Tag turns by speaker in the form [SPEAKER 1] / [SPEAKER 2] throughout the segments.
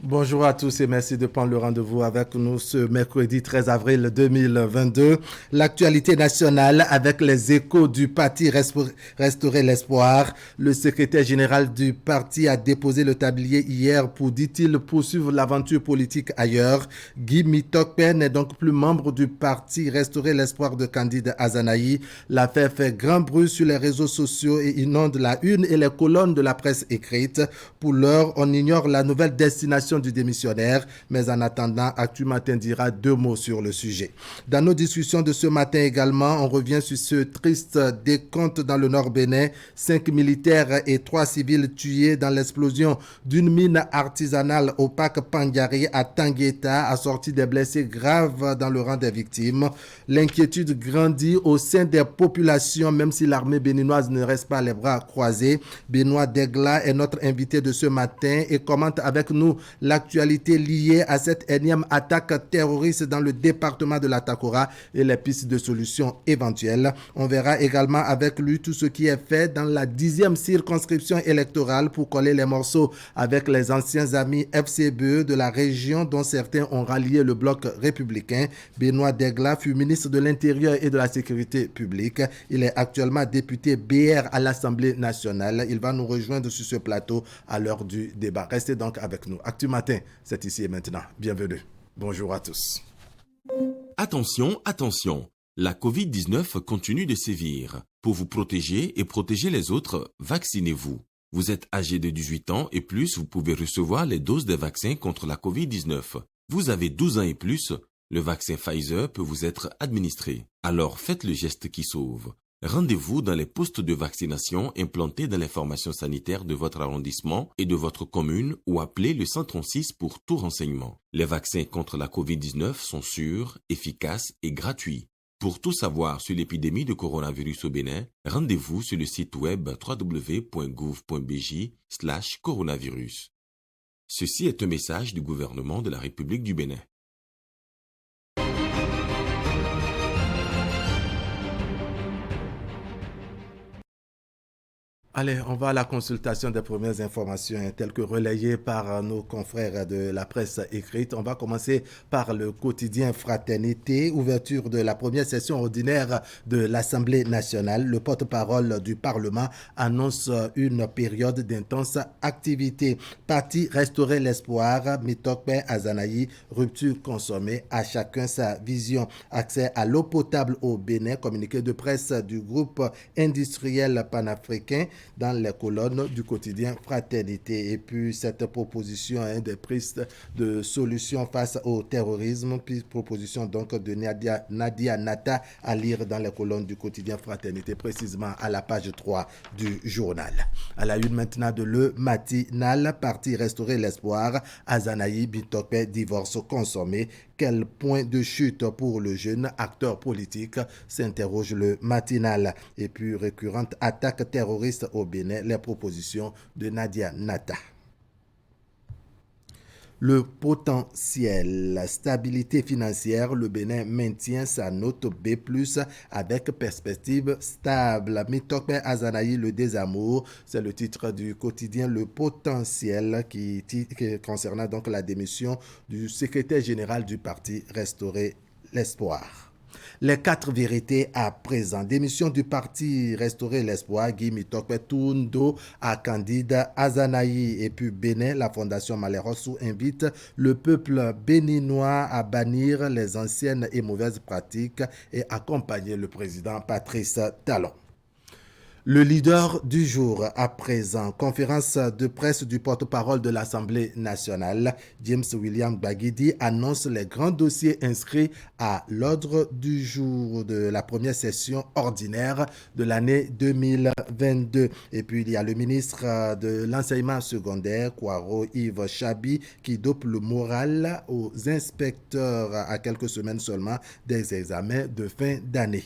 [SPEAKER 1] Bonjour à tous et merci de prendre le rendez-vous avec nous ce mercredi 13 avril 2022. L'actualité nationale avec les échos du parti Restaurer l'Espoir. Le secrétaire général du parti a déposé le tablier hier pour, dit-il, poursuivre l'aventure politique ailleurs. Guy Mitokpe n'est donc plus membre du parti Restaurer l'Espoir de Candide Azanaï. L'affaire fait grand bruit sur les réseaux sociaux et inonde la une et les colonnes de la presse écrite. Pour l'heure, on ignore la nouvelle destination du démissionnaire, mais en attendant, Actu Matin dira deux mots sur le sujet. Dans nos discussions de ce matin également, on revient sur ce triste décompte dans le Nord Bénin. 5 militaires et 3 civils tués dans l'explosion d'une mine artisanale au parc Pangyari à Tangueta, assorti des blessés graves dans le rang des victimes. L'inquiétude grandit au sein des populations, même si l'armée béninoise ne reste pas les bras croisés. Benoît Degla est notre invité de ce matin et commente avec nous l'actualité liée à cette énième attaque terroriste dans le département de la Takora et les pistes de solutions éventuelles. On verra également avec lui tout ce qui est fait dans la 10e circonscription électorale pour coller les morceaux avec les anciens amis FCBE de la région dont certains ont rallié le bloc républicain. Benoît Degla fut ministre de l'Intérieur et de la Sécurité publique. Il est actuellement député BR à l'Assemblée nationale. Il va nous rejoindre sur ce plateau à l'heure du débat. Restez donc avec nous. Actu Matin, c'est ici et maintenant. Bienvenue. Bonjour à tous.
[SPEAKER 2] Attention, attention. La Covid-19 continue de sévir. Pour vous protéger et protéger les autres, vaccinez-vous. Vous êtes âgé de 18 ans et plus, vous pouvez recevoir les doses des vaccins contre la Covid-19. Vous avez 12 ans et plus, le vaccin Pfizer peut vous être administré. Alors faites le geste qui sauve. Rendez-vous dans les postes de vaccination implantés dans les formations sanitaires de votre arrondissement et de votre commune ou appelez le 136 pour tout renseignement. Les vaccins contre la COVID-19 sont sûrs, efficaces et gratuits. Pour tout savoir sur l'épidémie de coronavirus au Bénin, rendez-vous sur le site web www.gouv.bj/coronavirus. Ceci est un message du gouvernement de la République du Bénin.
[SPEAKER 1] Allez, on va à la consultation des premières informations telles que relayées par nos confrères de la presse écrite. On va commencer par le quotidien Fraternité, ouverture de la première session ordinaire de l'Assemblée nationale. Le porte-parole du Parlement annonce une période d'intense activité. Parti Restaurer l'Espoir, Mitokpe Azanaï, rupture consommée, à chacun sa vision. Accès à l'eau potable au Bénin, communiqué de presse du groupe industriel panafricain dans les colonnes du quotidien Fraternité. Et puis cette proposition des pistes de solutions face au terrorisme, puis proposition donc de Nadia Nata à lire dans les colonnes du quotidien Fraternité, précisément à la page 3 du journal. À la une maintenant de Le Matinal, parti Restaurer l'Espoir, Azanaï Mitokpe divorce consommé. Quel point de chute pour le jeune acteur politique, s'interroge Le Matinal. Et puis récurrente attaque terroriste au Bénin, les propositions de Nadia Nata. Le potentiel, la stabilité financière, le Bénin maintient sa note B+, avec perspective stable. Mitokpe Azanaï, le désamour, c'est le titre du quotidien Le Potentiel qui concernant donc la démission du secrétaire général du parti Restaurer l'Espoir. Les 4 vérités à présent. Démission du parti Restaurer l'Espoir, Guy Mitokpe Tundo à Candide Azanaï. Et puis Bénin, la Fondation Malerosso invite le peuple béninois à bannir les anciennes et mauvaises pratiques et accompagner le président Patrice Talon. Le leader du jour à présent, conférence de presse du porte-parole de l'Assemblée nationale, James William Gbagidi, annonce les grands dossiers inscrits à l'ordre du jour de la première session ordinaire de l'année 2022. Et puis il y a le ministre de l'enseignement secondaire, Kwaro Yves Chabi, qui dope le moral aux inspecteurs à quelques semaines seulement des examens de fin d'année.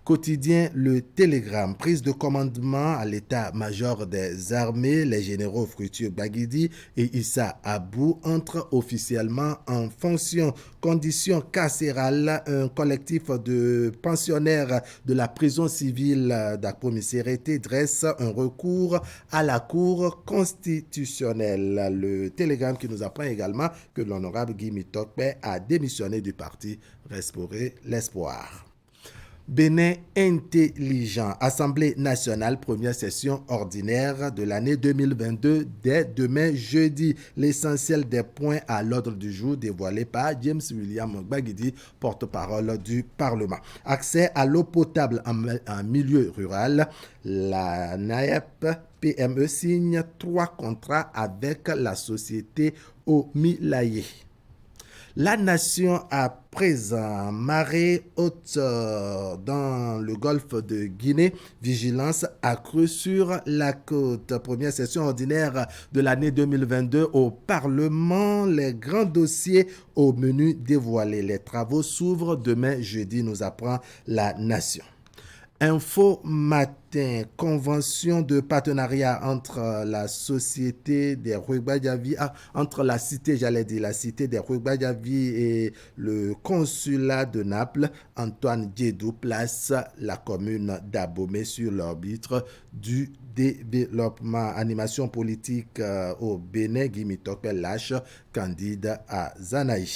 [SPEAKER 1] Quotidien Le Télégramme, prise de commandement à l'état-major des armées, les généraux Fructueux Baguidi et Issa Abou entrent officiellement en fonction. Conditions carcérales, un collectif de pensionnaires de la prison civile d'Akpo-Missérété dresse un recours à la Cour constitutionnelle. Le Télégramme qui nous apprend également que l'honorable Guy Mitokpe a démissionné du parti Restaurer l'Espoir. Bénin intelligent, Assemblée nationale, première session ordinaire de l'année 2022 dès demain jeudi. L'essentiel des points à l'ordre du jour dévoilés par James William Baguidi, porte-parole du Parlement. Accès à l'eau potable en milieu rural, la NAEP PME signe 3 contrats avec la société Omilaye. La nation à présent, marée haute dans le golfe de Guinée, vigilance accrue sur la côte. Première session ordinaire de l'année 2022 au Parlement, les grands dossiers au menu dévoilé. Les travaux s'ouvrent demain jeudi, nous apprend la nation. Info Matin, convention de partenariat entre la société des Rougbadiavi, entre la cité des Rougbadiavi et le consulat de Naples. Antoine Diédou place la commune d'Abomey sur l'orbitre du développement. Animation politique au Bénin, Guy Mitokpe lâche Candide à Zanaï.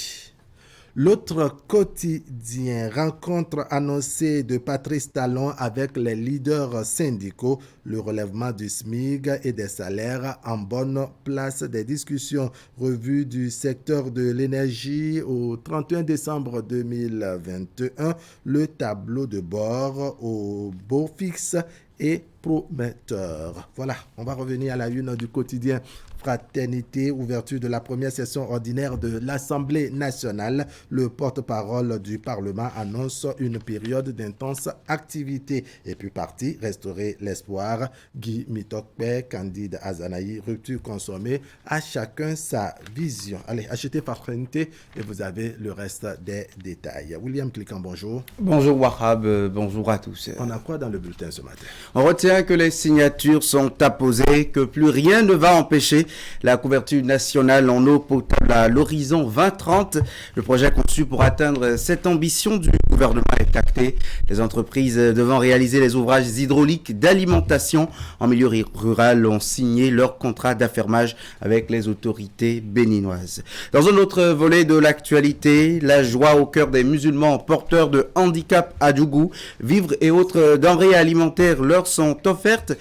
[SPEAKER 1] L'autre quotidien, rencontre annoncée de Patrice Talon avec les leaders syndicaux, le relèvement du SMIC et des salaires en bonne place des discussions. Revue du secteur de l'énergie au 31 décembre 2021, le tableau de bord au beau fixe et prometteur. Voilà, on va revenir à la une du quotidien Fraternité, ouverture de la première session ordinaire de l'Assemblée nationale. Le porte-parole du Parlement annonce une période d'intense activité. Et puis parti, restaurer l'espoir. Guy Mitokpe, Candide Azanaï, rupture consommée. À chacun sa vision. Allez, achetez Fraternité et vous avez le reste des détails. William Cliquant, bonjour.
[SPEAKER 3] Bonjour Wahab, bonjour à tous.
[SPEAKER 1] On a quoi dans le bulletin ce matin?
[SPEAKER 3] On retient que les signatures sont apposées, que plus rien ne va empêcher la couverture nationale en eau potable à l'horizon 2030. Le projet conçu pour atteindre cette ambition du gouvernement est acté. Les entreprises devant réaliser les ouvrages hydrauliques d'alimentation en milieu rural ont signé leur contrat d'affermage avec les autorités béninoises. Dans un autre volet de l'actualité, la joie au cœur des musulmans porteurs de handicap à Djougou. Vivres et autres denrées alimentaires leur sont offertes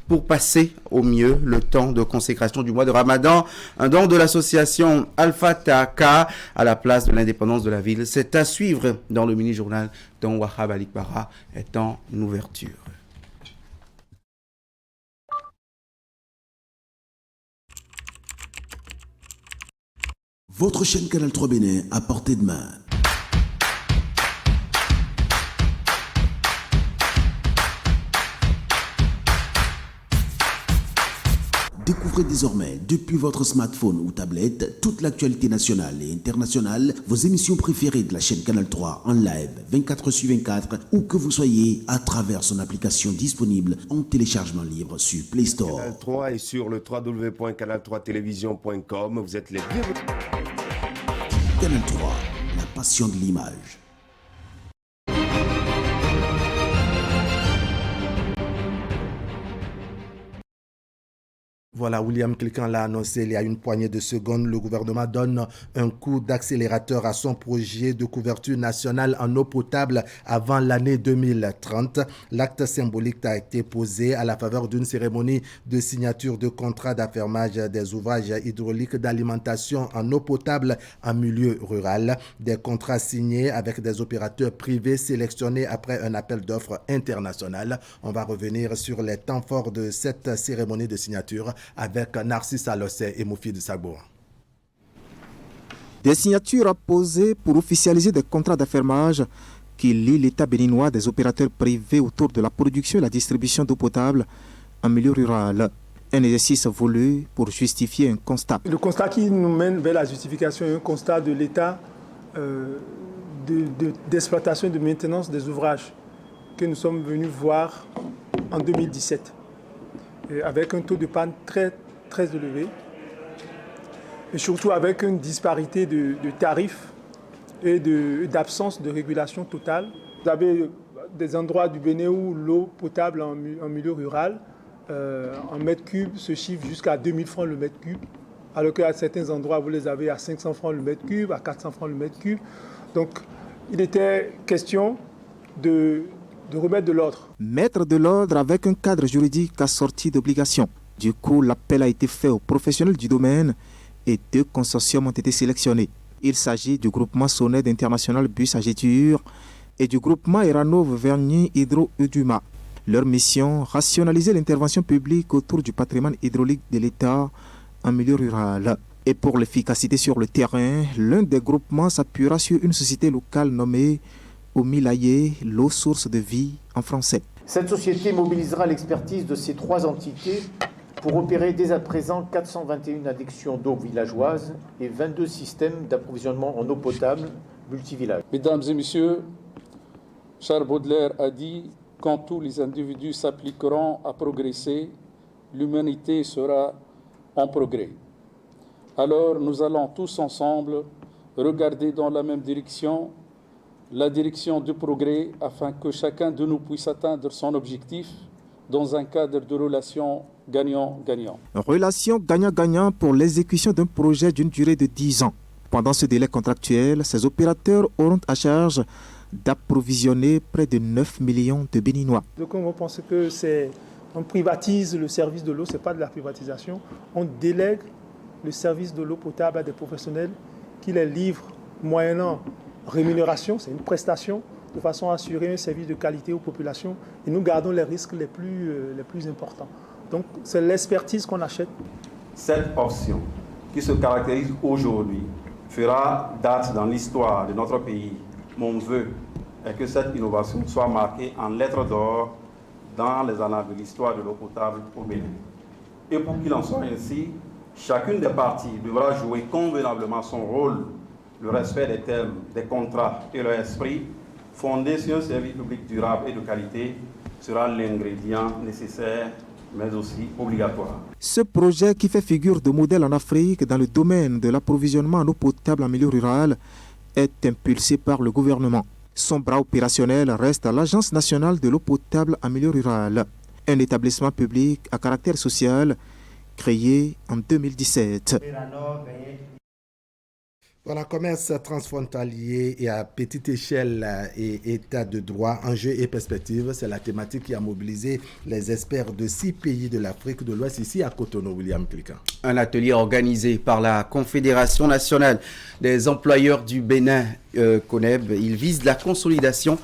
[SPEAKER 3] pour passer au mieux le temps de consécration du mois de Ramadan. Un don de l'association Alpha Taka à la place de l'indépendance de la ville. C'est à suivre dans le mini-journal dont Wahab Alikbara est en ouverture.
[SPEAKER 4] Votre chaîne Canal 3 Bénin à portée de main. Découvrez désormais, depuis votre smartphone ou tablette, toute l'actualité nationale et internationale, vos émissions préférées de la chaîne Canal 3 en live 24/24, où que vous soyez, à travers son application disponible en téléchargement libre sur Play Store.
[SPEAKER 5] Canal 3 et sur le www.canal3television.com, vous êtes les bienvenus.
[SPEAKER 4] Canal 3, la passion de l'image.
[SPEAKER 1] Voilà, William Cliquant l'a annoncé il y a une poignée de secondes. Le gouvernement donne un coup d'accélérateur à son projet de couverture nationale en eau potable avant l'année 2030. L'acte symbolique a été posé à la faveur d'une cérémonie de signature de contrat d'affermage des ouvrages hydrauliques d'alimentation en eau potable en milieu rural. Des contrats signés avec des opérateurs privés sélectionnés après un appel d'offres international. On va revenir sur les temps forts de cette cérémonie de signature avec Narcisse Alossé et Moufid Sagbo.
[SPEAKER 6] Des signatures posées pour officialiser des contrats d'affermage qui lient l'État béninois des opérateurs privés autour de la production et la distribution d'eau potable en milieu rural. Un exercice voulu pour justifier un constat.
[SPEAKER 7] Le constat qui nous mène vers la justification est un constat de l'état d'exploitation et de maintenance des ouvrages que nous sommes venus voir en 2017, avec un taux de panne très, très élevé, et surtout avec une disparité de tarifs et d'absence de régulation totale. Vous avez des endroits du Bénin où l'eau potable en milieu rural, en mètre cube, se chiffre jusqu'à 2000 francs le mètre cube, alors qu'à certains endroits, vous les avez à 500 francs le mètre cube, à 400 francs le mètre cube. Donc, il était question de remettre de l'ordre.
[SPEAKER 6] Mettre de l'ordre avec un cadre juridique assorti d'obligations. Du coup, l'appel a été fait aux professionnels du domaine et 2 consortiums ont été sélectionnés. Il s'agit du groupement Soned International Bus Agéture et du groupement Eranov Vernier Hydro Uduma. Leur mission, rationaliser l'intervention publique autour du patrimoine hydraulique de l'État en milieu rural. Et pour l'efficacité sur le terrain, l'un des groupements s'appuiera sur une société locale nommée Omilaye, l'eau source de vie en français.
[SPEAKER 8] Cette société mobilisera l'expertise de ces 3 entités pour opérer dès à présent 421 addictions d'eau villageoise et 22 systèmes d'approvisionnement en eau potable multivillages.
[SPEAKER 9] Mesdames et messieurs, Charles Baudelaire a dit « Quand tous les individus s'appliqueront à progresser, l'humanité sera en progrès. » Alors nous allons tous ensemble regarder dans la même direction, la direction du progrès, afin que chacun de nous puisse atteindre son objectif dans un cadre de relations gagnant-gagnant.
[SPEAKER 6] Relation gagnant-gagnant pour l'exécution d'un projet d'une durée de 10 ans. Pendant ce délai contractuel, ces opérateurs auront à charge d'approvisionner près de 9 millions de Béninois.
[SPEAKER 7] Donc on pense que on privatise le service de l'eau, ce n'est pas de la privatisation. On délègue le service de l'eau potable à des professionnels qui les livrent moyennant rémunération, c'est une prestation, de façon à assurer un service de qualité aux populations. Et nous gardons les risques les plus importants. Donc c'est l'expertise qu'on achète.
[SPEAKER 10] Cette option qui se caractérise aujourd'hui fera date dans l'histoire de notre pays. Mon vœu est que cette innovation soit marquée en lettres d'or dans les annales de l'histoire de l'eau potable au Bénin. Et pour qu'il en soit ainsi, chacune des parties devra jouer convenablement son rôle. Le respect des termes, des contrats et leur esprit, fondé sur un service public durable et de qualité, sera l'ingrédient nécessaire, mais aussi obligatoire.
[SPEAKER 6] Ce projet, qui fait figure de modèle en Afrique dans le domaine de l'approvisionnement en eau potable en milieu rural, est impulsé par le gouvernement. Son bras opérationnel reste l'Agence nationale de l'eau potable en milieu rural, un établissement public à caractère social créé en 2017.
[SPEAKER 1] Voilà, commerce transfrontalier et à petite échelle et état de droit, enjeux et perspectives, c'est la thématique qui a mobilisé les experts de 6 pays de l'Afrique de l'Ouest ici à Cotonou. William Cliquant.
[SPEAKER 3] Un atelier organisé par la Confédération nationale des employeurs du Bénin, CONEB. Il vise la consolidation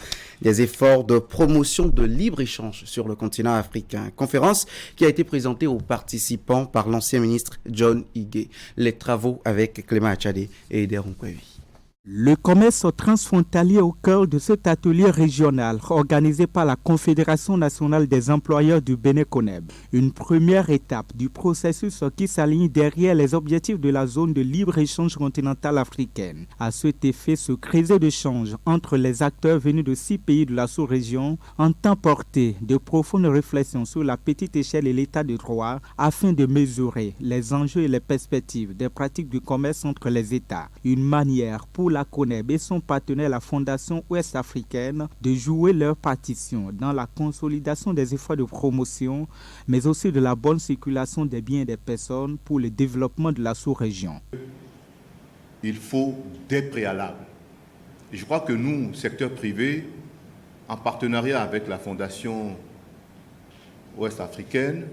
[SPEAKER 3] des efforts de promotion de libre-échange sur le continent africain. Conférence qui a été présentée aux participants par l'ancien ministre John Igué. Les travaux avec Clément Achadé et Eder Nkwevi.
[SPEAKER 11] Le commerce transfrontalier au cœur de cet atelier régional organisé par la Confédération nationale des employeurs du Bénin CONEB. Une première étape du processus qui s'aligne derrière les objectifs de la zone de libre-échange continentale africaine. À cet effet, ce creuset de change entre les acteurs venus de 6 pays de la sous-région entend porter de profondes réflexions sur la petite échelle et l'état de droit afin de mesurer les enjeux et les perspectives des pratiques du commerce entre les États. Une manière pour la CONEB et son partenaire, la Fondation ouest-africaine, de jouer leur partition dans la consolidation des efforts de promotion, mais aussi de la bonne circulation des biens et des personnes pour le développement de la sous-région.
[SPEAKER 12] Il faut des préalables. Et je crois que nous, secteur privé, en partenariat avec la Fondation ouest-africaine,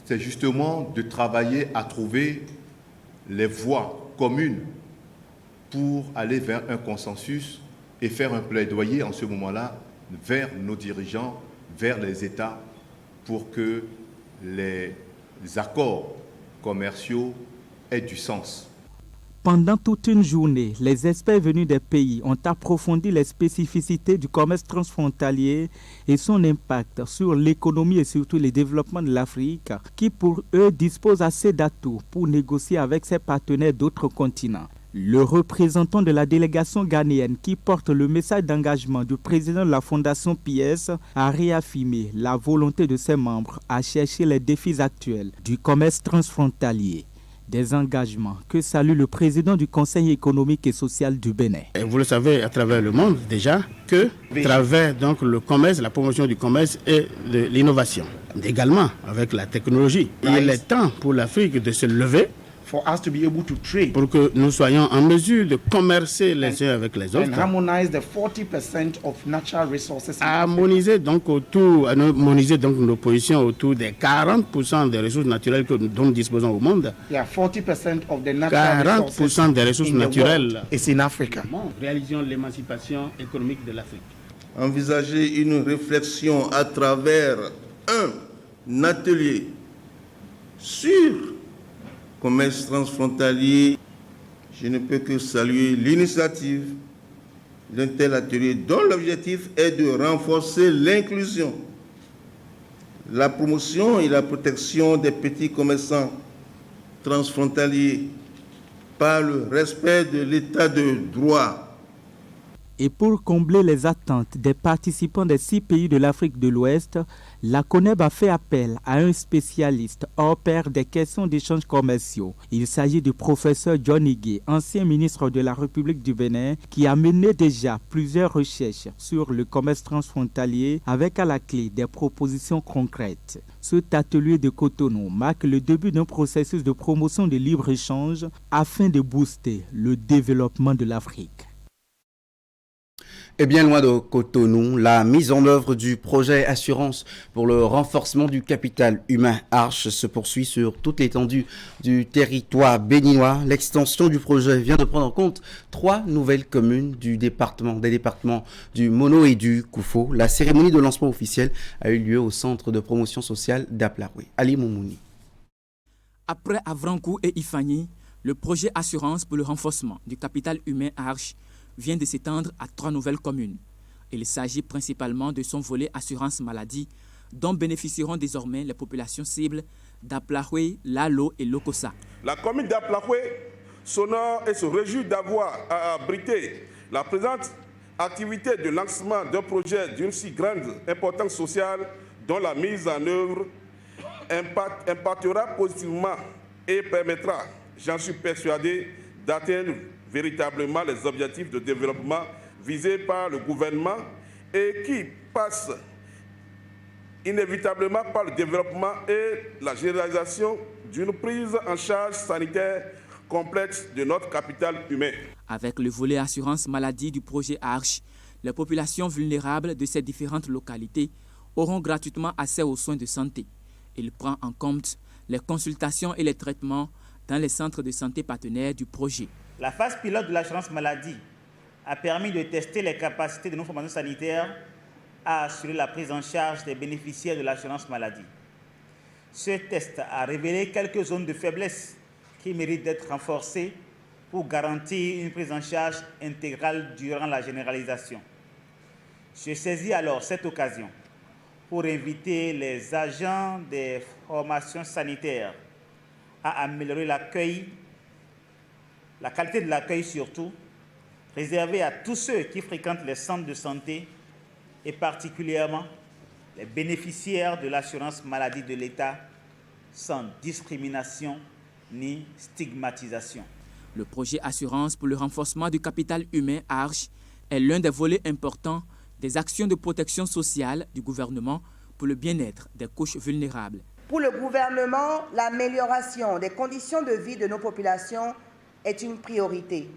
[SPEAKER 12] c'est justement de travailler à trouver les voies communes pour aller vers un consensus et faire un plaidoyer en ce moment-là vers nos dirigeants, vers les États, pour que les accords commerciaux aient du sens.
[SPEAKER 11] Pendant toute une journée, les experts venus des pays ont approfondi les spécificités du commerce transfrontalier et son impact sur l'économie et surtout le développement de l'Afrique, qui pour eux dispose assez d'atouts pour négocier avec ses partenaires d'autres continents. Le représentant de la délégation ghanéenne qui porte le message d'engagement du président de la Fondation PS a réaffirmé la volonté de ses membres à chercher les défis actuels du commerce transfrontalier. Des engagements que salue le président du Conseil économique et social du Bénin.
[SPEAKER 13] Et vous le savez à travers le monde déjà que à travers donc le commerce, la promotion du commerce et de l'innovation, également avec la technologie. Il est temps pour l'Afrique de se lever pour que nous soyons en mesure de commercer les uns avec les autres. Harmoniser donc nos positions autour des 40% des ressources naturelles dont nous disposons au monde. 40% des ressources naturelles. Réalisons l'émancipation économique de l'Afrique.
[SPEAKER 14] Envisager une réflexion à travers un atelier sur commerce transfrontalier, je ne peux que saluer l'initiative d'un tel atelier dont l'objectif est de renforcer l'inclusion, la promotion et la protection des petits commerçants transfrontaliers par le respect de l'état de droit.
[SPEAKER 11] Et pour combler les attentes des participants des 6 pays de l'Afrique de l'Ouest, la CONEB a fait appel à un spécialiste hors pair des questions d'échanges commerciaux. Il s'agit du professeur John Igué, ancien ministre de la République du Bénin, qui a mené déjà plusieurs recherches sur le commerce transfrontalier avec à la clé des propositions concrètes. Cet atelier de Cotonou marque le début d'un processus de promotion de libre-échange afin de booster le développement de l'Afrique.
[SPEAKER 3] Et bien loin de Cotonou, la mise en œuvre du projet Assurance pour le renforcement du capital humain Arche se poursuit sur toute l'étendue du territoire béninois. L'extension du projet vient de prendre en compte 3 nouvelles communes des départements du Mono et du Koufo. La cérémonie de lancement officiel a eu lieu au centre de promotion sociale d'Aplaroué. Ali Moumouni.
[SPEAKER 15] Après Avrankou et Ifani, le projet Assurance pour le renforcement du capital humain Arche vient de s'étendre à 3 nouvelles communes. Il s'agit principalement de son volet assurance maladie, dont bénéficieront désormais les populations cibles d'Aplaroué, Lalo et Lokossa.
[SPEAKER 16] La commune d'Aplaroué s'honore et se réjouit d'avoir à abriter la présente activité de lancement d'un projet d'une si grande importance sociale dont la mise en œuvre impactera positivement et permettra, j'en suis persuadé, d'atteindre véritablement les objectifs de développement visés par le gouvernement et qui passent inévitablement par le développement et la généralisation d'une prise en charge sanitaire complète de notre capital humain.
[SPEAKER 15] Avec le volet assurance maladie du projet Arche, les populations vulnérables de ces différentes localités auront gratuitement accès aux soins de santé. Il prend en compte les consultations et les traitements dans les centres de santé partenaires du projet.
[SPEAKER 17] La phase pilote de l'assurance maladie a permis de tester les capacités de nos formations sanitaires à assurer la prise en charge des bénéficiaires de l'assurance maladie. Ce test a révélé quelques zones de faiblesse qui méritent d'être renforcées pour garantir une prise en charge intégrale durant la généralisation. Je saisis alors cette occasion pour inviter les agents des formations sanitaires à améliorer l'accueil, la qualité de l'accueil surtout, réservé à tous ceux qui fréquentent les centres de santé et particulièrement les bénéficiaires de l'assurance maladie de l'État sans discrimination ni stigmatisation.
[SPEAKER 15] Le projet Assurance pour le renforcement du capital humain Arche est l'un des volets importants des actions de protection sociale du gouvernement pour le bien-être des couches vulnérables.
[SPEAKER 18] Pour le gouvernement, l'amélioration des conditions de vie de nos populations est une priorité.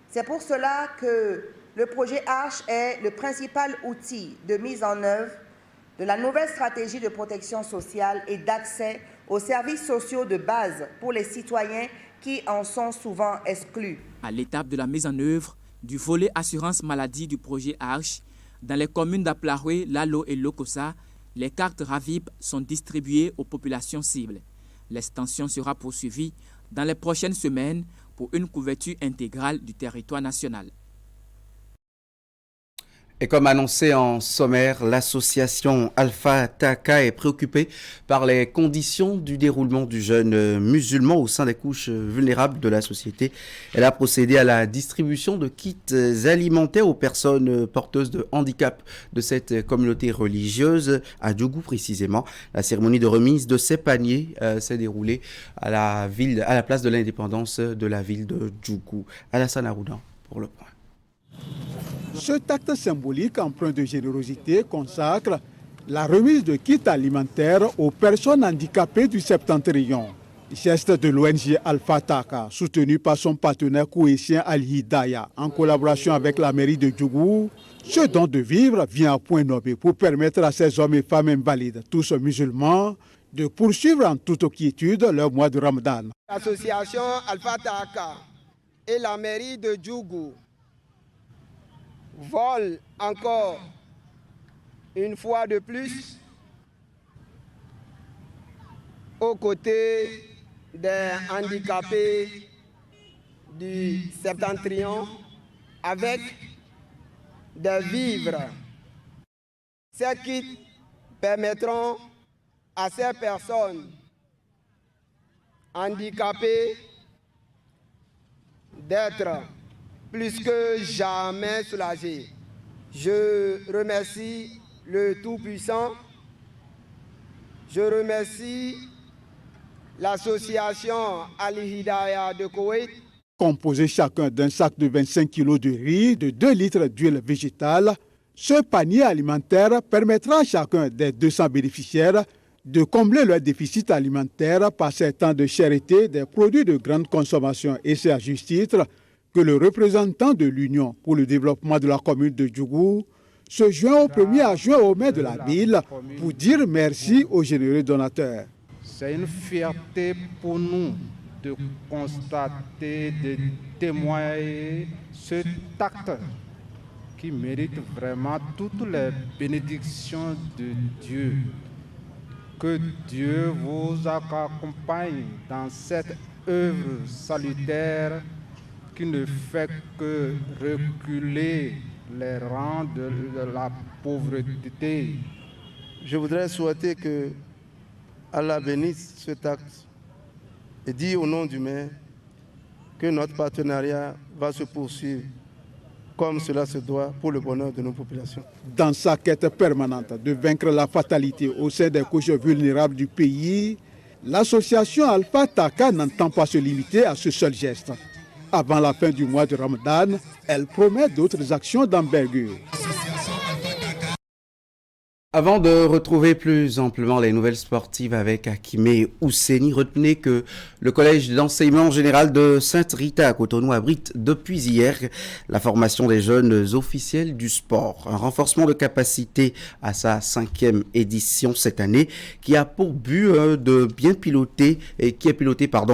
[SPEAKER 18] C'est pour cela que le projet Arche est le principal outil de mise en œuvre de la nouvelle stratégie de protection sociale et d'accès aux services sociaux de base pour les citoyens qui en sont souvent exclus.
[SPEAKER 15] À l'étape de la mise en œuvre du volet assurance maladie du projet Arche, dans les communes d'Aplaroué, Lalo et Lokossa, les cartes RAVIP sont distribuées aux populations cibles. L'extension sera poursuivie dans les prochaines semaines pour une couverture intégrale du territoire national.
[SPEAKER 3] Et comme annoncé en sommaire, l'association Alpha Taka est préoccupée par les conditions du déroulement du jeûne musulman au sein des couches vulnérables de la société. Elle a procédé à la distribution de kits alimentaires aux personnes porteuses de handicap de cette communauté religieuse, à Djougou précisément. La cérémonie de remise de ces paniers s'est déroulée à la place de l'indépendance de la ville de Djougou. Alassane Aroudan pour le point.
[SPEAKER 19] Cet acte symbolique empreint de générosité consacre la remise de kits alimentaires aux personnes handicapées du Septentrion. Geste de l'ONG Alpha Taka, soutenu par son partenaire kouétien Al-Hidaya, en collaboration avec la mairie de Djougou. Ce don de vivre vient à point nommé pour permettre à ces hommes et femmes invalides, tous musulmans, de poursuivre en toute quiétude leur mois de Ramadan.
[SPEAKER 20] L'association Alpha Taka et la mairie de Djougou volent encore une fois de plus aux côtés des handicapés du Septentrion avec des vivres. Ces kits permettront à ces personnes handicapées d'être plus que jamais soulagées. Je remercie le Tout-Puissant. Je remercie l'association Al-Hidaya de Koweït.
[SPEAKER 19] Composé chacun d'un sac de 25 kg de riz, de 2 litres d'huile végétale, ce panier alimentaire permettra à chacun des 200 bénéficiaires de combler leur déficit alimentaire par ces temps de cherté des produits de grande consommation. Et c'est à juste titre que le représentant de l'Union pour le développement de la commune de Djougou se joint au premier adjoint au maire de la ville pour dire merci aux généreux donateurs.
[SPEAKER 21] C'est une fierté pour nous de constater, de témoigner cet acte qui mérite vraiment toutes les bénédictions de Dieu. Que Dieu vous accompagne dans cette œuvre salutaire qui ne fait que reculer les rangs de la pauvreté.
[SPEAKER 20] Je voudrais souhaiter que Allah bénisse cet acte et dire au nom du maire que notre partenariat va se poursuivre comme cela se doit pour le bonheur de nos populations.
[SPEAKER 19] Dans sa quête permanente de vaincre la fatalité au sein des couches vulnérables du pays, l'association Alpha Taka n'entend pas se limiter à ce seul geste. Avant la fin du mois de Ramadan, elle promet d'autres actions d'envergure.
[SPEAKER 3] Avant de retrouver plus amplement les nouvelles sportives avec Hakimé Ousseni, retenez que le collège d'enseignement général de Sainte-Rita à Cotonou abrite depuis hier la formation des jeunes officiels du sport. Un renforcement de capacité à sa 5e édition cette année qui a pour but de bien piloter et qui est piloté par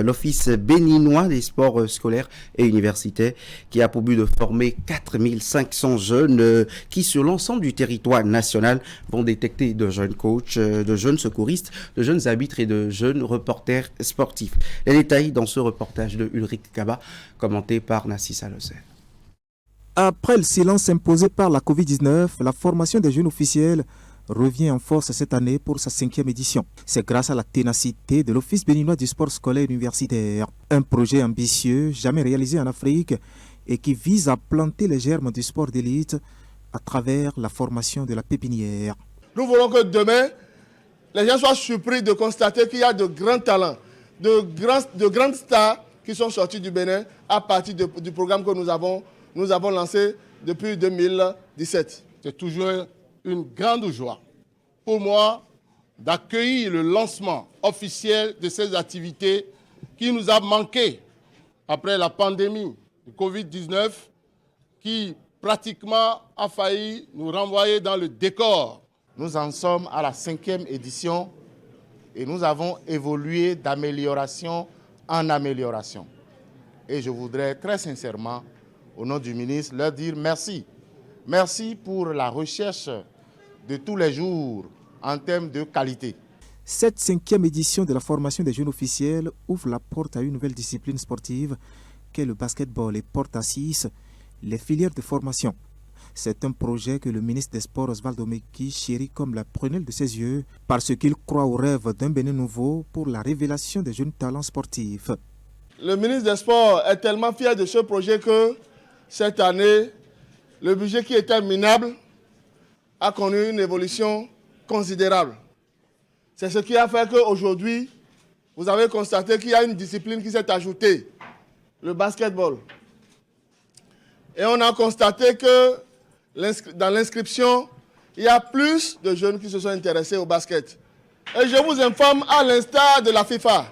[SPEAKER 3] l'Office béninois des sports scolaires et universitaires qui a pour but de former 4500 jeunes qui sur l'ensemble du territoire national vont détecter de jeunes coachs, de jeunes secouristes, de jeunes arbitres et de jeunes reporters sportifs. Les détails dans ce reportage de Ulrich Kaba, commenté par Nassissa Losser.
[SPEAKER 6] Après le silence imposé par la Covid-19, la formation des jeunes officiels revient en force cette année pour sa 5e édition. C'est grâce à la ténacité de l'Office béninois du sport scolaire et universitaire. Un projet ambitieux, jamais réalisé en Afrique et qui vise à planter les germes du sport d'élite à travers la formation de la pépinière.
[SPEAKER 22] Nous voulons que demain, les gens soient surpris de constater qu'il y a de grands talents, de grandes stars qui sont sortis du Bénin à partir du programme que nous avons lancé depuis 2017.
[SPEAKER 23] C'est toujours une grande joie pour moi d'accueillir le lancement officiel de ces activités qui nous a manqué après la pandémie du Covid-19 qui pratiquement a failli nous renvoyer dans le décor.
[SPEAKER 24] Nous en sommes à la 5e édition et nous avons évolué d'amélioration en amélioration. Et je voudrais très sincèrement, au nom du ministre, leur dire merci. Merci pour la recherche de tous les jours en termes de qualité.
[SPEAKER 6] Cette 5e édition de la formation des jeunes officiels ouvre la porte à une nouvelle discipline sportive qu'est le basketball et porte assise les filières de formation. C'est un projet que le ministre des Sports Osvaldo Meki chérit comme la prunelle de ses yeux parce qu'il croit au rêve d'un Bénin nouveau pour la révélation des jeunes talents sportifs.
[SPEAKER 22] Le ministre des Sports est tellement fier de ce projet que cette année, le budget qui était minable a connu une évolution considérable. C'est ce qui a fait qu'aujourd'hui, vous avez constaté qu'il y a une discipline qui s'est ajoutée, le basketball. Et on a constaté que dans l'inscription, il y a plus de jeunes qui se sont intéressés au basket. Et je vous informe, à l'instar de la FIFA,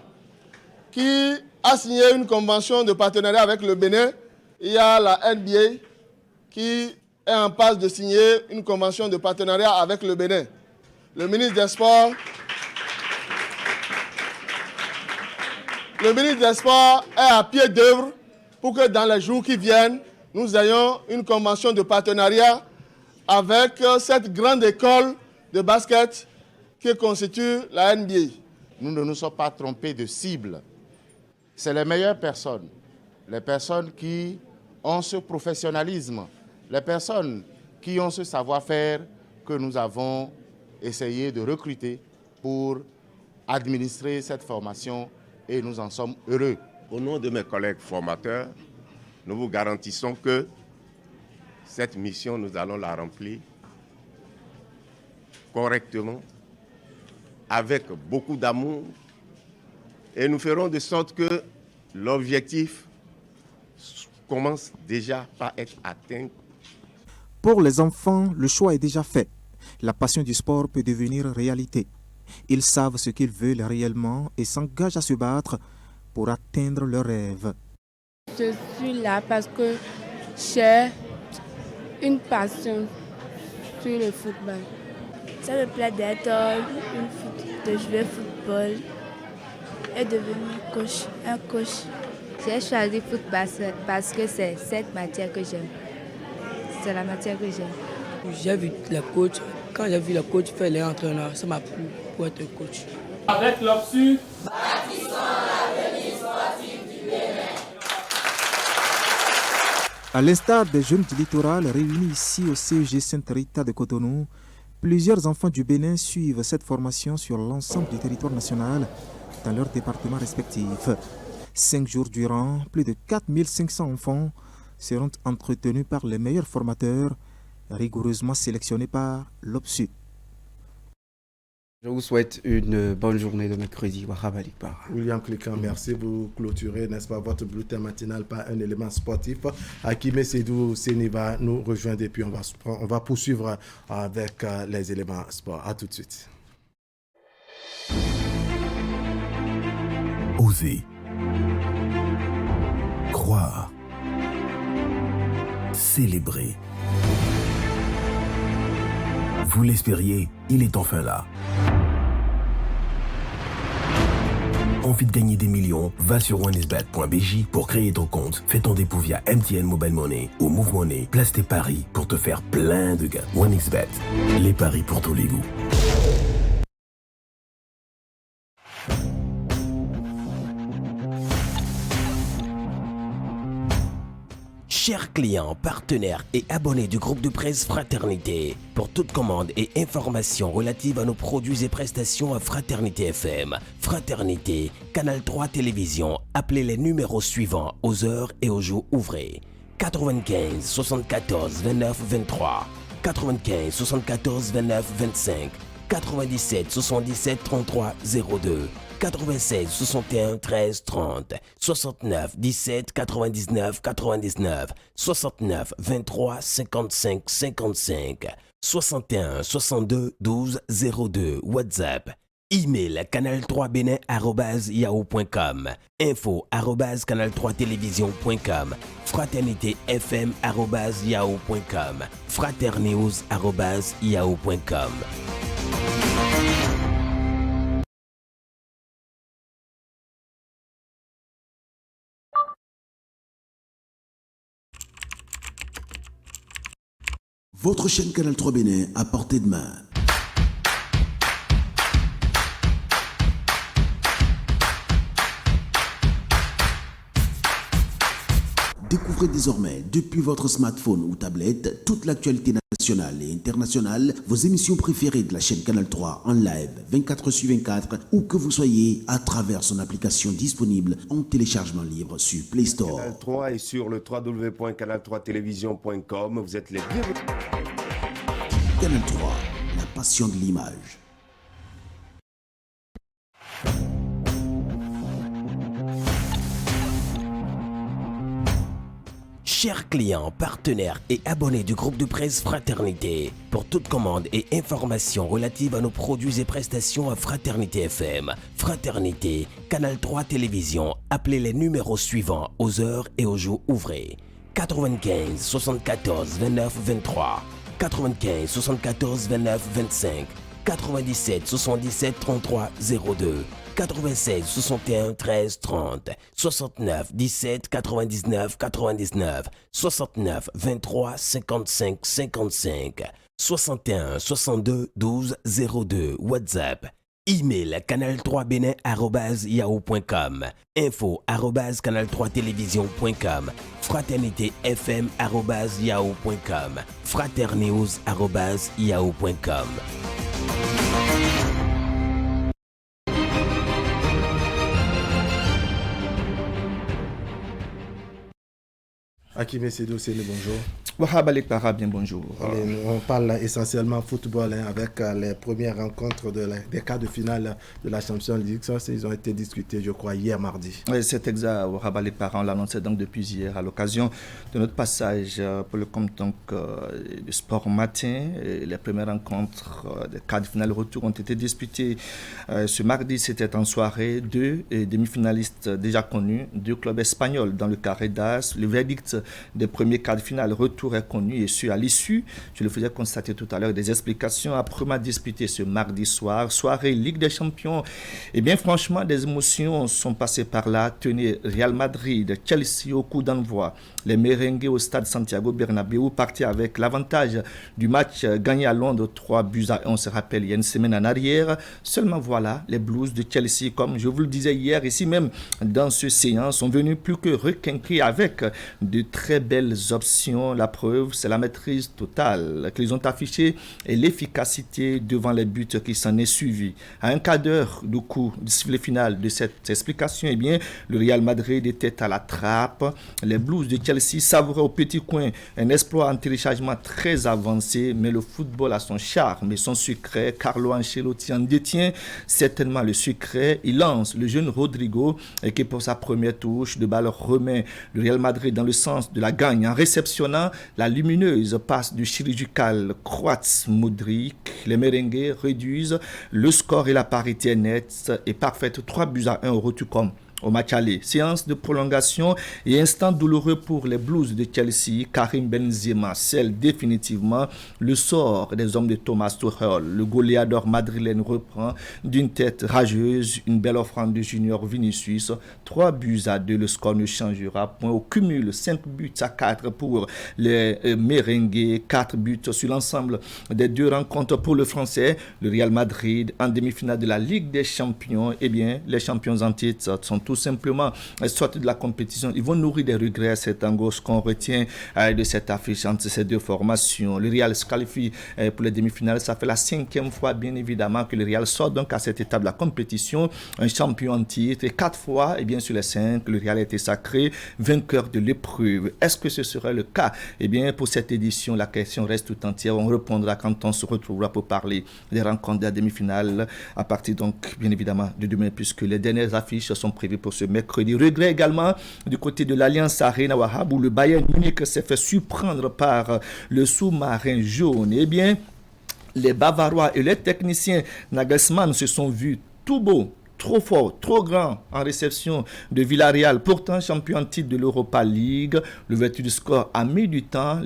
[SPEAKER 22] qui a signé une convention de partenariat avec le Bénin, il y a la NBA qui est en passe de signer une convention de partenariat avec le Bénin. Le ministre des Sports est à pied d'œuvre pour que dans les jours qui viennent, nous ayons une convention de partenariat avec cette grande école de basket qui constitue la NBA.
[SPEAKER 24] Nous ne nous sommes pas trompés de cible. C'est les meilleures personnes, les personnes qui ont ce professionnalisme, les personnes qui ont ce savoir-faire que nous avons essayé de recruter pour administrer cette formation et nous en sommes heureux.
[SPEAKER 2] Au nom de mes collègues formateurs, nous vous garantissons que cette mission, nous allons la remplir correctement, avec beaucoup d'amour, et nous ferons de sorte que l'objectif commence déjà par être atteint.
[SPEAKER 6] Pour les enfants, le choix est déjà fait. La passion du sport peut devenir réalité. Ils savent ce qu'ils veulent réellement et s'engagent à se battre pour atteindre leurs rêves.
[SPEAKER 4] Je suis là parce que j'ai une passion sur le football. Ça me plaît d'être de jouer au football et devenir un coach.
[SPEAKER 5] J'ai choisi le football parce que c'est cette matière que j'aime. C'est la matière que j'aime.
[SPEAKER 8] J'ai vu les coachs. Quand j'ai vu les coachs faire les entraîneurs, ça m'a plu pour être coach.
[SPEAKER 25] Avec l'OPSU,
[SPEAKER 26] bâtissons l'avenir sportif du Bénin.
[SPEAKER 6] À l'instar des jeunes du littoral réunis ici au CEG Sainte-Rita de Cotonou, plusieurs enfants du Bénin suivent cette formation sur l'ensemble du territoire national dans leurs départements respectifs. 5 jours durant, plus de 4500 enfants seront entretenus par les meilleurs formateurs, rigoureusement sélectionnés par l'OPSU.
[SPEAKER 3] Je vous souhaite une bonne journée de mercredi.
[SPEAKER 1] William Clécan, merci. Vous clôturez, n'est-ce pas, votre bulletin matinal par un élément sportif. Akime Sedou Séni va nous rejoindre et puis on va poursuivre avec les éléments sport. À tout de suite.
[SPEAKER 27] Oser. Croire. Célébrer. Vous l'espériez, il est enfin là. Envie de gagner des millions? Va sur onesbet.bj pour créer ton compte. Fais ton dépôt via MTN Mobile Money ou Move Money. Place tes paris pour te faire plein de gains. OneXBet, les paris pour tous les goûts.
[SPEAKER 28] Chers clients, partenaires et abonnés du groupe de presse Fraternité, pour toute commande et information relative à nos produits et prestations à Fraternité FM, Fraternité, Canal 3 Télévision, appelez les numéros suivants aux heures et aux jours ouvrés. 95 74 29 23, 95 74 29 25, 97 77 33 02, 96 61 13 30, 69 17 99 99, 69 23 55 55, 61 62 12 02, WhatsApp, email canal3bénin@yahoo.com, info@canal3télévision.com, fraternité_fm@yahoo.com, fraternews@yahoo.com.
[SPEAKER 27] Votre chaîne Canal 3 Bénin à portée de main. Découvrez désormais depuis votre smartphone ou tablette toute l'actualité nationale et internationale, vos émissions préférées de la chaîne Canal 3 en live 24/24, où que vous soyez, à travers son application disponible en téléchargement libre sur Play Store.
[SPEAKER 7] Canal 3 et sur le www.canal3television.com, vous êtes les bienvenus.
[SPEAKER 27] Canal 3, la passion de l'image.
[SPEAKER 28] Chers clients, partenaires et abonnés du groupe de presse Fraternité, pour toute commande et information relative à nos produits et prestations à Fraternité FM, Fraternité, Canal 3 Télévision, appelez les numéros suivants aux heures et aux jours ouvrés. 95 74 29 23, 95 74 29 25, 97 77 33 02, 96 61 13 30, 69 17 99 99, 69 23 55 55, 61 62 12 02, WhatsApp. Email canal3benin@yahoo.com, info@canal3télévision.com, fraternitéfm@yahoo.com, fraternews@yahoo.com.
[SPEAKER 1] Hakim Seydou, c'est le bonjour.
[SPEAKER 9] Wahab Alekpara, bien bonjour.
[SPEAKER 1] On parle essentiellement football avec les premières rencontres des quarts de finale de la Champions League. Ça, ils ont été discutés, je crois, hier mardi.
[SPEAKER 9] Oui, c'est exact. Wahab Alekpara, on l'annonçait donc depuis hier à l'occasion de notre passage pour le compte donc, du sport matin. Et les premières rencontres des quarts de finale retour ont été disputées ce mardi. C'était en soirée. Deux demi-finalistes déjà connus, deux clubs espagnols dans le carré d'As. Le verdict des premiers quarts de finale retour est connu et à l'issue, je le faisais constater tout à l'heure, des explications âprement disputées ce mardi soir, soirée Ligue des Champions. Et bien franchement, des émotions sont passées par là. Tenez, Real Madrid, Chelsea au coup d'envoi. Les merengues au stade Santiago Bernabéu partaient avec l'avantage du match gagné à Londres 3-1, on se rappelle, il y a une semaine en arrière. Seulement voilà, les Blues de Chelsea, comme je vous le disais hier, ici même dans ce séance, sont venus plus que requinqués avec de très belles options. La preuve, c'est la maîtrise totale qu'ils ont affichée et l'efficacité devant les buts qui s'en est suivi. À un quart d'heure du coup du sifflet final de cette explication, eh bien, le Real Madrid était à la trappe. Les Blues de Chelsea savouraient au petit coin un exploit en téléchargement très avancé, mais le football a son charme et son secret. Carlo Ancelotti en détient certainement le secret. Il lance le jeune Rodrigo et qui pour sa première touche de balle remet le Real Madrid dans le sens de la gagne en réceptionnant la lumineuse passe du chirurgical Kroos-Modric. Les merengues réduisent le score et la parité est nette et parfaite. 3-1 au retour comme au match aller. Séance de prolongation et instant douloureux pour les Blues de Chelsea. Karim Benzema scelle définitivement le sort des hommes de Thomas Tuchel. Le goléador madrilène reprend d'une tête rageuse une belle offrande de Junior Vinicius. 3-2. Le score ne changera point. Au cumul, 5-4 pour les merengues. 4 buts sur l'ensemble des deux rencontres pour le Français. Le Real Madrid en demi-finale de la Ligue des Champions. Eh bien, les champions en titre sont tout simplement sortis de la compétition. Ils vont nourrir des regrets à cette angosce qu'on retient de cette affiche entre ces deux formations. Le Real se qualifie pour les demi-finales. Ça fait la 5e fois, bien évidemment, que le Real sort donc à cette étape de la compétition. Un champion en titre. Et 4 fois, et bien sur les 5, le Real a été sacré vainqueur de l'épreuve. Est-ce que ce serait le cas? Eh bien, pour cette édition, la question reste tout entière. On répondra quand on se retrouvera pour parler des rencontres de la demi-finale à partir donc, bien évidemment, de demain, puisque les dernières affiches sont prévues pour ce mercredi. Regret également du côté de l'Alliance Arena Wahab où le Bayern Munich s'est fait surprendre par le sous-marin jaune. Eh bien, les Bavarois et les techniciens Nagelsmann se sont vus tout beaux, trop fort, trop grand en réception de Villarreal, pourtant champion en titre de l'Europa League. L'ouverture du score a mis du temps.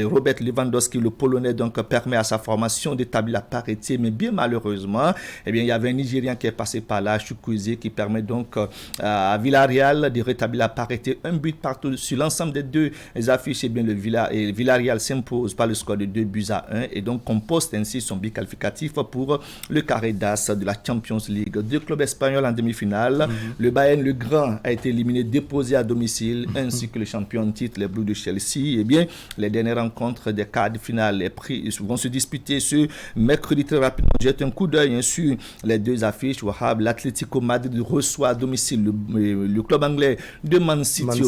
[SPEAKER 9] Robert Lewandowski, le Polonais, donc permet à sa formation d'établir la parité, mais bien malheureusement, eh bien, il y avait un Nigérian qui est passé par là, Chukwueze, qui permet donc à Villarreal de rétablir la parité. Un but partout sur l'ensemble des deux affiches. Eh bien, Villarreal s'impose par le score de 2-1 et donc composte ainsi son but qualificatif pour le carré d'as de la Champions League. Deux clubs club espagnol en demi-finale. Le Bayern le Grand a été éliminé, déposé à domicile, ainsi que le champion en titre, les Blues de Chelsea. Eh bien, les dernières rencontres des quarts de finale, les prix vont se disputer ce mercredi très rapidement. Jette un coup d'œil sur les deux affiches. Wahab, l'Atlético Madrid reçoit à domicile le club anglais de Man City.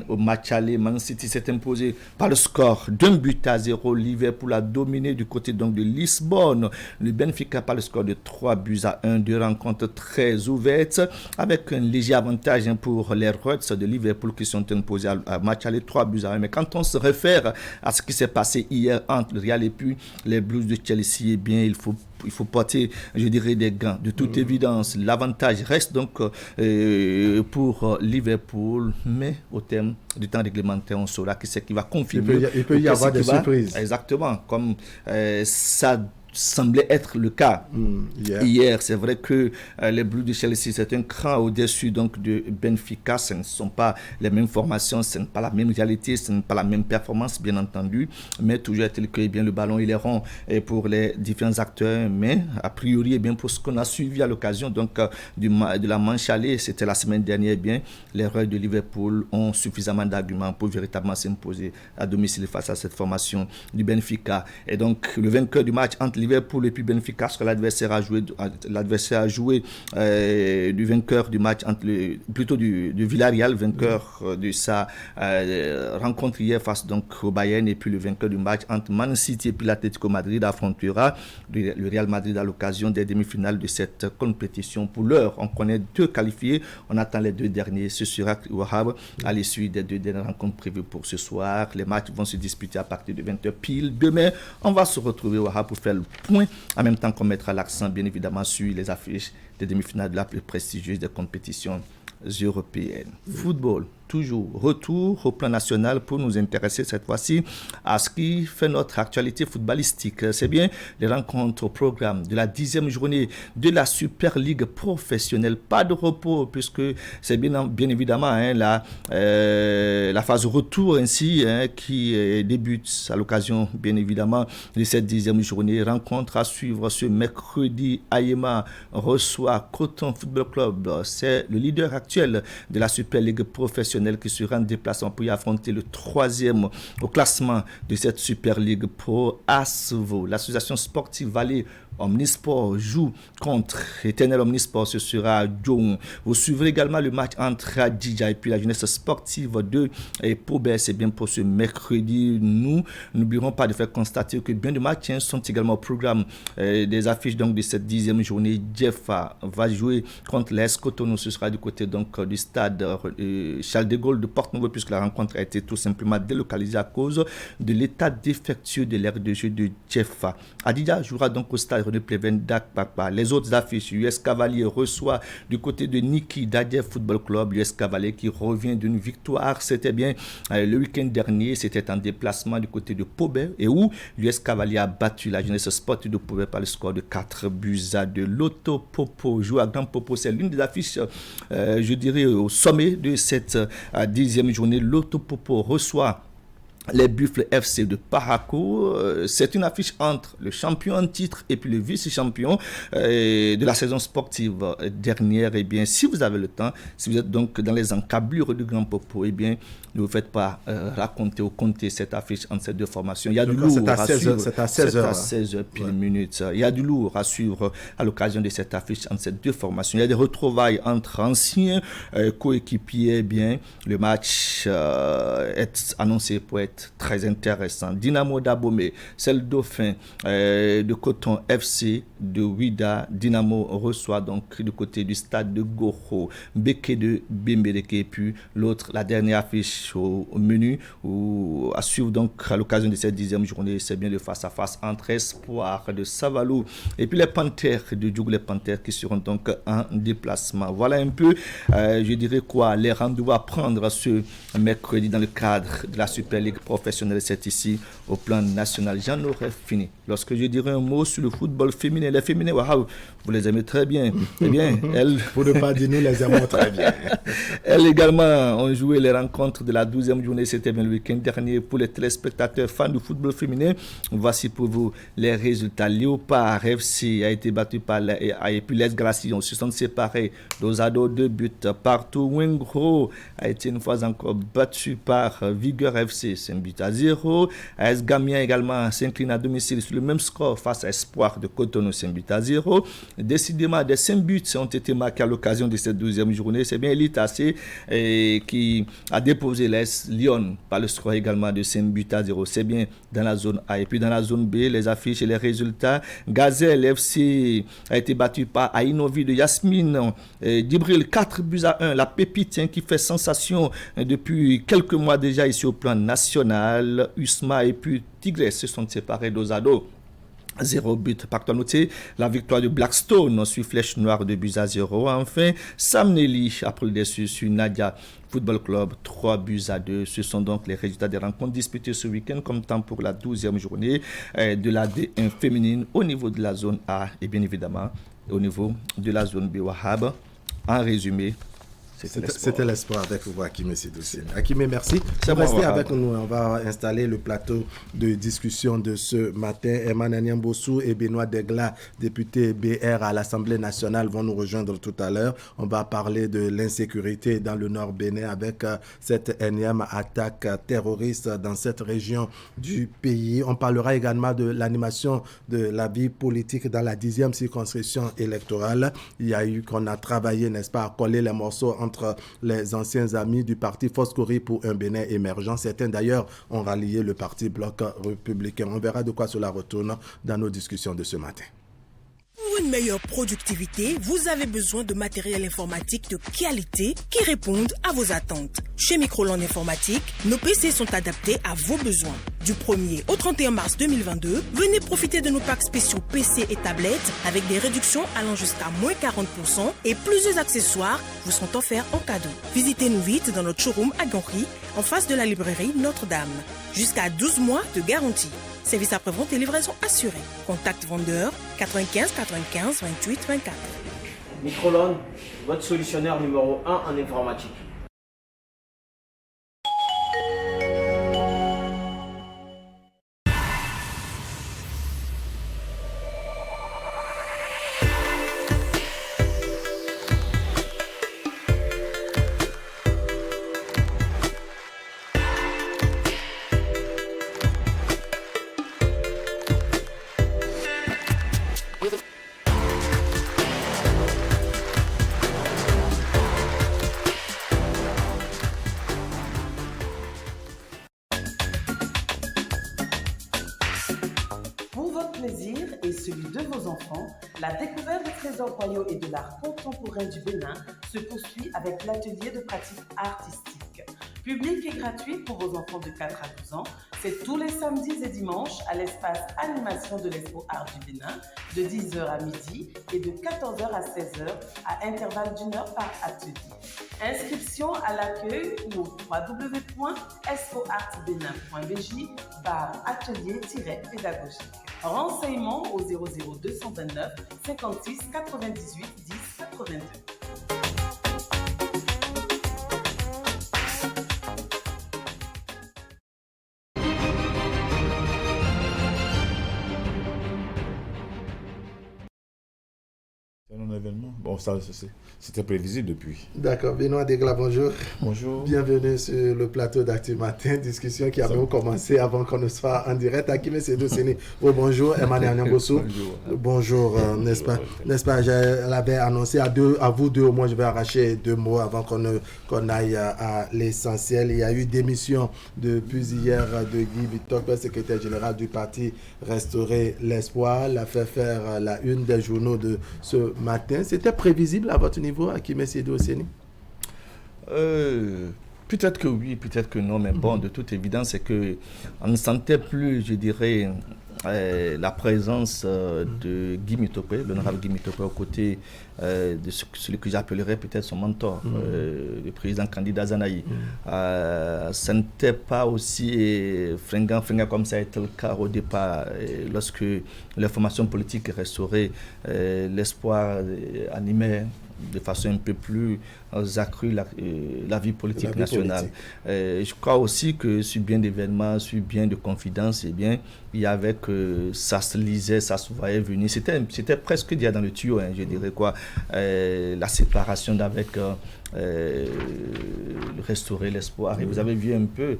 [SPEAKER 9] Au match aller. Man City s'est imposé par le score d'1-0. Liverpool a dominé du côté donc de Lisbonne. Le Benfica par le score de 3-1. Deux rencontres très ouvertes avec un léger avantage pour les Reds de Liverpool qui sont imposés à match aller 3-1. Mais quand on se réfère à ce qui s'est passé hier entre le Real et puis les Blues de Chelsea, eh bien il faut porter, je dirais, des gants. De toute évidence, l'avantage reste donc pour Liverpool, mais au terme du temps réglementaire, on saura qui c'est qui va confirmer.
[SPEAKER 1] Il peut y avoir des surprises.
[SPEAKER 9] Exactement, comme ça semblait être le cas hier. C'est vrai que les Blues de Chelsea, c'est un cran au-dessus donc de Benfica. Ce ne sont pas les mêmes formations, ce n'est pas la même réalité, ce n'est pas la même performance, bien entendu. Mais toujours est-il que le ballon il est rond pour les différents acteurs. Mais a priori, bien pour ce qu'on a suivi à l'occasion donc de la manche aller, c'était la semaine dernière. Bien, les Royals de Liverpool ont suffisamment d'arguments pour véritablement s'imposer à domicile face à cette formation du Benfica. Et donc le vainqueur du match entre Liverpool et puis Benfica sera l'adversaire à jouer du vainqueur du match plutôt du Villarreal, vainqueur de sa rencontre hier face donc au Bayern, et puis le vainqueur du match entre Man City et puis l'Atlético Madrid affrontera le Real Madrid à l'occasion des demi-finales de cette compétition. Pour l'heure, on connaît 2 qualifiés, on attend les 2 derniers. Ce sera Wahab à l'issue des 2 dernières rencontres prévues pour ce soir. Les matchs vont se disputer à partir de 20h pile. Demain, on va se retrouver Wahab pour faire le point, en même temps qu'on mettra l'accent bien évidemment sur les affiches des demi-finales de la plus prestigieuse des compétitions européennes. Football, toujours retour au plan national pour nous intéresser cette fois-ci à ce qui fait notre actualité footballistique. C'est bien les rencontres au programme de la 10e journée de la Super Ligue professionnelle. Pas de repos puisque c'est bien évidemment la phase retour ainsi qui débute à l'occasion bien évidemment de cette 10e journée. Rencontre à suivre ce mercredi. Ayema reçoit Coton Football Club. C'est le leader actuel de la Super Ligue professionnelle qui sera en déplacement pour y affronter le 3e au classement de cette Super Ligue Pro, ASVO. L'association sportive Vallée Omnisport joue contre Éternel Omnisport, ce sera Djon. Vous suivrez également le match entre Adidja et puis la jeunesse sportive de Pobet. C'est bien pour ce mercredi. Nous n'oublierons pas de faire constater que bien de matchs sont également au programme des affiches donc de cette 10e journée. Jeffa va jouer contre l'AS Cotonou. Ce sera du côté donc du stade Charles de Gaulle de Porte-Nouvelle, puisque la rencontre a été tout simplement délocalisée à cause de l'état défectueux de l'aire de jeu de Jeffa. Adidja jouera donc au stade René Pleven d'Akpapa. Les autres affiches, US Cavalier reçoit du côté de Niki Dadiev Football Club. US Cavalier qui revient d'une victoire, c'était bien le week-end dernier, c'était en déplacement du côté de Pobet et où US Cavalier a battu la jeunesse sportive de Pobet par le score de 4-2. Loto Popo joue à Grand Popo, c'est l'une des affiches je dirais au sommet de cette 10e journée. Loto Popo reçoit les Buffles FC de Paraco. C'est une affiche entre le champion en titre et puis le vice-champion de la saison sportive dernière. Eh bien, si vous avez le temps, si vous êtes donc dans les encablures du Grand Popo, eh bien, ne vous faites pas raconter ou compter cette affiche entre ces deux formations. Il y a du lourd à suivre. C'est à 16h pile minutes. Il y a du lourd à suivre à l'occasion de cette affiche entre ces deux formations. Il y a des retrouvailles entre anciens coéquipiers. Eh bien, le match est annoncé pour être très intéressant. Dynamo d'Abomey, c'est le dauphin de Coton FC de Ouida. Dynamo reçoit donc du côté du stade de Goro Beke de Bembeleke, et puis l'autre, la dernière affiche au menu ou à suivre donc à l'occasion de cette 10e journée, c'est bien le face-à-face entre Espoir de Savalou et puis les Panthères de Djougou, les Panthères qui seront donc en déplacement. Voilà un peu, je dirais quoi, les rendez-vous à prendre ce mercredi dans le cadre de la Super Ligue professionnelle, c'est ici au plan national. J'en aurais fini. Lorsque je dirais un mot sur le football féminin, les féminins, waouh, vous les aimez très bien. Eh bien, elles...
[SPEAKER 1] Pour ne pas dire nous les aimons très bien.
[SPEAKER 9] Elles également ont joué les rencontres de la 12e journée, c'était bien le week-end dernier. Pour les téléspectateurs fans du football féminin, voici pour vous les résultats. Léopard FC a été battu par et puis Les Glaciers se sont séparés. Dosado 2 buts partout. Wingro a été une fois encore battu par Vigueur FC 5-0. AS Gamien également s'incline à domicile sur le même score face à Espoir de Cotonou 5-0. Décidément, des 5 buts ont été marqués à l'occasion de cette 12e journée. C'est bien Elite AC qui a déposé l'AS Lyon par le score également de 5-0. C'est bien dans la zone A. Et puis dans la zone B, les affiches et les résultats. Gazelle FC a été battu par Ainovi de Yasmine Djibril 4-1. La pépite qui fait sensation depuis quelques mois déjà ici au plan national. Usma et puis Tigres se sont séparés d'Ozado. 0 but par noté. La victoire de Blackstone sur Flèche Noire de 2-0. Enfin, Sam Nelly après le déçu sur Nadia Football Club 3-2. Ce sont donc les résultats des rencontres disputées ce week-end comme temps pour la 12e journée de la D1 féminine au niveau de la zone A et bien évidemment au niveau de la zone B. Wahab. En résumé,
[SPEAKER 1] c'était l'espoir avec vous, Akime Sidoussine. Akime, merci. Restez avec nous. On va installer le plateau de discussion de ce matin. Emmanuel Nyambossou et Benoît Degla, députés BR à l'Assemblée nationale, vont nous rejoindre tout à l'heure. On va parler de l'insécurité dans le Nord Bénin avec cette énième attaque terroriste dans cette région du pays. On parlera également de l'animation de la vie politique dans la 10e circonscription électorale. Il y a eu qu'on a travaillé, n'est-ce pas, à coller les morceaux entre les anciens amis du parti Foscori pour un Bénin émergent. Certains d'ailleurs ont rallié le parti Bloc républicain. On verra de quoi cela retourne dans nos discussions de ce matin.
[SPEAKER 10] Pour une meilleure productivité, vous avez besoin de matériel informatique de qualité qui répondent à vos attentes. Chez Microland Informatique, nos PC sont adaptés à vos besoins. Du 1er au 31 mars 2022, venez profiter de nos packs spéciaux PC et tablettes avec des réductions allant jusqu'à moins 40% et plusieurs accessoires vous sont offerts en cadeau. Visitez-nous vite dans notre showroom à Ganry, en face de la librairie Notre-Dame. Jusqu'à 12 mois de garantie. Service après-vente et livraison assurée. Contact vendeur 95 95 28 24.
[SPEAKER 11] Microland, votre solutionnaire numéro 1 en informatique.
[SPEAKER 12] La découverte des trésors royaux et de l'art contemporain du Bénin se poursuit avec l'atelier de pratique artistique. Public et gratuit pour vos enfants de 4 à 12 ans, c'est tous les samedis et dimanches à l'espace animation de l'Expo Art du Bénin de 10h à midi et de 14h à 16h à intervalle d'1 heure par atelier. Inscription à l'accueil ou au www.expoartbénin.bj/atelier-pédagogique. Renseignements au 00229 56 98 10 82.
[SPEAKER 13] C'est un événement. Bon, ça, c'était prévisible depuis.
[SPEAKER 1] D'accord. Benoît Degla, bonjour.
[SPEAKER 13] Bonjour.
[SPEAKER 1] Bienvenue sur le plateau d'Actu Matin. Discussion qui a même commencé avant qu'on ne soit en direct. Akime Sidoussine. Oh, bonjour. Emmanuel Nyambossou. Bonjour. N'est-ce pas? Je l'avais annoncé à vous deux. Au moins, je vais arracher 2 mots avant qu'on aille à l'essentiel. Il y a eu démission depuis hier de Guy Victor, secrétaire général du parti Restaurer l'Espoir. L'a fait faire la une des journaux de ce matin. C'était prévisible à votre niveau, Akime Sidoussine?
[SPEAKER 9] Peut-être que oui, peut-être que non, mais bon, de toute évidence, c'est qu'on ne sentait plus, je dirais, la présence de Guy Mitopé, l'honorable Guy Mitopé, aux côtés de celui que j'appellerais peut-être son mentor, le président candidat Zanaï. Ça n'était pas aussi fringant comme ça a été le cas au départ, lorsque les formations politiques restauraient, l'espoir animait de façon un peu plus accrue la vie politique nationale. Je crois aussi que sur bien d'événements, sur bien de confidences, il y avait que ça se lisait, ça se voyait venir. C'était presque déjà dans le tuyau, je dirais quoi. La séparation d'avec restaurer l'espoir. Et vous avez vu un peu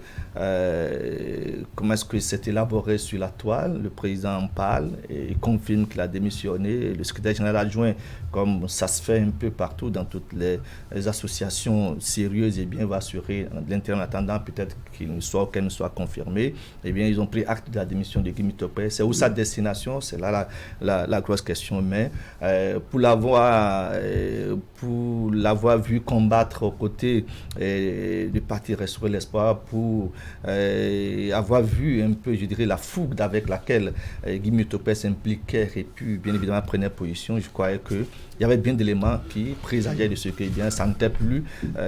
[SPEAKER 9] comment est-ce que c'est élaboré sur la toile. Le président en parle et confirme qu'il a démissionné. Le secrétaire général adjoint, comme ça se fait un peu partout dans toutes les associations sérieuses, va assurer l'intérêt en attendant peut-être qu'elle ne soit confirmée. Ils ont pris acte de la démission de Guy Mitopé. C'est où sa destination? C'est là la grosse question. Mais pour l'avoir vu combattre aux côtés du parti Restaurer l'Espoir, pour avoir vu un peu, je dirais, la fougue avec laquelle Guy Mitopé s'impliquait et puis bien évidemment prenait position, je croyais qu'il y avait bien d'éléments qui présageaient de ce qu'il sentait plus,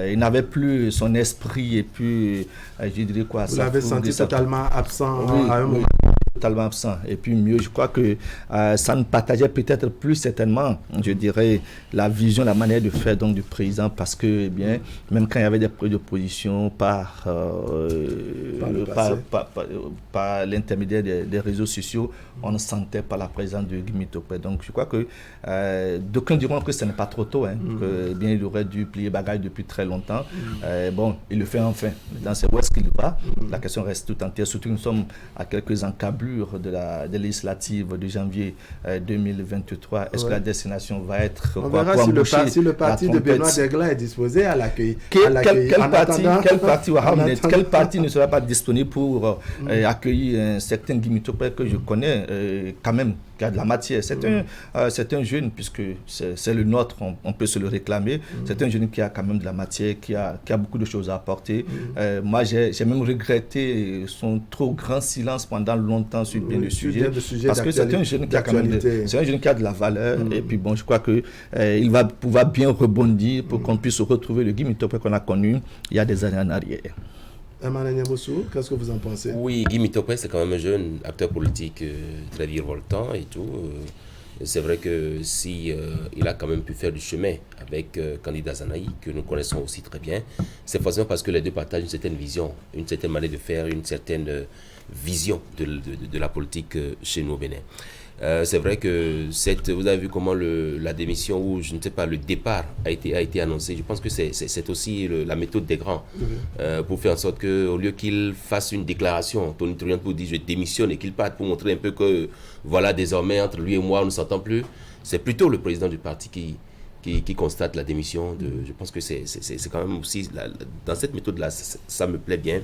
[SPEAKER 9] il n'avait plus son esprit et puis je dirais quoi.
[SPEAKER 1] Vous l'avez senti totalement absent à un moment.
[SPEAKER 9] Totalement absent. Et puis mieux, je crois que ça ne partageait peut-être plus certainement, je dirais, la vision, la manière de faire donc du président, parce que même quand il y avait des prises de position par l'intermédiaire des réseaux sociaux, on ne sentait pas la présence de Guy Mitopé. Donc je crois que d'aucuns diront que ce n'est pas trop tôt, que il aurait dû plier bagage depuis très longtemps. Il le fait enfin. Maintenant, c'est où est-ce qu'il va? La question reste tout entière, surtout que nous sommes à quelques encablures de la législative de janvier 2023. Est-ce que la destination va être
[SPEAKER 1] on verra si le parti de Benoît Degla est disposé à l'accueil.
[SPEAKER 9] Quel parti ne sera pas disponible pour accueillir un certain Guy Mitopé que je connais quand même, qui a de la matière. C'est un jeune, puisque c'est le nôtre, on peut se le réclamer. C'est un jeune qui a quand même de la matière, qui a beaucoup de choses à apporter. Moi, j'ai même regretté son trop grand silence pendant longtemps sur bien le sujet, parce que c'est un jeune qui a quand même de la valeur. Et puis je crois que il va pouvoir bien rebondir pour qu'on puisse retrouver le Guy Mitopé qu'on a connu il y a des années en arrière.
[SPEAKER 1] Emmanuel Nyamoussou, qu'est-ce que vous en pensez?
[SPEAKER 14] Oui, Guy Mitopé, c'est quand même un jeune acteur politique très virevoltant et tout. C'est vrai que si il a quand même pu faire du chemin avec candidat Zanaï, que nous connaissons aussi très bien, c'est forcément parce que les deux partagent une certaine vision, une certaine manière de faire, une certaine vision de la politique chez nous au Bénin. C'est vrai que vous avez vu comment la démission ou je ne sais pas le départ a été annoncé. Je pense que c'est aussi la méthode des grands pour faire en sorte que au lieu qu'il fasse une déclaration tonitruante pour dire je démissionne et qu'il parte pour montrer un peu que voilà désormais entre lui et moi on ne s'entend plus, c'est plutôt le président du parti qui constate la démission. Je pense que c'est quand même aussi, dans cette méthode-là, ça me plaît bien,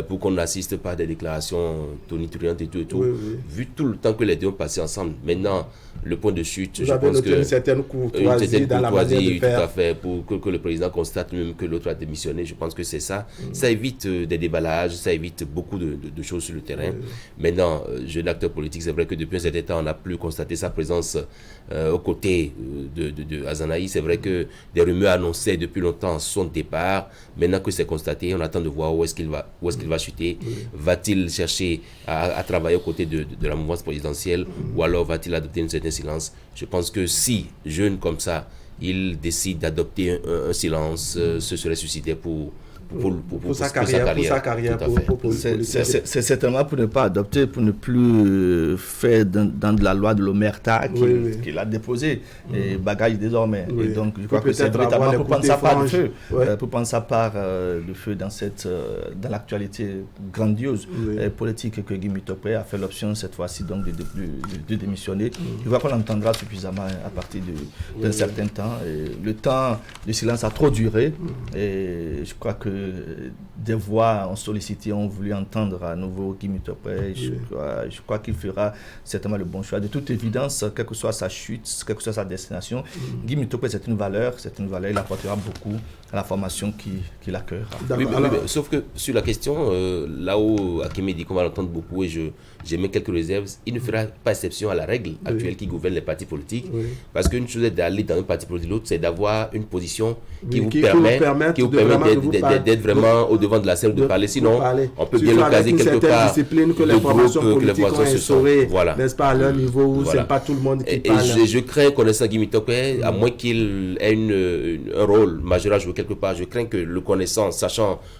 [SPEAKER 14] pour qu'on n'assiste pas à des déclarations tonitruantes et tout. Vu tout le temps que les deux ont passé ensemble, maintenant, le point de chute, je pense que...
[SPEAKER 1] Une certaine courtoisie dans la manière de faire.
[SPEAKER 14] Tout à fait, pour que le président constate même que l'autre a démissionné. Je pense que c'est ça. Ça évite des déballages, ça évite beaucoup de choses sur le terrain. Maintenant, jeune acteur politique, c'est vrai que depuis un certain temps, on n'a plus constaté sa présence aux côtés de Azana. C'est vrai que des rumeurs annonçaient depuis longtemps son départ. Maintenant que c'est constaté, on attend de voir où est-ce qu'il va chuter. Va-t-il chercher à travailler aux côtés de la mouvance présidentielle ou alors va-t-il adopter un certain silence? Je pense que si, jeune comme ça, il décide d'adopter un silence, ce serait suscité pour sa carrière.
[SPEAKER 9] C'est certainement pour ne pas adopter, pour ne plus faire dans de la loi de l'omerta qu'il a déposé et bagage désormais. Et donc je crois que c'est véritablement pour prendre sa part de feu, pour prendre sa part de feu dans l'actualité grandiose politique que Guy Mitopé a fait l'option cette fois-ci donc de démissionner. Je crois qu'on l'entendra suffisamment à partir d'un certain temps. Et le temps de silence a trop duré et je crois que des voix ont sollicité, ont voulu entendre à nouveau Guy Mutokwe. Je crois qu'il fera certainement le bon choix. De toute évidence, quelle que soit sa chute, quelle que soit sa destination, Guy Mutokwe, c'est une valeur, il apportera beaucoup à la formation qu'il accueillera.
[SPEAKER 14] Oui, sauf que sur la question, là où Hakimi dit qu'on va l'entendre beaucoup, et j'ai mis quelques réserves, il ne fera pas exception à la règle actuelle qui gouverne les partis politiques, parce qu'une chose est d'aller dans un parti politique, l'autre c'est d'avoir une position qui vous permet d'être vraiment au devant de la scène, de parler. Sinon, on peut bien le caser quelque part.
[SPEAKER 1] Discipline que les formations politiques ont instauré, n'est-ce pas, à leur niveau où c'est pas tout le monde qui parle.
[SPEAKER 14] Et je crains, connaissant Guy Mutokwe, à moins qu'il ait un rôle majeur à jouer quelque part, je crains que le connaissant,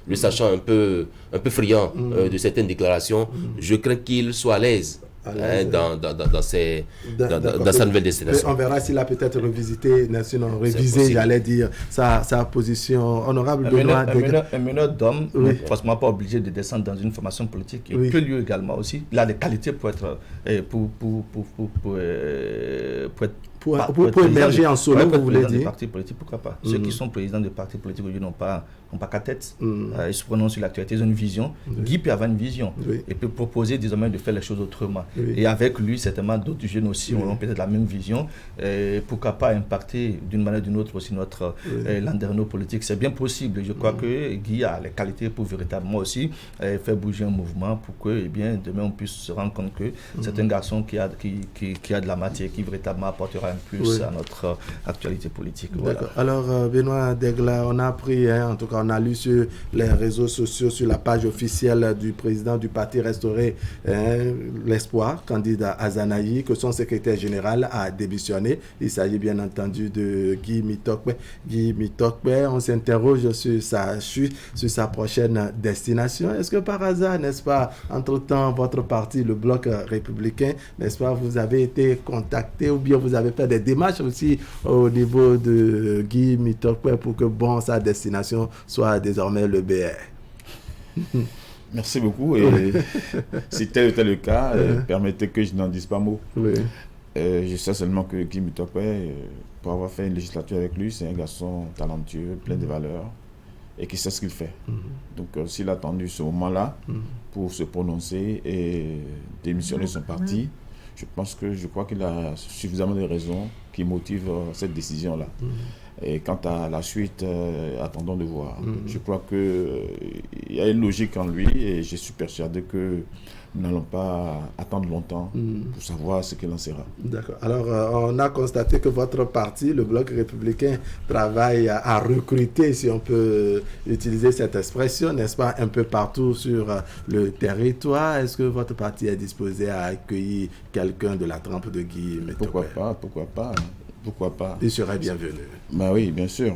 [SPEAKER 14] le sachant un peu friand de certaines déclarations, je crains qu'il soit à l'aise. Dans sa nouvelle destination.
[SPEAKER 1] On verra s'il a peut-être revisité, sinon révisé, j'allais dire, sa position. Honorable Benoît.
[SPEAKER 9] Un meneur d'homme n'est forcément pas obligé de descendre dans une formation politique. Il peut lui également aussi. Il a des qualités pour être
[SPEAKER 1] pour émerger en solo, vous voulez dire.
[SPEAKER 9] Partis politiques, pourquoi pas. Ceux qui sont présidents de partis politiques aujourd'hui n'ont pas qu'à tête. Ils se prononcent sur l'actualité, ils ont une vision. Guy peut avoir une vision et peut proposer désormais de faire les choses autrement. Et avec lui, certainement, d'autres jeunes aussi auront peut-être la même vision. Pourquoi pas impacter d'une manière ou d'une autre aussi notre landerneau politique. C'est bien possible. Je crois que Guy a les qualités pour véritablement aussi faire bouger un mouvement pour que demain on puisse se rendre compte que c'est un garçon qui a de la matière, qui véritablement apportera un plus à notre actualité politique. Voilà.
[SPEAKER 1] Alors, Benoît Degla, on a appris, en tout cas, on a lu sur les réseaux sociaux, sur la page officielle du président du parti Restaurer l'Espoir, candidat Azanaï, que son secrétaire général a démissionné. Il s'agit bien entendu de Guy Mutokwe. Guy Mutokwe, on s'interroge sur sa chute, sur sa prochaine destination. Est-ce que par hasard, n'est-ce pas, entre-temps, votre parti, le Bloc républicain, n'est-ce pas, vous avez été contacté ou bien vous avez fait des démarches aussi au niveau de Guy Mutokwe pour que sa destination soit désormais le BR?
[SPEAKER 13] Merci beaucoup. Et si tel était le cas, permettez que je n'en dise pas mot. Je sais seulement que Guy Mutokwe, pour avoir fait une législature avec lui, c'est un garçon talentueux, plein de valeurs et qui sait ce qu'il fait. Donc s'il a attendu ce moment-là pour se prononcer et démissionner son parti, je crois qu'il a suffisamment de raisons qui motivent cette décision-là. Et quant à la suite, attendons de voir. Je crois qu'il y a une logique en lui et je suis persuadé que nous n'allons pas attendre longtemps pour savoir ce qu'il en sera.
[SPEAKER 1] D'accord. Alors, on a constaté que votre parti, le Bloc républicain, travaille à recruter, si on peut utiliser cette expression, n'est-ce pas, un peu partout sur le territoire. Est-ce que votre parti est disposé à accueillir quelqu'un de la trempe de Guy Mutokwe?
[SPEAKER 13] Pourquoi pas.
[SPEAKER 1] Il serait bienvenu.
[SPEAKER 13] Oui, bien sûr.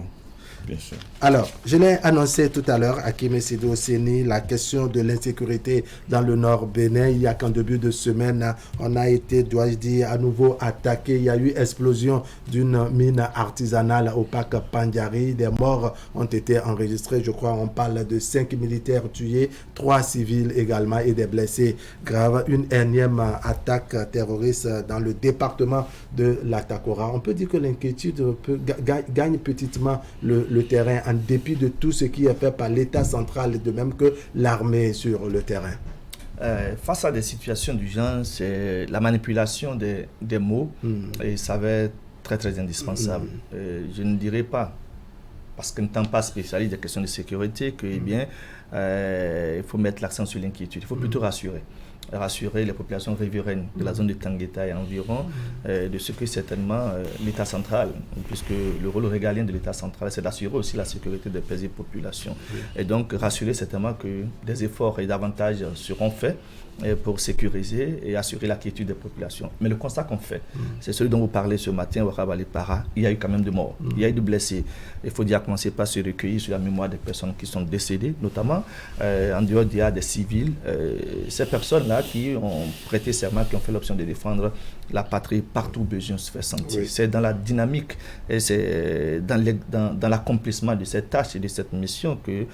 [SPEAKER 13] Bien sûr.
[SPEAKER 1] Alors, je l'ai annoncé tout à l'heure, Hakim Sidou Seni, la question de l'insécurité dans le Nord Bénin. Il y a qu'en début de semaine, on a été, dois-je dire, à nouveau attaqué. Il y a eu explosion d'une mine artisanale au parc Pandjari. Des morts ont été enregistrés. Je crois on parle de 5 militaires tués, 3 civils également et des blessés graves. Une énième attaque terroriste dans le département de la Takora. On peut dire que l'inquiétude gagne petitement le terrain en dépit de tout ce qui est fait par l'État central, de même que l'armée sur le terrain.
[SPEAKER 9] Face à des situations d'urgence, la manipulation des mots, et ça va être très très indispensable. Je ne dirais pas, parce que n'étant pas spécialiste des questions de sécurité, que il faut mettre l'accent sur l'inquiétude. Il faut plutôt rassurer les populations riveraines de la zone de Tangueta et environ de ce que certainement l'État central, puisque le rôle régalien de l'État central, c'est d'assurer aussi la sécurité des paisibles populations. Et donc rassurer certainement que des efforts et davantage seront faits pour sécuriser et assurer la quiétude des populations. Mais le constat qu'on fait, c'est celui dont vous parlez ce matin au Rabalipara. Il y a eu quand même de morts, il y a eu de blessés. Il faut dire commencer par se recueillir sur la mémoire des personnes qui sont décédées, notamment en dehors il y a des civils. Ces personnes-là qui ont prêté serment, qui ont fait l'option de défendre la patrie partout où besoin se fait sentir. C'est dans la dynamique et c'est dans l'accomplissement de cette tâche et de cette mission que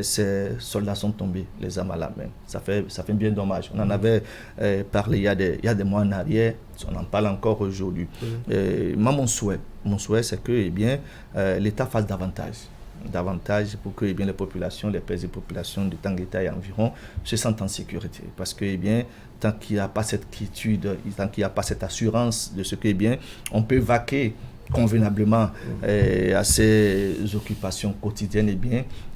[SPEAKER 9] ces soldats sont tombés, les armes à la main. Ça fait bien dommage. On en avait parlé il y a des mois en arrière, on en parle encore aujourd'hui. Moi, mon souhait, c'est que l'État fasse davantage. davantage pour que les populations, les pères et populations de Tangueta et environ se sentent en sécurité. Parce que tant qu'il n'y a pas cette quiétude, tant qu'il n'y a pas cette assurance de ce que on peut vaquer convenablement à ces occupations quotidiennes,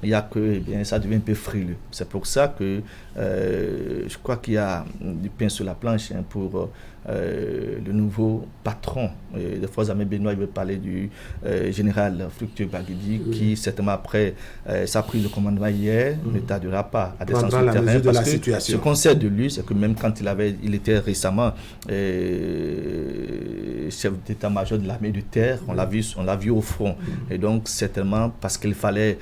[SPEAKER 9] il y a que ça devient un peu frileux. C'est pour ça que je crois qu'il y a du pain sur la planche pour le nouveau patron des Forces armées béninois. Il veut parler du général Fructueux Baguidi, qui certainement après sa prise de commandement hier ne tardera pas à descendre sur le terrain, parce que ce qu'on sait de lui, c'est que même quand il était récemment chef d'état-major de l'armée de terre, on l'a vu au front. Et donc certainement parce qu'il fallait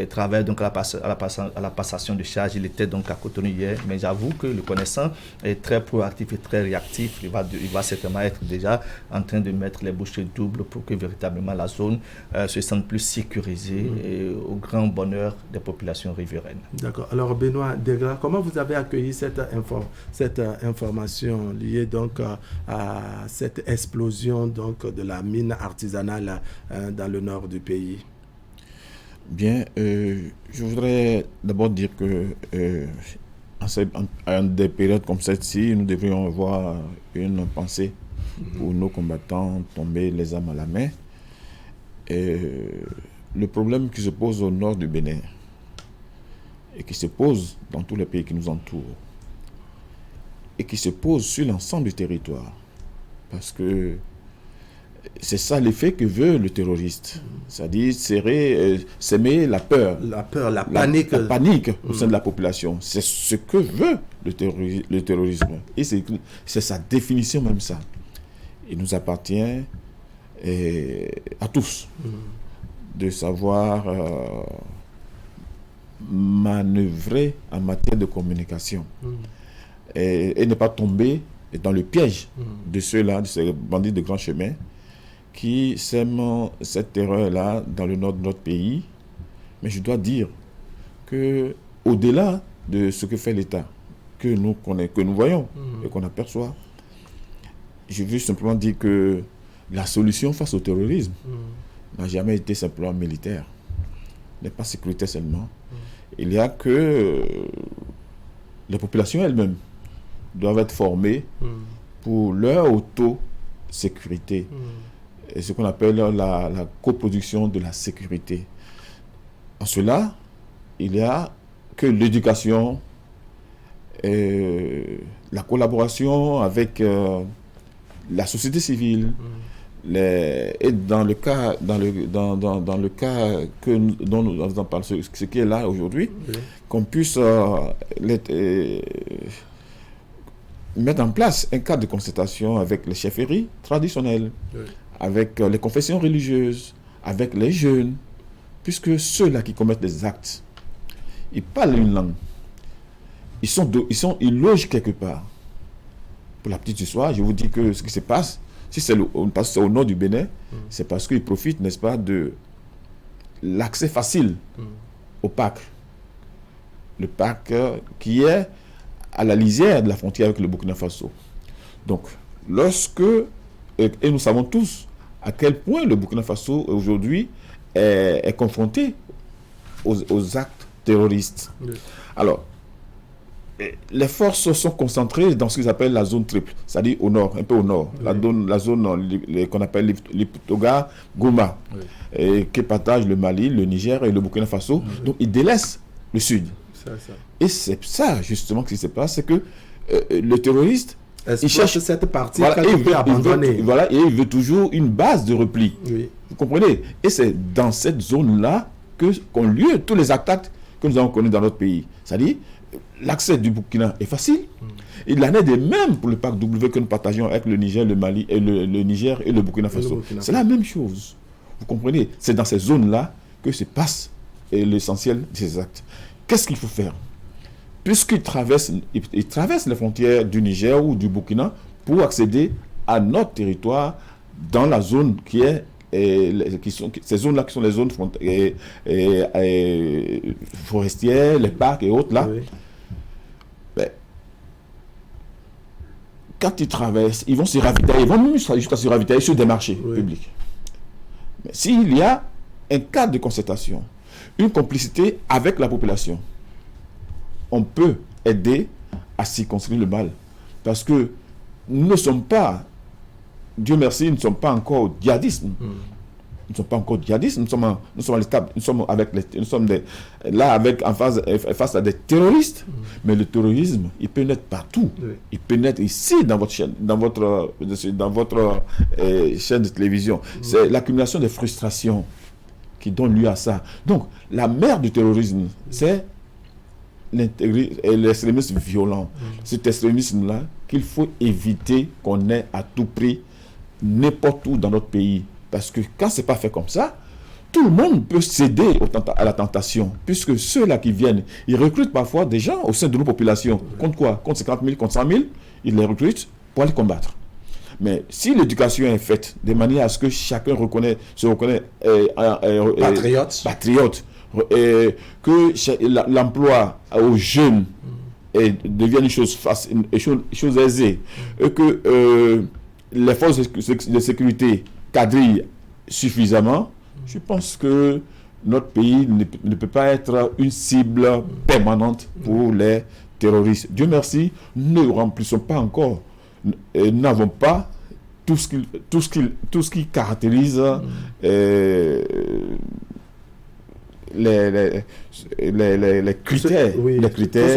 [SPEAKER 9] travailler donc à la passation de charge, il était donc à Cotonou hier. Mais j'avoue que le connaissant est très proactif et très réactif. Il va certainement être déjà en train de mettre les bouchées doubles pour que véritablement la zone se sente plus sécurisée et au grand bonheur des populations riveraines.
[SPEAKER 1] D'accord. Alors Benoît Degra, comment vous avez accueilli cette information liée donc à cette explosion donc de la mine artisanale dans le nord du pays?
[SPEAKER 13] Bien, je voudrais d'abord dire que en des périodes comme celle-ci, nous devrions avoir une pensée pour nos combattants tombés les armes à la main. Et le problème qui se pose au nord du Bénin et qui se pose dans tous les pays qui nous entourent et qui se pose sur l'ensemble du territoire, parce que c'est ça l'effet que veut le terroriste, c'est-à-dire s'aimer la peur, la panique au sein de la population. C'est ce que veut le terrorisme. Et c'est sa définition même ça. Il nous appartient à tous de savoir manœuvrer en matière de communication et ne pas tomber dans le piège de ceux-là, de ces bandits de grand chemin, qui sèment cette terreur-là dans le nord de notre pays. Mais je dois dire que au-delà de ce que fait l'État, que nous voyons et qu'on aperçoit, je veux simplement dire que la solution face au terrorisme n'a jamais été simplement militaire, n'est pas sécurité seulement. Il y a que les populations elles-mêmes doivent être formées pour leur auto-sécurité. Et ce qu'on appelle la coproduction de la sécurité. En cela, il n'y a que l'éducation, la collaboration avec la société civile, et dans le cas dont nous en parlons, ce qui est là aujourd'hui, qu'on puisse mettre en place un cadre de concertation avec les chefferies traditionnelles, avec les confessions religieuses, avec les jeunes, puisque ceux-là qui commettent des actes, ils parlent une langue, ils logent quelque part. Pour la petite histoire, je vous dis que ce qui se passe, si c'est au nord du Bénin, c'est parce qu'ils profitent, n'est-ce pas, de l'accès facile au parc. Le parc qui est à la lisière de la frontière avec le Burkina Faso. Donc, et nous savons tous à quel point le Burkina Faso aujourd'hui est confronté aux actes terroristes. Alors, les forces sont concentrées dans ce qu'ils appellent la zone triple, c'est-à-dire au nord, un peu au nord, la zone qu'on appelle Liptoga, Goma, qui partage le Mali, le Niger et le Burkina Faso. Donc, ils délaissent le sud. Et c'est ça, justement, qui se passe, c'est que le terroriste, il cherche cette partie abandonnée. Et il veut toujours une base de repli. Vous comprenez? Et c'est dans cette zone-là qu'ont lieu tous les attaques que nous avons connus dans notre pays. C'est-à-dire, l'accès du Burkina est facile. Il en est de même pour le parc W que nous partageons avec le Niger, le Mali, et le Niger et le Burkina Faso. C'est la même chose. Vous comprenez? C'est dans ces zones-là que se passe l'essentiel de ces actes. Qu'est-ce qu'il faut faire? Puisqu'ils traversent les frontières du Niger ou du Burkina pour accéder à notre territoire dans la zone qui est ces zones-là qui sont les zones forestières, les parcs et autres là. Quand ils traversent, ils vont se ravitailler, ils vont même jusqu'à se ravitailler sur des marchés publics. Mais s'il y a un cadre de concertation, une complicité avec la population. On peut aider à circonscrire le mal. Parce que nous ne sommes pas, Dieu merci, nous ne sommes pas encore au djihadisme. Nous ne sommes pas encore djihadistes, nous sommes à l'état, nous sommes face à des terroristes. Mais le terrorisme, il peut naître partout. Oui. Il peut naître ici dans votre chaîne, dans votre chaîne de télévision. C'est l'accumulation des frustrations qui donne lieu à ça. Donc, la mère du terrorisme, c'est l'extrémisme violent. Cet extrémisme-là qu'il faut éviter qu'on ait à tout prix n'importe où dans notre pays. Parce que quand ce n'est pas fait comme ça, tout le monde peut céder à la tentation. Puisque ceux-là qui viennent, ils recrutent parfois des gens au sein de nos populations. Contre quoi? Contre 50 000, contre 100 000, ils les recrutent pour les combattre. Mais si l'éducation est faite de manière à ce que chacun se reconnaît patriote, que l'emploi aux jeunes devienne une chose aisée, et que les forces de sécurité quadrillent suffisamment, je pense que notre pays ne peut pas être une cible permanente pour les terroristes. Dieu merci, nous ne remplissons pas encore, nous n'avons pas tout ce qui caractérise les critères,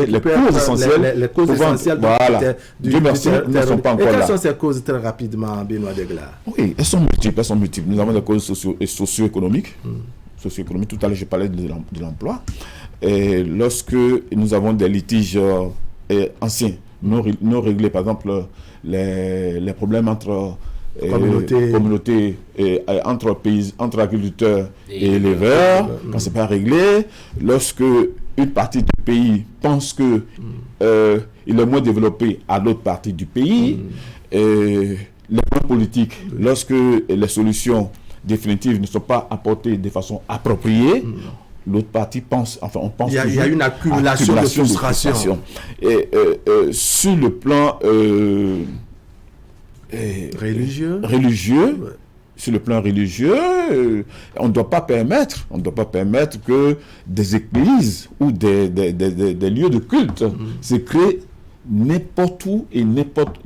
[SPEAKER 13] les causes essentielles.
[SPEAKER 1] Les causes essentielles
[SPEAKER 13] voilà. Dieu merci, nous ne sommes pas encore là.
[SPEAKER 1] Et quelles sont ces causes très rapidement, Benoît Degla?
[SPEAKER 13] Oui, elles sont multiples. Nous avons des causes socio-économiques. Socio-économiques. Tout à l'heure, je parlais de l'emploi. Et lorsque nous avons des litiges anciens, non réglés, par exemple, les problèmes entre communauté entre agriculteurs et éleveurs, quand c'est pas réglé, lorsque une partie du pays pense que il est moins développé à l'autre partie du pays, les plans politiques, lorsque les solutions définitives ne sont pas apportées de façon appropriée, l'autre partie pense, on pense
[SPEAKER 1] il y a une accumulation de frustration.
[SPEAKER 13] Et sur le plan religieux, sur le plan religieux, on ne doit pas permettre que des églises ou des lieux de culte se créent n'importe où et n'importe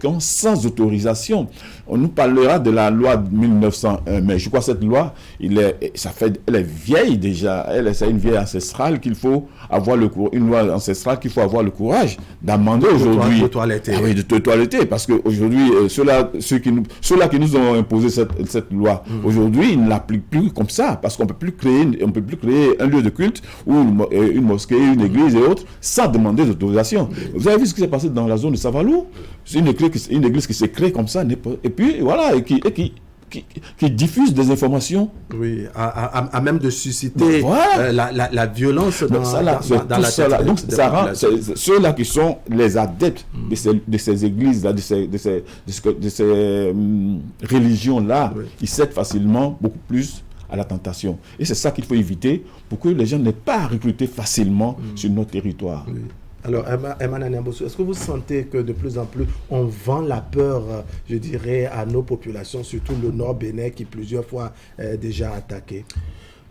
[SPEAKER 13] quand sans autorisation. On nous parlera de la loi de 1901, mais je crois que cette loi, elle est vieille déjà. C'est une vieille ancestrale qu'il faut avoir une loi ancestrale qu'il faut avoir le courage d'amender aujourd'hui.
[SPEAKER 1] De toiletter.
[SPEAKER 13] Ah oui, de toiletter, parce qu'aujourd'hui, ceux-là qui nous ont imposé cette loi, aujourd'hui, ils ne l'appliquent plus comme ça, parce qu'on ne peut plus créer un lieu de culte ou une mosquée, une église et autres sans demander d'autorisation. Vous avez vu ce qui s'est passé dans la zone de Savalou? C'est une église qui s'est créée comme ça, et puis voilà, et qui diffuse des informations.
[SPEAKER 1] Oui, à même de susciter la violence dans la tête.
[SPEAKER 13] Donc ça rend ceux-là qui sont les adeptes de ces églises-là, de ces religions-là, ils cèdent facilement beaucoup plus à la tentation. Et c'est ça qu'il faut éviter pour que les gens n'aient pas à recruter facilement sur notre territoire.
[SPEAKER 1] Oui. Alors, Emmanuel Niambossou, est-ce que vous sentez que de plus en plus, on vend la peur, je dirais, à nos populations, surtout le Nord Bénin, qui plusieurs fois est déjà attaqué?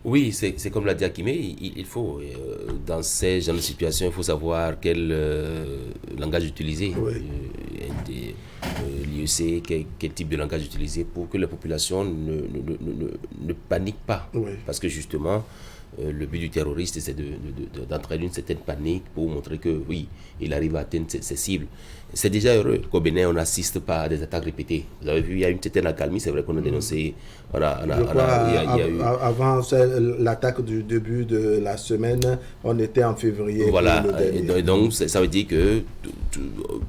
[SPEAKER 14] Oui, c'est comme l'a dit Akimé, il faut, dans ces genres de situations, il faut savoir quel langage utiliser. Oui. L'IEC, quel type de langage utiliser pour que la population ne panique pas. Oui. Parce que justement, le but du terroriste, c'est d'entraîner une certaine panique pour montrer que oui, il arrive à atteindre ses cibles. C'est déjà heureux qu'au Bénin, on n'assiste pas à des attaques répétées. Vous avez vu, il y a une certaine accalmie, c'est vrai qu'on a dénoncé.
[SPEAKER 1] Avant l'attaque du début de la semaine, on était en février.
[SPEAKER 14] Voilà, et donc ça veut dire que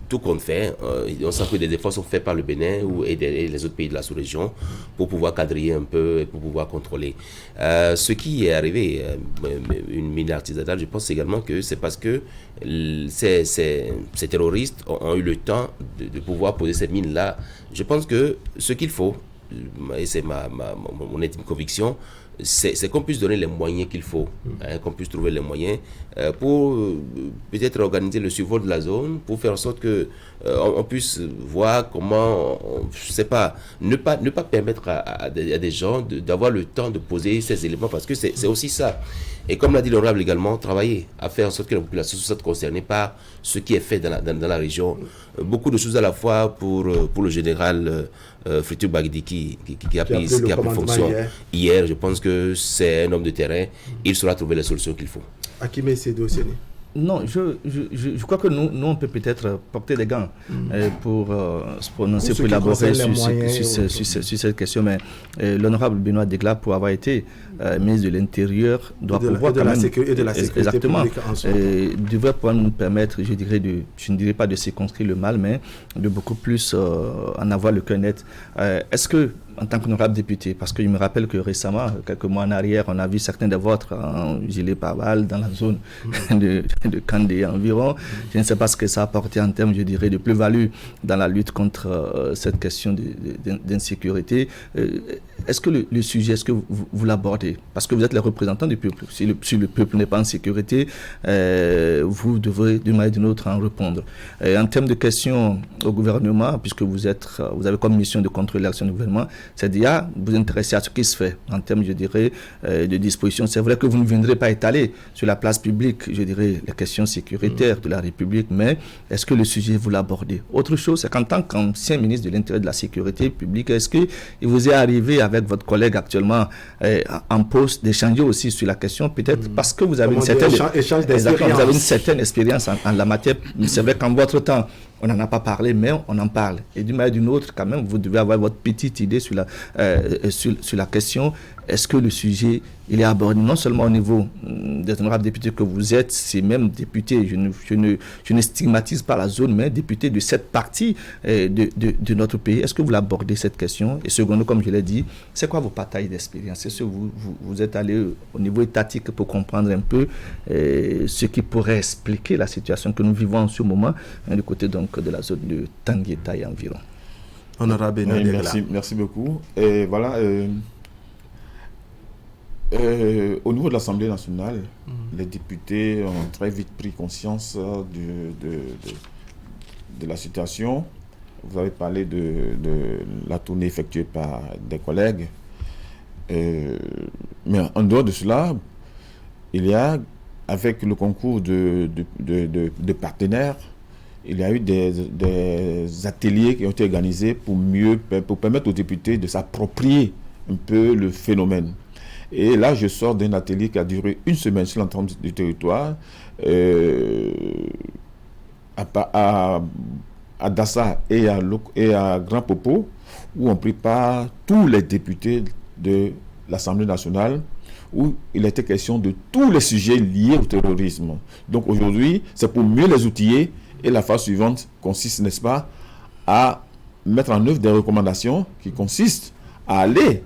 [SPEAKER 14] tout compte fait, on sent que des efforts sont faits par le Bénin et les autres pays de la sous-région pour pouvoir quadriller un peu et pour pouvoir contrôler. Ce qui est arrivé, une mine artisanale, je pense également que c'est parce que ces terroristes ont eu le temps de pouvoir poser ces mines-là. Je pense que ce qu'il faut, et c'est mon intime conviction, c'est qu'on puisse donner les moyens qu'il faut, qu'on puisse trouver les moyens pour peut-être organiser le survol de la zone, pour faire en sorte que on puisse voir comment, je sais pas, ne pas permettre à des gens d'avoir le temps de poser ces éléments, parce que c'est aussi ça. Et comme l'a dit l'honorable également, travailler à faire en sorte que la population soit concernée par ce qui est fait dans la région. Beaucoup de choses à la fois pour le général Fritou Bagdi qui a pris fonction hier. Je pense que c'est un homme de terrain. Il saura trouver les solutions qu'il faut.
[SPEAKER 1] Akime Seydou Séné.
[SPEAKER 9] Non, je crois que nous on peut peut-être porter des gants pour se prononcer, pour élaborer sur cette question. Mais l'honorable Benoît Degla, pour avoir été ministre de l'Intérieur, doit pouvoir
[SPEAKER 1] de la sécurité publique
[SPEAKER 9] devrait pouvoir nous permettre, je ne dirais pas de circonscrire le mal, mais de beaucoup plus en avoir le cœur net. Est-ce que, en tant qu'honorable député, parce qu'il me rappelle que récemment, quelques mois en arrière, on a vu certains de vôtres en gilet pare-balles dans la zone de Kandé environ. Je ne sais pas ce que ça a apporté en termes, je dirais, de plus-value dans la lutte contre cette question d'insécurité. Est-ce que le sujet, est-ce que vous l'abordez? Parce que vous êtes les représentants du peuple. Si le peuple n'est pas en sécurité, vous devrez d'une manière ou d'une autre en répondre. En termes de questions au gouvernement, puisque vous avez comme mission de contrôler l'action du gouvernement, c'est-à-dire vous intéressez à ce qui se fait en termes, je dirais, de dispositions. C'est vrai que vous ne viendrez pas étaler sur la place publique, je dirais, les questions sécuritaires de la République, mais est-ce que le sujet, vous l'abordez? Autre chose, c'est qu'en tant qu'ancien ministre de l'Intérieur et de la Sécurité publique, est-ce qu'il vous est arrivé avec votre collègue actuellement en poste d'échanger aussi sur la question, peut-être parce que vous avez une certaine expérience en la matière. C'est vrai qu'en votre temps, on n'en a pas parlé, mais on en parle. Et d'une manière ou d'une autre, quand même, vous devez avoir votre petite idée sur la question. Est-ce que le sujet, il est abordé non seulement au niveau des honorables députés que vous êtes, c'est même député, je ne stigmatise pas la zone, mais député de cette partie de notre pays. Est-ce que vous l'abordez, cette question? Et secondo, comme je l'ai dit, c'est quoi vos batailles d'expérience? Est-ce que vous êtes allé au niveau étatique pour comprendre un peu ce qui pourrait expliquer la situation que nous vivons en ce moment, du côté donc de la zone de Tangueta et environ?
[SPEAKER 1] Honorable
[SPEAKER 13] merci beaucoup. Et voilà, au niveau de l'Assemblée nationale, les députés ont très vite pris conscience de la situation. Vous avez parlé de la tournée effectuée par des collègues. Mais en dehors de cela, il y a, avec le concours de partenaires, il y a eu des ateliers qui ont été organisés pour permettre aux députés de s'approprier un peu le phénomène. Et là, je sors d'un atelier qui a duré une semaine sur l'ensemble du territoire, à Dassa et à Grand Popo, où on prépare tous les députés de l'Assemblée nationale, où il était question de tous les sujets liés au terrorisme. Donc aujourd'hui, c'est pour mieux les outiller. Et la phase suivante consiste, n'est-ce pas, à mettre en œuvre des recommandations qui consistent à aller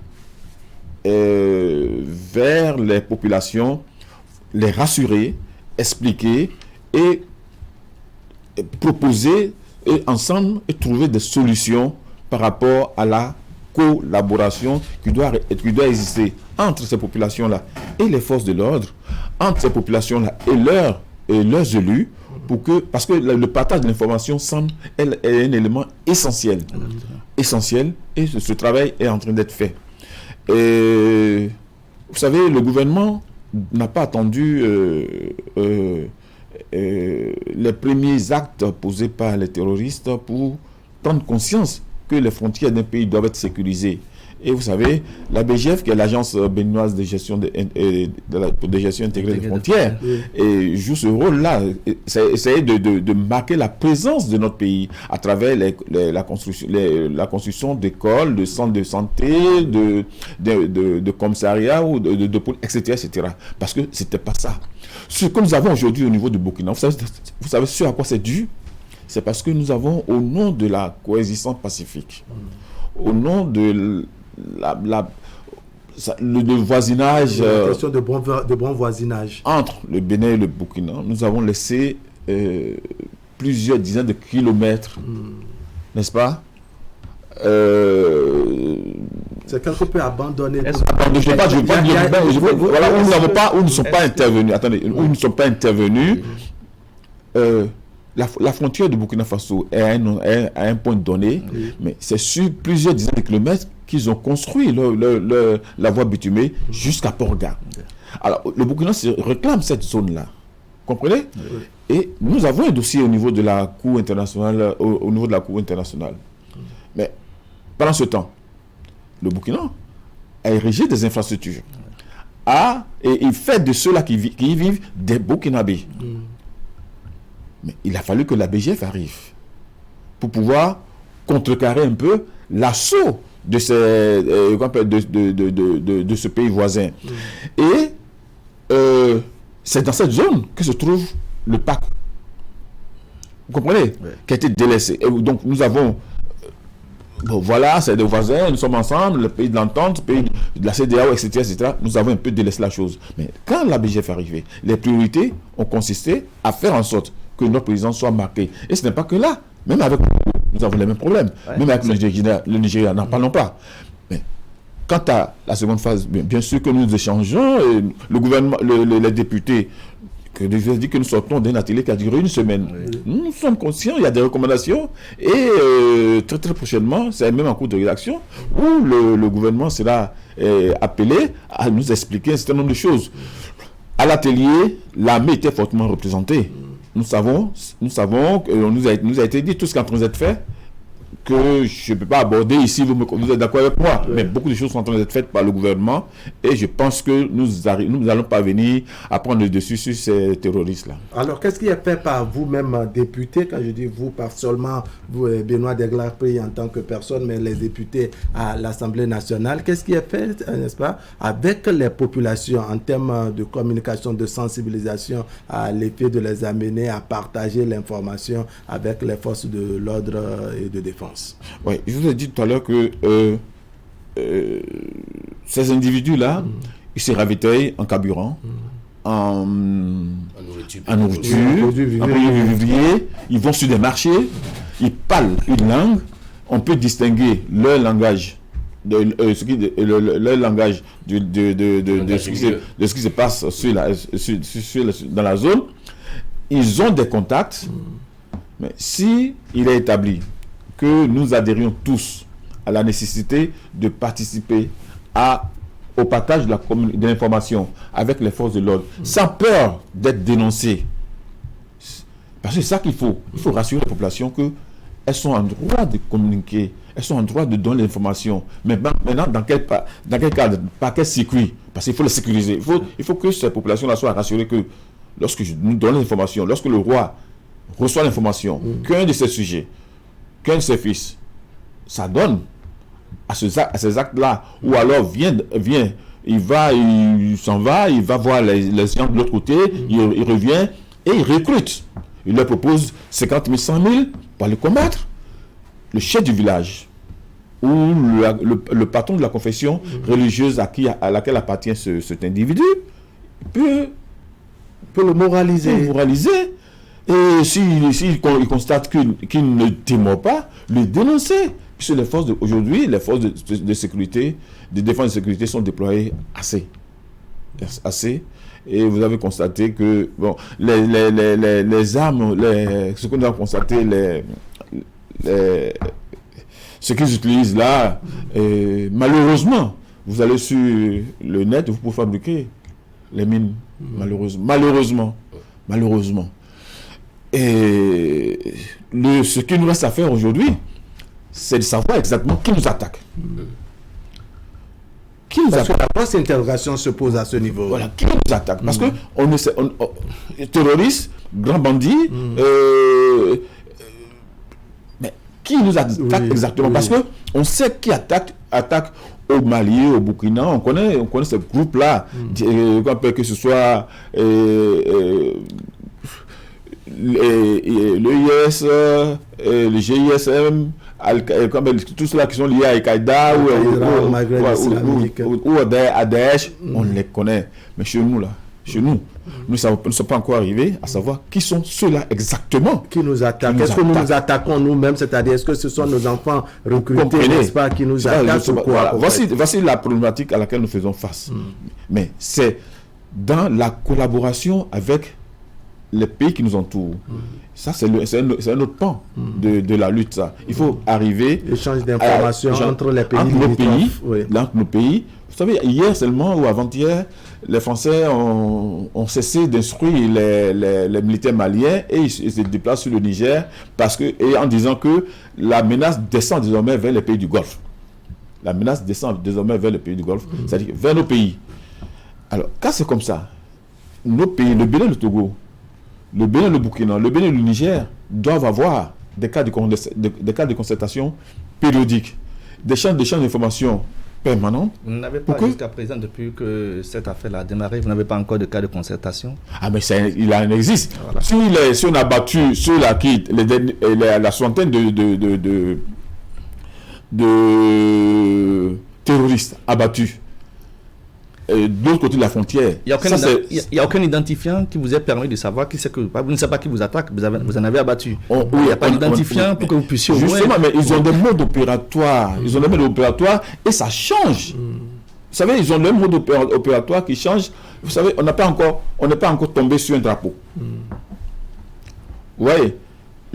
[SPEAKER 13] vers les populations, les rassurer, expliquer et proposer ensemble et trouver des solutions par rapport à la collaboration qui doit exister entre ces populations-là et les forces de l'ordre, entre ces populations-là et leurs élus, parce que le partage de l'information semble être un élément essentiel. Et ce travail est en train d'être fait. Et vous savez, le gouvernement n'a pas attendu les premiers actes posés par les terroristes pour prendre conscience que les frontières d'un pays doivent être sécurisées. Et vous savez, la BGF, qui est l'agence béninoise de gestion intégrée des frontières, et joue ce rôle-là, c'est essayer de marquer la présence de notre pays à travers la construction d'écoles, de centres de santé, de commissariats, ou de pôles, etc., etc. Parce que c'était pas ça. Ce que nous avons aujourd'hui au niveau du Burkina, vous savez ce à quoi c'est dû? C'est parce que nous avons, au nom de la coexistence pacifique, au nom de le voisinage,
[SPEAKER 1] la question de bon voisinage
[SPEAKER 13] entre le Bénin et le Burkina, nous avons laissé plusieurs dizaines de kilomètres, n'est-ce pas,
[SPEAKER 1] C'est quelque peu abandonné.
[SPEAKER 13] Je ne pas dire, voilà, où nous n'avons pas, où nous ne sommes pas intervenus. Attendez, où nous ne sommes pas intervenus. La frontière de Burkina Faso est à un point donné, mais c'est sur plusieurs dizaines de kilomètres qu'ils ont construit la voie bitumée jusqu'à Port-Gard. Alors, le Burkina réclame cette zone-là. Comprenez? Et nous avons un dossier au niveau de la Cour internationale, au niveau de la Cour internationale. Mais pendant ce temps, le Burkina a érigé des infrastructures. Et il fait de ceux-là qui y vivent des Burkinabés. Mais il a fallu que la BGF arrive pour pouvoir contrecarrer un peu l'assaut de ce pays voisin. Et c'est dans cette zone que se trouve le parc. Vous comprenez? Qui a été délaissé. Et donc nous avons... voilà, c'est des voisins, nous sommes ensemble, le pays de l'entente, le pays de la CEDEAO, etc., Nous avons un peu délaissé la chose. Mais quand la BGF est arrivée, les priorités ont consisté à faire en sorte que notre président soit marqué. Et ce n'est pas que là. Même avec nous avons les mêmes problèmes. Même avec le Nigeria, n'en parlons pas. Mais quant à la seconde phase, bien sûr que nous échangeons, le gouvernement, les députés, que je dis que nous sortons d'un atelier qui a duré une semaine. Nous sommes conscients, il y a des recommandations, et très très prochainement, c'est même en cours de rédaction, où le gouvernement sera appelé à nous expliquer un certain nombre de choses. À l'atelier, l'armée était fortement représentée. Nous savons que nous a été dit tout ce qui est en train d'être fait, que je ne peux pas aborder ici, vous êtes d'accord avec moi, mais beaucoup de choses sont en train d'être faites par le gouvernement, et je pense que nous allons parvenir à prendre le dessus sur ces terroristes-là.
[SPEAKER 1] Alors, qu'est-ce qui est fait par vous-même, député, quand je dis vous, pas seulement vous, Benoît Deglarpey en tant que personne, mais les députés à l'Assemblée nationale, qu'est-ce qui est fait, n'est-ce pas, avec les populations en termes de communication, de sensibilisation, à l'effet de les amener à partager l'information avec les forces de l'ordre et de défense?
[SPEAKER 13] Oui, je vous ai dit tout à l'heure que ces individus-là, ils se ravitaillent en carburant, en nourriture, en produits vivriers, ils vont sur des marchés, ils parlent une langue, on peut distinguer leur langage, leur langage de ce qui se passe dans la zone. Ils ont des contacts, mais si il est établi que nous adhérions tous à la nécessité de participer au partage de l'information avec les forces de l'ordre, sans peur d'être dénoncées. Parce que c'est ça qu'il faut. Il faut rassurer la population qu'elles sont en droit de communiquer, elles sont en droit de donner l'information. Mais maintenant, dans quel cadre, par quel circuit? Parce qu'il faut les sécuriser. Il faut que ces populations-là soient rassurées que lorsque nous donnons l'information, lorsque le roi reçoit l'information, qu'un de ces sujets, qu'un de ses fils, ça donne à ces actes-là, ou alors il s'en va, il va voir les gens de l'autre côté, il revient et il recrute. Il leur propose 50 000, 100 000 pour les combattre. Le chef du village ou le patron de la confession religieuse à laquelle appartient cet individu peut le moraliser. Et s'il constate qu'il ne démord pas, le dénoncer. Puisque aujourd'hui, les forces de sécurité, de défense de sécurité sont déployées assez. Et vous avez constaté que les armes, ce que nous avons constaté, ce qu'ils utilisent là, malheureusement, vous allez sur le net, vous pouvez fabriquer les mines. Malheureusement. Et ce qu'il nous reste à faire aujourd'hui, c'est de savoir exactement qui nous attaque.
[SPEAKER 1] Parce que la grosse interrogation se pose à ce niveau.
[SPEAKER 13] Voilà, qui nous attaque? Parce que terroristes, grands bandits, mais qui nous attaque exactement? Parce que on sait qui attaque au Mali, au Burkina, on connaît ce groupe-là, que ce soit le IS, le GISM, tous ceux-là qui sont liés à Al-Qaïda ou à Daesh, on les connaît. Mais chez nous, là, chez nous. Nous ne sommes pas encore arrivés à savoir qui sont ceux-là exactement.
[SPEAKER 1] Qui nous attaquent. Est-ce que nous nous attaquons nous-mêmes, c'est-à-dire est-ce que ce sont nos enfants recrutés, n'est-ce pas, qui nous attaquent ou quoi?
[SPEAKER 13] Voici la problématique à laquelle nous faisons face. Mais c'est dans la collaboration avec les pays qui nous entourent. Ça, c'est un autre pan de la lutte. Ça. Il faut arriver...
[SPEAKER 1] L'échange d'informations entre les pays.
[SPEAKER 13] Entre nos pays. Vous savez, hier seulement ou avant-hier, les Français ont cessé d'instruire les militaires maliens et ils se déplacent sur le Niger et en disant que la menace descend désormais vers les pays du Golfe. La menace descend désormais vers les pays du Golfe, c'est-à-dire vers nos pays. Alors, quand c'est comme ça, nos pays, le Bénin, le Togo, le Bénin, le Burkina, le Bénin et le Niger doivent avoir des cas de concertation périodiques, des champs d'information permanents.
[SPEAKER 9] Vous n'avez pas jusqu'à présent, depuis que cette affaire a démarré, vous n'avez pas encore de cas de concertation?
[SPEAKER 13] Ah mais il en existe. Voilà. Si on a battu ceux-là qui, la soixantaine de terroristes abattus, de l'autre côté de la frontière.
[SPEAKER 9] Il n'y a aucun identifiant qui vous ait permis de savoir qui c'est que... Vous ne savez pas qui vous attaque, vous en avez abattu. Il n'y a pas d'identifiant pour que vous puissiez...
[SPEAKER 13] Justement, mais ils ont des modes opératoires. Ils ont des modes opératoires et ça change. Vous savez, ils ont le mode opératoire qui change. Vous savez, on n'est pas encore tombé sur un drapeau. Vous voyez,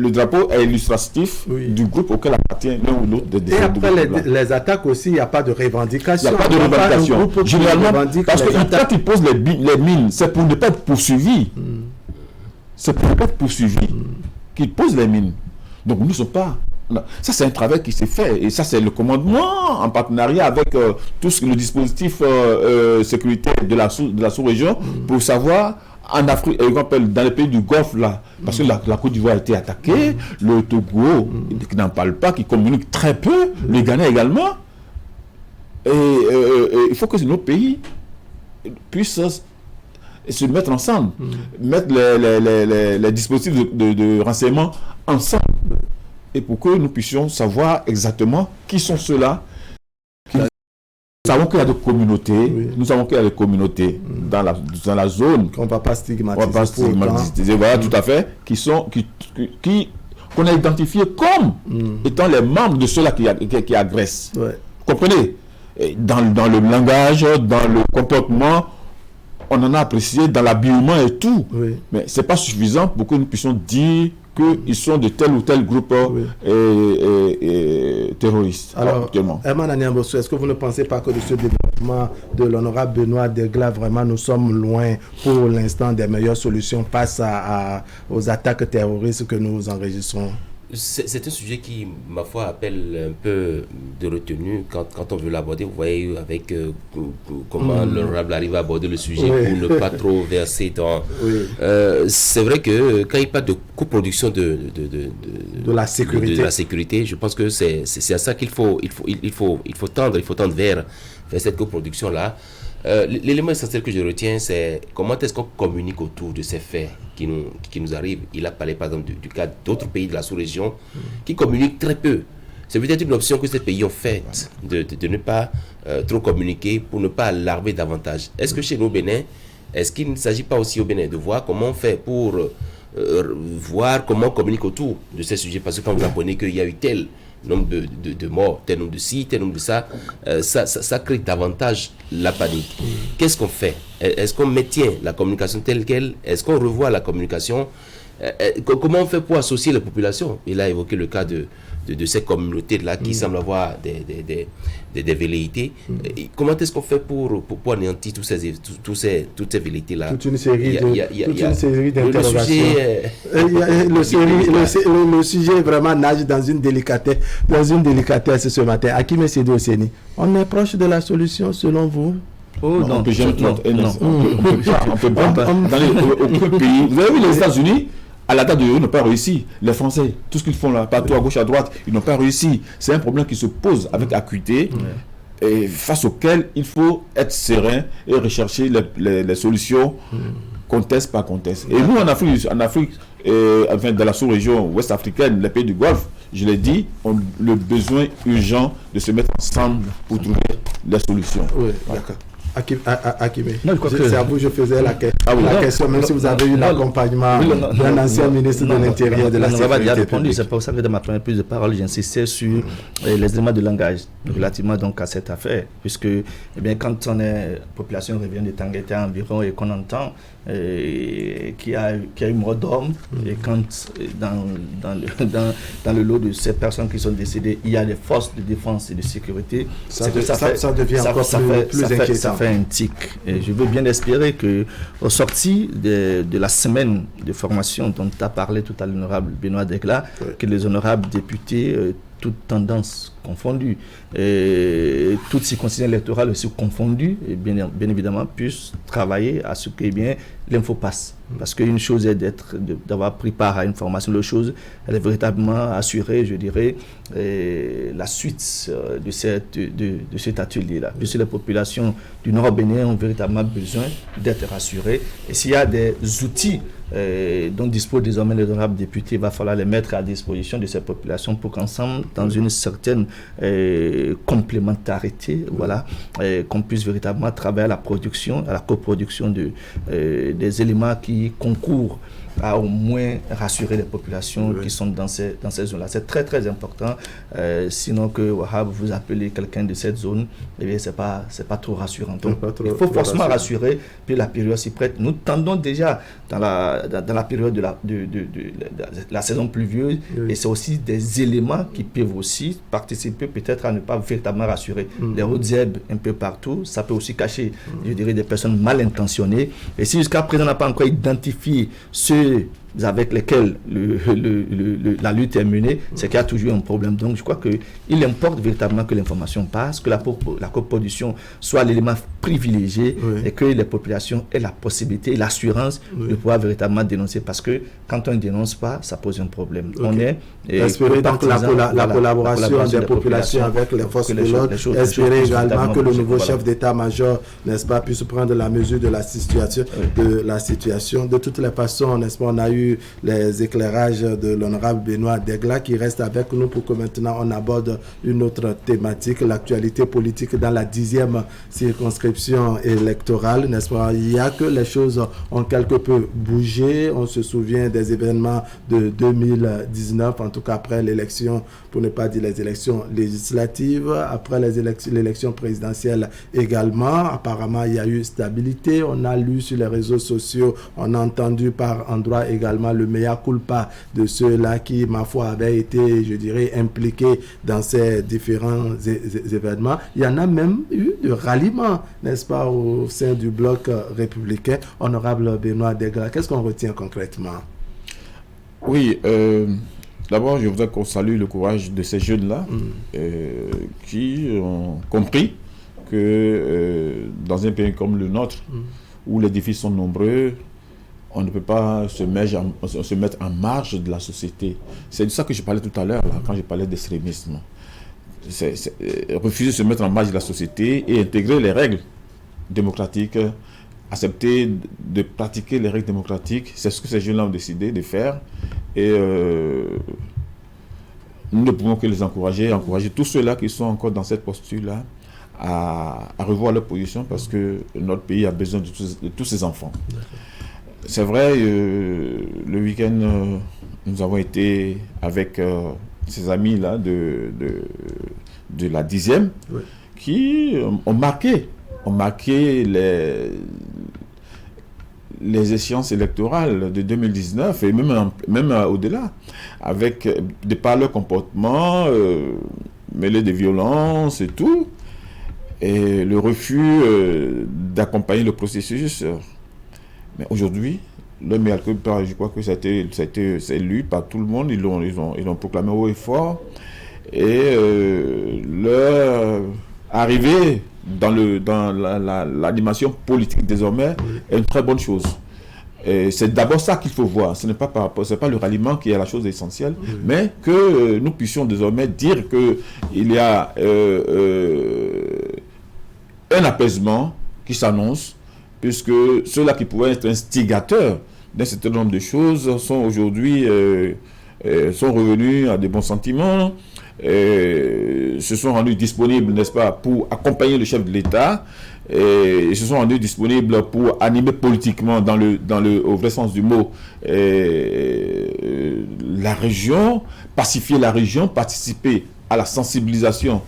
[SPEAKER 13] le drapeau est illustratif du groupe auquel appartient l'un ou l'autre des
[SPEAKER 1] Et après les attaques aussi, il n'y a pas de revendication.
[SPEAKER 13] Il n'y a pas de revendication. Généralement, parce que quand ils posent les mines, c'est pour ne pas être poursuivis. C'est pour ne pas être poursuivis qu'ils posent les mines. Donc nous ne sommes pas... Ça, c'est un travail qui s'est fait. Et ça, c'est le commandement en partenariat avec tout le dispositif sécuritaire de la sous-région pour savoir... En Afrique, dans les pays du Golfe, là, parce que la Côte d'Ivoire a été attaquée, le Togo, qui n'en parle pas, qui communique très peu, le Ghana également. Et il faut que nos pays puissent se mettre ensemble, mettre les dispositifs de renseignement ensemble, et pour que nous puissions savoir exactement qui sont ceux-là. Nous savons qu'il y a des communautés, nous savons qu'il y a des communautés dans la zone
[SPEAKER 1] qu'on ne va pas stigmatiser.
[SPEAKER 13] Voilà, tout à fait, qu'on a identifiés comme étant les membres de ceux-là qui agressent. Comprenez? Dans le langage, dans le comportement, on en a apprécié dans l'habillement et tout. Mais ce n'est pas suffisant pour que nous puissions dire qu'ils sont de tel ou tel groupe terroriste.
[SPEAKER 1] Alors, Herman Aniambosso, est-ce que vous ne pensez pas que de ce développement de l'honorable Benoît Degla, vraiment nous sommes loin pour l'instant des meilleures solutions face aux attaques terroristes que nous enregistrons?
[SPEAKER 14] C'est un sujet qui, ma foi, appelle un peu de retenue quand on veut l'aborder. Vous voyez avec comment l'honorable arrive à aborder le sujet pour ne pas trop verser dans... c'est vrai que quand il parle de coproduction de
[SPEAKER 1] la sécurité,
[SPEAKER 14] je pense que c'est à ça qu'il faut tendre vers cette coproduction-là. L'élément essentiel que je retiens, c'est comment est-ce qu'on communique autour de ces faits qui nous arrivent. Il a parlé par exemple du cas d'autres pays de la sous-région qui communiquent très peu. C'est peut-être une option que ces pays ont faite de ne pas trop communiquer pour ne pas alarmer davantage. Est-ce que chez nous au Bénin, est-ce qu'il ne s'agit pas aussi au Bénin de voir comment on fait pour voir comment on communique autour de ces sujets? Parce que quand vous apprenez qu'il y a eu tel nombre de morts, tel nombre de ci, tel nombre de ça, ça crée davantage la panique. Qu'est-ce qu'on fait? Est-ce qu'on maintient la communication telle qu'elle? Est-ce qu'on revoit la communication? Comment on fait pour associer les populations? Il a évoqué le cas de ces communautés-là qui semblent avoir des velléités. Comment est-ce qu'on fait pour anéantir toutes ces velléités-là?
[SPEAKER 1] Toute une série d'interrogations. Le sujet vraiment nage dans une délicatesse ce matin. Hakim Sédou Osseni, on est proche de la solution selon vous?
[SPEAKER 13] On ne peut pas. Dans aucun pays. Vous avez vu les États-Unis? À la date de ils n'ont pas réussi. Les Français, tout ce qu'ils font là, partout à gauche, à droite, ils n'ont pas réussi. C'est un problème qui se pose avec acuité et face auquel il faut être serein et rechercher les solutions contexte par contexte. Et nous, en Afrique, enfin, dans la sous-région ouest africaine, les pays du Golfe, je l'ai dit, ont le besoin urgent de se mettre ensemble pour trouver les solutions.
[SPEAKER 1] Oui, d'accord. Akimé.
[SPEAKER 9] C'est
[SPEAKER 1] à vous que je faisais la question, même si vous avez eu l'accompagnement d'un ancien ministre de l'Intérieur de la Sécurité publique.
[SPEAKER 9] C'est pour ça que dans ma première prise de parole, j'insistais sur les éléments de langage relativement donc à cette affaire, puisque quand on est population revient de Tangueta environ et qu'on entend qu'il y a eu mort d'homme, et quand dans le lot de ces personnes qui sont décédées, il y a des forces de défense et de sécurité,
[SPEAKER 1] ça devient encore plus inquiétant.
[SPEAKER 9] Ça fait un tic. Et je veux bien espérer qu'au sorti de la semaine de formation dont a parlé tout à l'honorable Benoît Degla, que les honorables députés, toutes tendances confondues, et toutes circonstances électorales aussi confondues, et bien évidemment, puissent travailler à ce que l'info passe. Parce qu'une chose est d'avoir pris part à une formation, l'autre chose, elle est véritablement assurée, je dirais, la suite de cet atelier-là. Puisque les populations du Nord Bénin ont véritablement besoin d'être rassurées. Et s'il y a des outils dont disposent désormais les honorables députés, il va falloir les mettre à disposition de ces populations pour qu'ensemble, dans une certaine complémentarité, qu'on puisse véritablement travailler à la production, à la coproduction des éléments qui concourent à au moins rassurer les populations qui sont dans ces zones-là. C'est très très important, sinon que Wahab vous appelez quelqu'un de cette zone, c'est pas trop rassurant. Donc il faut forcément rassurer, puis la période s'y prête. Nous tendons déjà dans la période de la saison pluvieuse, et c'est aussi des éléments qui peuvent aussi participer peut-être à ne pas véritablement rassurer. Les hautes herbes un peu partout, ça peut aussi cacher, je dirais, des personnes mal intentionnées. Et si jusqu'à présent on n'a pas encore identifié ceux avec lesquels la lutte est menée, c'est qu'il y a toujours un problème. Donc je crois qu'il importe véritablement que l'information passe, que la coproduction soit l'élément privilégié, et que les populations aient la possibilité et l'assurance de pouvoir véritablement dénoncer, parce que quand on ne dénonce pas, ça pose un problème. On est
[SPEAKER 1] espérer donc la collaboration des populations avec les forces de l'ordre, espérer également que le nouveau chef d'état-major, n'est-ce pas, puisse prendre la mesure de la situation. De toutes les façons, n'est-ce pas, on a eu les éclairages de l'honorable Benoît Degla qui reste avec nous pour que maintenant on aborde une autre thématique, l'actualité politique dans la 10e circonscription électorale, n'est-ce pas? Il y a que les choses ont quelque peu bougé. On se souvient des événements de 2019, en tout cas après l'élection, pour ne pas dire les élections législatives, après l'élection présidentielle également. Apparemment, il y a eu stabilité. On a lu sur les réseaux sociaux, on a entendu par endroits également le mea culpa de ceux-là qui, ma foi, avaient été, je dirais, impliqués dans ces différents événements. Il y en a même eu de ralliement, n'est-ce pas, au sein du bloc républicain. Honorable Benoît Degla, qu'est-ce qu'on retient concrètement?
[SPEAKER 13] Oui, d'abord, je voudrais qu'on salue le courage de ces jeunes-là qui ont compris que dans un pays comme le nôtre, où les défis sont nombreux, on ne peut pas se mettre en marge de la société. C'est de ça que je parlais tout à l'heure, quand je parlais d'extrémisme. Refuser de se mettre en marge de la société et intégrer les règles démocratiques, accepter de pratiquer les règles démocratiques, c'est ce que ces jeunes-là ont décidé de faire. Et nous ne pouvons que les encourager tous ceux-là qui sont encore dans cette posture-là à revoir leur position, parce que notre pays a besoin de tous ces enfants. C'est vrai, le week-end, nous avons été avec ces amis-là de la 10e qui ont marqué les échéances électorales de 2019 et même au-delà, avec de par leur comportement mêlé de violence et tout, et le refus d'accompagner le processus. Mais aujourd'hui, le mea culpa, je crois que c'est lu par tout le monde, ils l'ont proclamé haut et fort, et leur arrivée dans l'animation politique désormais est une très bonne chose. Et c'est d'abord ça qu'il faut voir. Ce n'est pas le ralliement qui est la chose essentielle, mais que nous puissions désormais dire qu'il y a un apaisement qui s'annonce, puisque ceux-là qui pouvaient être instigateurs d'un certain nombre de choses sont aujourd'hui sont revenus à des bons sentiments, se sont rendus disponibles, n'est-ce pas, pour accompagner le chef de l'État ils se sont rendus disponibles pour animer politiquement, au vrai sens du mot, la région, pacifier la région, participer à la sensibilisation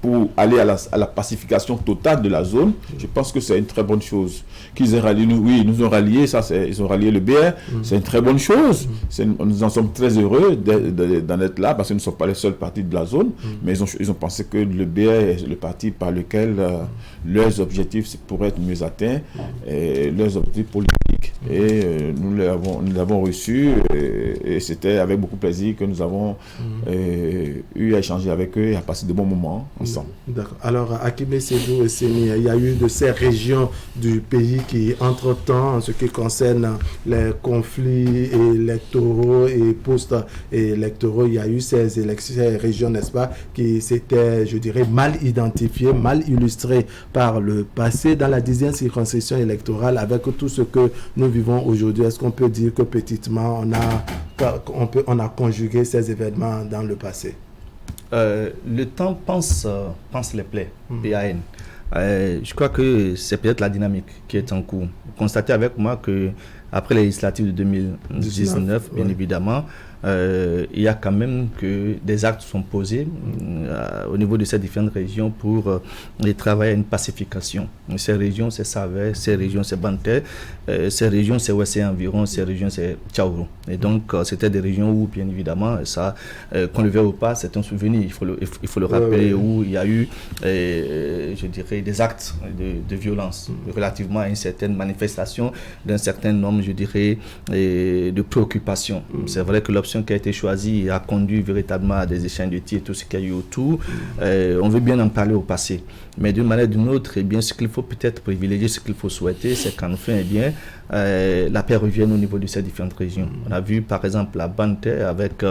[SPEAKER 13] pour aller à la pacification totale de la zone. Je pense que c'est une très bonne chose. Qu'ils aient rallié, ils nous ont ralliés, ils ont rallié le BR, c'est une très bonne chose. Nous en sommes très heureux d'en être là, parce que nous ne sommes pas les seuls partis de la zone, mais ils ont pensé que le BR est le parti par lequel leurs objectifs pourraient être mieux atteints, leurs objectifs politiques. Et nous l'avons reçu, et c'était avec beaucoup de plaisir que nous avons eu à échanger avec eux et à passer de bons moments ensemble.
[SPEAKER 1] D'accord. Alors, Akime Sédou et Séni, il y a eu de ces régions du pays qui, entre-temps, en ce qui concerne les conflits électoraux et post-électoraux, il y a eu ces régions, n'est-ce pas, qui s'étaient, je dirais, mal identifiées, mal illustrées par le passé dans la 10e circonscription électorale. Avec tout ce que nous vivons aujourd'hui, est-ce qu'on peut dire que petitement, on a conjugué ces événements dans le passé?
[SPEAKER 9] Le temps pense les plaies, PAN. Je crois que c'est peut-être la dynamique qui est en cours. Vous constatez avec moi que après les législatives de 2019, bien évidemment, il y a quand même que des actes sont posés au niveau de ces différentes régions pour travailler à une pacification. Ces régions, c'est Savè, ces régions, c'est Banté, ces régions, c'est Ouessé environ, ces régions, c'est Tchaourou. Et donc, c'était des régions où, bien évidemment, ça, qu'on le veuille ou pas, c'est un souvenir, il faut le rappeler, où il y a eu, je dirais, des actes de violence relativement à une certaine manifestation d'un certain nombre, je dirais, de préoccupations. C'est vrai que l'option qui a été choisie a conduit véritablement à des échanges de tirs, tout ce qu'il y a eu autour. On veut bien en parler au passé. Mais d'une manière ou d'une autre, eh bien, ce qu'il faut peut-être privilégier, ce qu'il faut souhaiter, c'est qu'enfin, eh bien, la paix revienne au niveau de ces différentes régions. On a vu, par exemple, la Banté avec,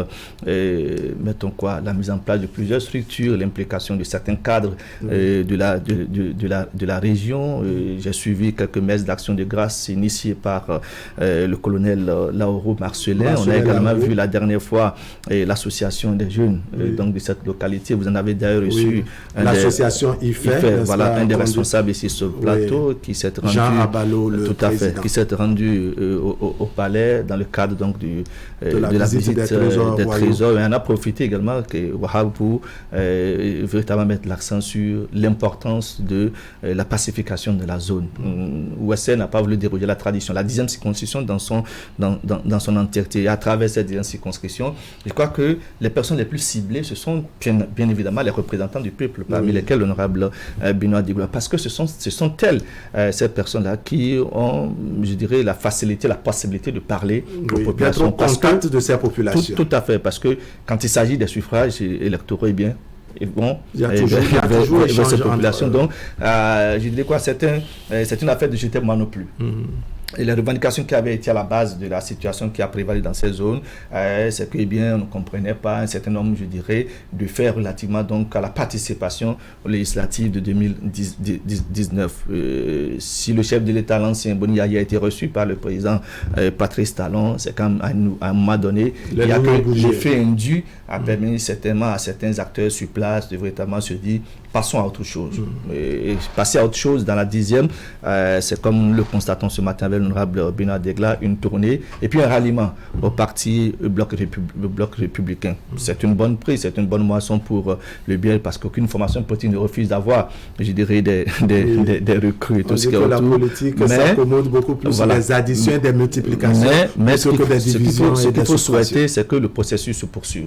[SPEAKER 9] mettons quoi, la mise en place de plusieurs structures, l'implication de certains cadres de la région. J'ai suivi quelques messes d'action de grâce initiées par le colonel Lauro Marcelin. On a également vu la dernière fois l'association des jeunes donc de cette localité. Vous en avez d'ailleurs reçu
[SPEAKER 1] l'association IFE,
[SPEAKER 9] voilà, un des responsables ici sur le plateau qui s'est rendu,
[SPEAKER 1] Jean Abalo, le
[SPEAKER 9] président, qui s'est rendu au palais dans le cadre donc de la visite des trésors. Et on a profité également pour véritablement mettre l'accent sur l'importance de la pacification de la zone. Ouessé n'a pas voulu déroger la tradition. La 10e circonscription dans son entièreté. Et à travers cette 10e circonscription, je crois que les personnes les plus ciblées, ce sont bien évidemment les représentants du peuple, parmi lesquels l'honorable Benoît Digloire. Parce que ce sont elles, ces personnes-là, qui ont, je dirais, la facilité, la possibilité de parler aux populations.
[SPEAKER 1] D'être au contact de ces populations.
[SPEAKER 9] Tout à fait, parce que quand il s'agit des suffrages électoraux, eh bien,
[SPEAKER 1] il y a toujours
[SPEAKER 9] cette population. Donc, je dirais quoi, c'est une affaire de jeter moi non plus. Et les revendications qui avaient été à la base de la situation qui a prévalu dans ces zones, c'est que, eh bien, on ne comprenait pas un certain nombre, je dirais, de faits relativement donc à la participation aux législatives de 2019. Si le chef de l'État, l'ancien Boni Yaya, a été reçu par le président Patrice Talon, c'est quand même à un moment donné, il y a que l'effet indu a permis certainement à certains acteurs sur place de véritablement se dire passons à autre chose. Et passer à autre chose dans la 10e, c'est comme nous le constatons ce matin avec l'honorable Benoît Degla, une tournée et puis un ralliement au parti bloc républicain. C'est une bonne prise, c'est une bonne moisson pour le bien, parce qu'aucune formation politique ne refuse d'avoir, je dirais, des recrues.
[SPEAKER 1] Tout ce la politique s'accommode beaucoup plus sur les additions et des multiplications.
[SPEAKER 9] Mais ce qu'il faut souhaiter, c'est que le processus se poursuive.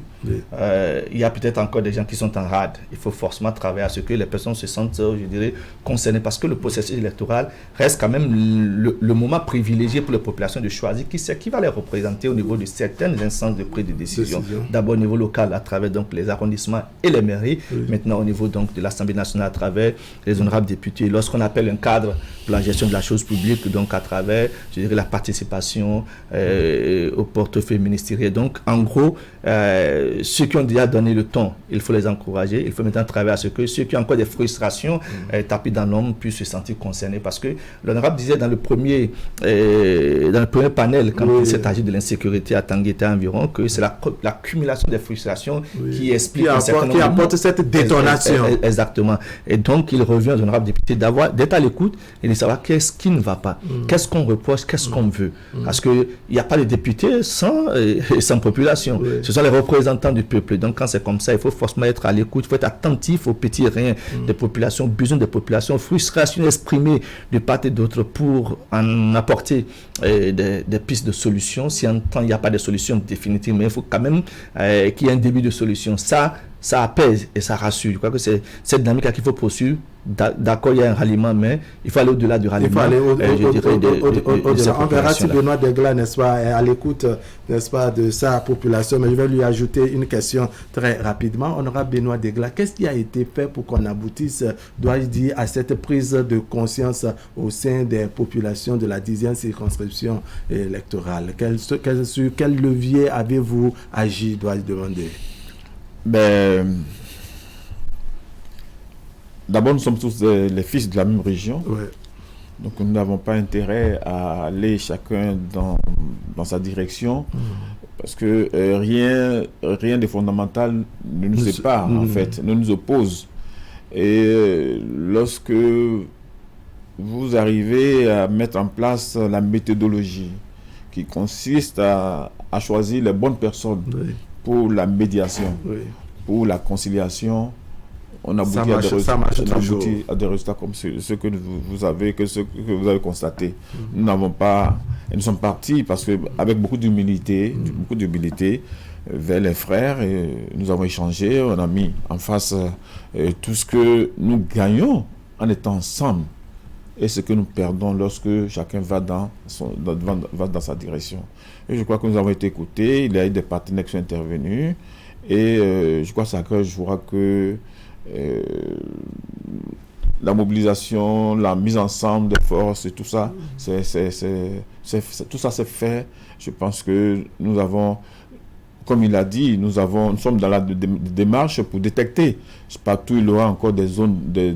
[SPEAKER 9] Il y a peut-être encore des gens qui sont en rade. Il faut forcément travailler à ce que les personnes se sentent, je dirais, concernées, parce que le processus électoral reste quand même le moment privilégié pour les populations de choisir qui va les représenter au niveau de certaines instances de prise de décision. D'abord au niveau local à travers donc les arrondissements et les mairies, maintenant au niveau donc de l'Assemblée nationale à travers les honorables députés. Lorsqu'on appelle un cadre pour la gestion de la chose publique, donc à travers, je dirais, la participation au portefeuille ministériel. Donc en gros, ceux qui ont déjà donné le ton, il faut les encourager. Il faut maintenant travailler à ce que ceux ceux qui ont encore des frustrations, taper dans l'homme, puissent se sentir concernés. Parce que l'honorable disait dans le premier panel, quand il s'est agi de l'insécurité à Tangueta environ, que c'est l'accumulation des frustrations qui explique
[SPEAKER 1] qui apporte cette détonation.
[SPEAKER 9] Exactement. Et donc, il revient aux honorables députés d'être à l'écoute et de savoir qu'est-ce qui ne va pas, qu'est-ce qu'on reproche, qu'est-ce qu'on veut. Parce qu'il n'y a pas de députés sans population. Ce sont les représentants du peuple. Donc, quand c'est comme ça, il faut forcément être à l'écoute, il faut être attentif aux petits riens des populations, besoins des populations, frustrations exprimées de part et d'autre pour en apporter des pistes de solutions. Si en temps il n'y a pas de solution définitive, mais il faut quand même qu'il y ait un début de solution. Ça apaise et ça rassure. Je crois que c'est cette dynamique qu'il faut poursuivre. D'accord, il y a un ralliement, mais il faut aller au-delà du ralliement.
[SPEAKER 1] Il faut aller au-delà. On verra si Benoît Degla, n'est-ce pas, est à l'écoute, n'est-ce pas, de sa population. Mais je vais lui ajouter une question très rapidement. Honorable Benoît Degla, qu'est-ce qui a été fait pour qu'on aboutisse, dois-je dire, à cette prise de conscience au sein des populations de la 10e circonscription électorale? Sur quel levier avez-vous agi, dois-je demander?
[SPEAKER 13] D'abord, nous sommes tous les fils de la même région. Donc, nous n'avons pas intérêt à aller chacun dans sa direction. Parce que rien de fondamental ne nous sépare, en fait, ne nous oppose. Et lorsque vous arrivez à mettre en place la méthodologie qui consiste à choisir les bonnes personnes pour la médiation, pour la conciliation, on aboutit à des résultats comme ceux que vous avez constatés. Nous sommes partis parce que avec beaucoup d'humilité, vers les frères, et nous avons échangé, on a mis en face tout ce que nous gagnons en étant ensemble et ce que nous perdons lorsque chacun va dans sa direction. Et je crois que nous avons été écoutés, il y a eu des partenaires qui sont intervenus, et je crois que ça jouera que la mobilisation, la mise ensemble des forces et tout ça, tout ça c'est fait. Je pense que nous avons, comme il a dit, nous sommes dans la démarche pour détecter. Partout il y aura encore des zones, des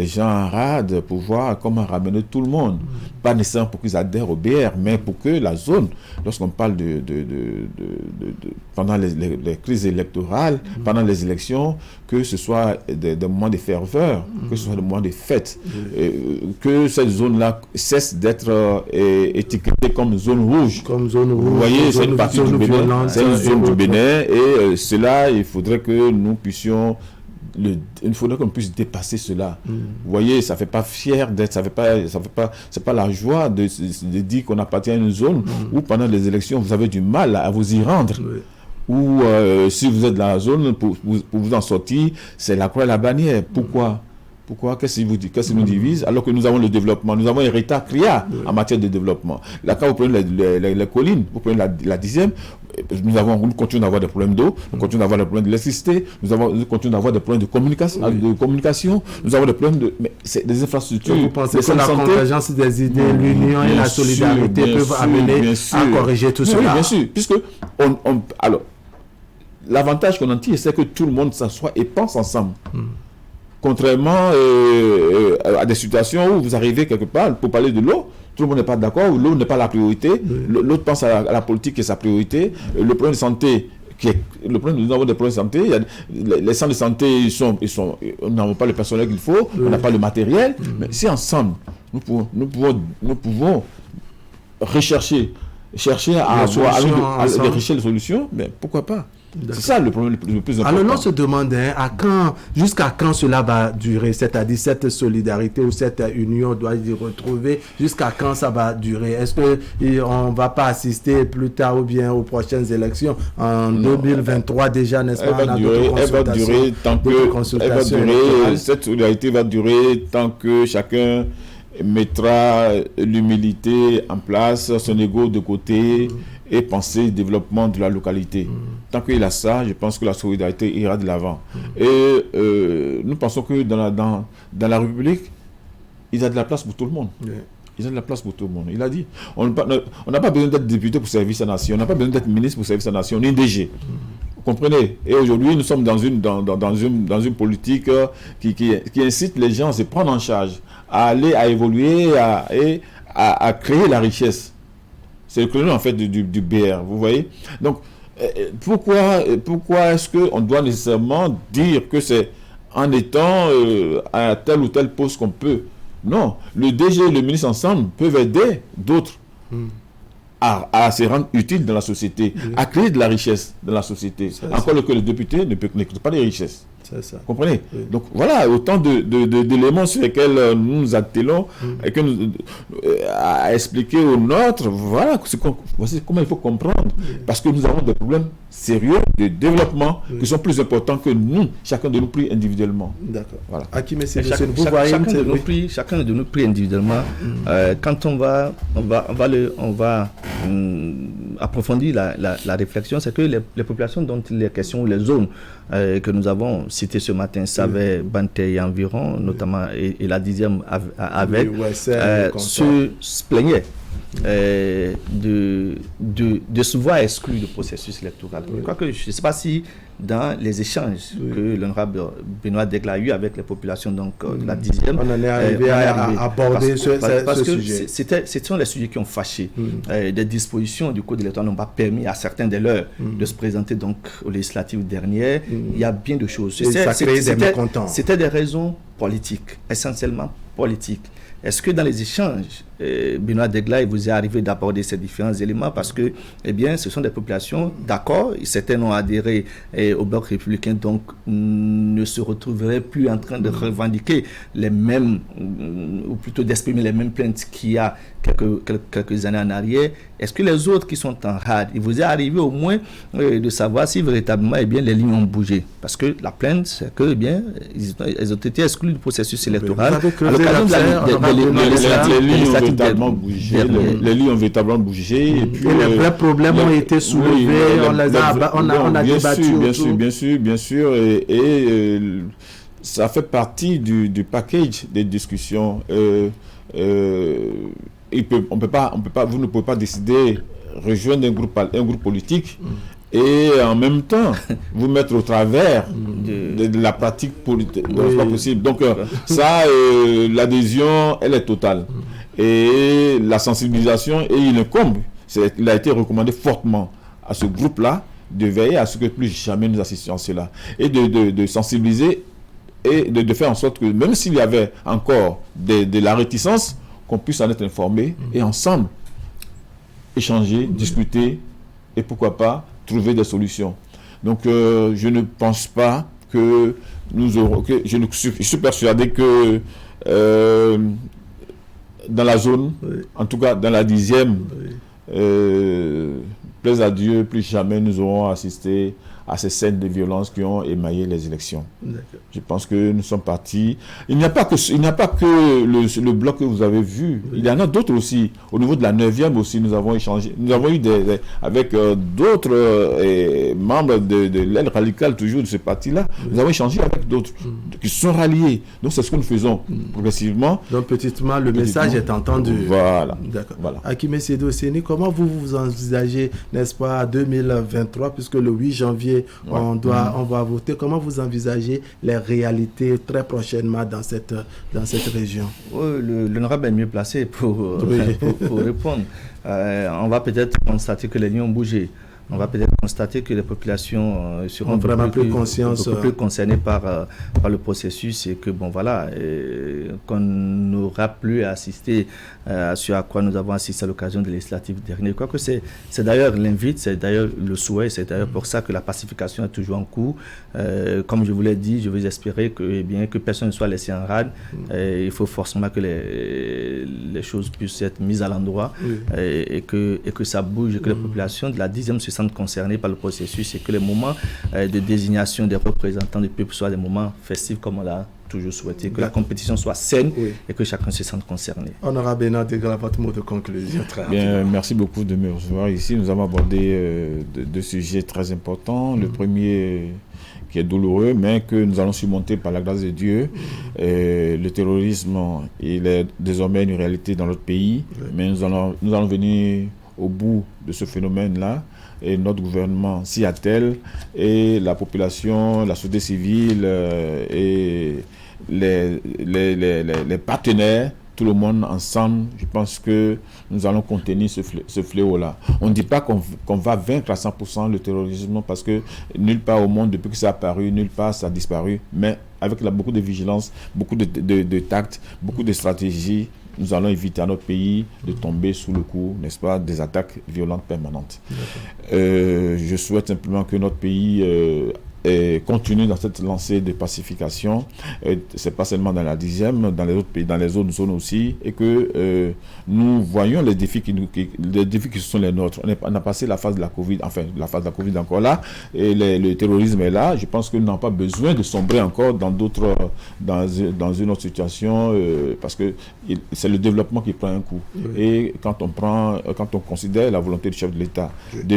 [SPEAKER 13] gens en rade pour voir comment ramener tout le monde. Pas nécessairement pour qu'ils adhèrent au BR, mais pour que la zone, lorsqu'on parle pendant les crises électorales, pendant les élections, que ce soit des moments de ferveur, que ce soit des moments de fête, que cette zone-là cesse d'être étiquetée comme zone rouge. Vous voyez, c'est une partie du Bénin, c'est une zone du Bénin, et cela, il faudrait que nous puissions, il faudrait qu'on puisse dépasser cela. Vous voyez, ça ne fait pas fier d'être, c'est pas la joie de dire qu'on appartient à une zone où pendant les élections vous avez du mal à vous y rendre. Ou si vous êtes dans la zone, pour vous en sortir, c'est la croix et la bannière. Pourquoi ? Qu'est-ce qui nous divise alors que nous avons le développement, nous avons un retard criard en matière de développement. Là, quand vous prenez les collines, vous prenez la 10e, nous continuons d'avoir des problèmes d'eau, nous continuons d'avoir des problèmes d'électricité, nous continuons d'avoir des problèmes de communication, nous avons des problèmes mais c'est des infrastructures.
[SPEAKER 1] Vous pensez que la convergence des idées, l'union et la solidarité peuvent amener à corriger tout cela?
[SPEAKER 13] Oui, bien sûr, puisque alors, l'avantage qu'on en tire, c'est que tout le monde s'assoit et pense ensemble. Contrairement à des situations où vous arrivez quelque part pour parler de l'eau, tout le monde n'est pas d'accord, l'eau n'est pas la priorité, l'autre pense à la politique qui est sa priorité, le problème de santé, nous avons des problèmes de santé, les centres de santé, nous n'avons pas le personnel qu'il faut, on n'a pas le matériel, mais si ensemble, nous pouvons chercher à rechercher les solutions, mais pourquoi pas? C'est ça le problème le plus important.
[SPEAKER 1] Alors, on se demande jusqu'à quand cela va durer, c'est-à-dire cette solidarité ou cette union doit y retrouver, jusqu'à quand ça va durer? Est-ce qu'on ne va pas assister plus tard ou bien aux prochaines élections en 2023 déjà, n'est-ce pas?
[SPEAKER 13] Elle va durer tant que cette solidarité va durer tant que chacun mettra l'humilité en place, son ego de côté et penser au développement de la localité. Tant qu'il a ça, je pense que la solidarité ira de l'avant. Et nous pensons que dans la République, il y a de la place pour tout le monde. Il y a de la place pour tout le monde. Il a dit, on n'a pas besoin d'être député pour servir sa nation, on n'a pas besoin d'être ministre pour servir sa nation, ni DG. Vous comprenez? Et aujourd'hui, nous sommes dans une politique qui incite les gens à se prendre en charge, à aller, à évoluer et à créer la richesse. C'est le créneau en fait du BR, vous voyez? Donc, pourquoi est-ce qu'on doit nécessairement dire que c'est en étant à tel ou tel poste qu'on peut? Non, le DG et le ministre ensemble peuvent aider d'autres à se rendre utiles dans la société, à créer de la richesse dans la société. Encore que le député ne crée pas de richesse.
[SPEAKER 1] C'est ça.
[SPEAKER 13] Vous comprenez? Donc voilà, autant d'éléments sur lesquels nous nous attelons et que nous à expliquer aux nôtres, voilà, voici comment il faut comprendre. Parce que nous avons des problèmes sérieux de développement qui sont plus importants que nous, chacun de nous pris individuellement.
[SPEAKER 1] D'accord.
[SPEAKER 13] Voilà.
[SPEAKER 9] Chacun de nous pris individuellement. Quand on va approfondir la réflexion, c'est que les populations dont il est question, les zones que nous avons citées ce matin, Savet, Bantay environ, notamment, et la 10e avec, se plaignaient de se voir exclus du processus électoral. Je crois que je ne sais pas si dans les échanges que l'honorable Benoît Degla a eu avec les populations de la 10e,
[SPEAKER 1] on en est arrivé à aborder ce sujet.
[SPEAKER 9] Ce sont les sujets qui ont fâché. Des dispositions du code électoral n'ont pas permis à certains de leurs de se présenter donc aux législatives dernières. Il y a bien de choses. C'était des raisons politiques, essentiellement politiques. Est-ce que dans les échanges, Benoît Degla, il vous est arrivé d'aborder ces différents éléments parce que, eh bien, ce sont des populations d'accord, certains ont adhéré au bloc républicain, donc ne se retrouveraient plus en train de revendiquer les mêmes, ou plutôt d'exprimer les mêmes plaintes qu'il y a quelques années en arrière. Est-ce que les autres qui sont en rade, il vous est arrivé au moins de savoir si véritablement, eh bien, les lignes ont bougé? Parce que la plainte, c'est que, eh bien, ils ont été exclus du processus électoral. À l'occasion
[SPEAKER 13] les lignes ont véritablement bougé. Les lignes ont véritablement bougé. Et puis,
[SPEAKER 1] les vrais problèmes ont été soulevés, on a débattu.
[SPEAKER 13] Bien sûr. Et ça fait partie du package des discussions. Vous ne pouvez pas décider rejoindre un groupe politique et en même temps vous mettre au travers de la pratique politique. C'est pas possible. Donc l'adhésion, elle est totale. Et la sensibilisation, et il a été recommandé fortement à ce groupe-là de veiller à ce que plus jamais nous assistions à cela. Et de sensibiliser et de faire en sorte que même s'il y avait encore de la réticence, qu'on puisse en être informé et ensemble échanger, discuter et pourquoi pas trouver des solutions. Donc je ne pense pas que nous aurons... je suis persuadé que dans la zone, en tout cas dans la 10e, plaise à Dieu, plus jamais nous aurons assisté à ces scènes de violence qui ont émaillé les élections. Je pense que nous sommes partis. Il n'y a pas que le bloc que vous avez vu. Il y en a d'autres aussi. Au niveau de la 9e aussi, nous avons échangé. Nous avons eu avec d'autres membres de l'aile radicale toujours de ce parti-là. Nous avons échangé avec d'autres qui se sont ralliés. Donc c'est ce que nous faisons progressivement.
[SPEAKER 1] Donc petitement, le message est entendu.
[SPEAKER 13] Voilà.
[SPEAKER 1] D'accord. Akime Seydou Seni, comment vous envisagez, n'est-ce pas, 2023, puisque le 8 janvier, on va voter. Comment vous envisagez les réalités très prochainement dans cette région?
[SPEAKER 9] L'honorable est mieux placé pour répondre. On va peut-être constater que les lignes ont bougé. On va peut-être constater que les populations seront
[SPEAKER 1] vraiment plus
[SPEAKER 9] concernées par le processus et que, qu'on n'aura plus à assister à ce à quoi nous avons assisté à l'occasion des législatives dernières. Je crois que c'est d'ailleurs l'invite, c'est d'ailleurs le souhait, c'est d'ailleurs pour ça que la pacification est toujours en cours. Comme je vous l'ai dit, je veux espérer que personne ne soit laissé en rade. Il faut forcément que les choses puissent être mises à l'endroit et que ça bouge, et que les populations de la 10e se sentent concernées par le processus et que les moments de désignation des représentants du peuple soient des moments festifs comme on l'a toujours souhaité, que la compétition soit saine et que chacun se sente concerné.
[SPEAKER 1] Honorable Benoît Degla, votre mot de conclusion.
[SPEAKER 13] Bien, merci beaucoup de me recevoir ici. Nous avons abordé deux sujets très importants. Le premier qui est douloureux, mais que nous allons surmonter par la grâce de Dieu. Le terrorisme, il est désormais une réalité dans notre pays, mais nous allons venir au bout de ce phénomène-là et notre gouvernement s'y attelle, et la population, la société civile et les partenaires, tout le monde ensemble, je pense que nous allons contenir ce fléau-là. On ne dit pas qu'on va vaincre à 100% le terrorisme, parce que nulle part au monde, depuis que ça a apparu, nulle part ça a disparu, mais avec beaucoup de vigilance, beaucoup de tact, beaucoup de stratégie, nous allons éviter à notre pays de tomber sous le coup, n'est-ce pas, des attaques violentes permanentes. Je souhaite simplement que notre pays continue dans cette lancée de pacification. C'est pas seulement dans la 10e, dans les autres pays, dans les autres zones aussi, et que nous voyons les défis qui sont les nôtres. On a passé la phase de la Covid, enfin la phase de la Covid encore là, et le terrorisme est là. Je pense que nous n'avons pas besoin de sombrer encore dans une autre situation, parce que c'est le développement qui prend un coup. Oui. Et quand on considère la volonté du chef de l'État de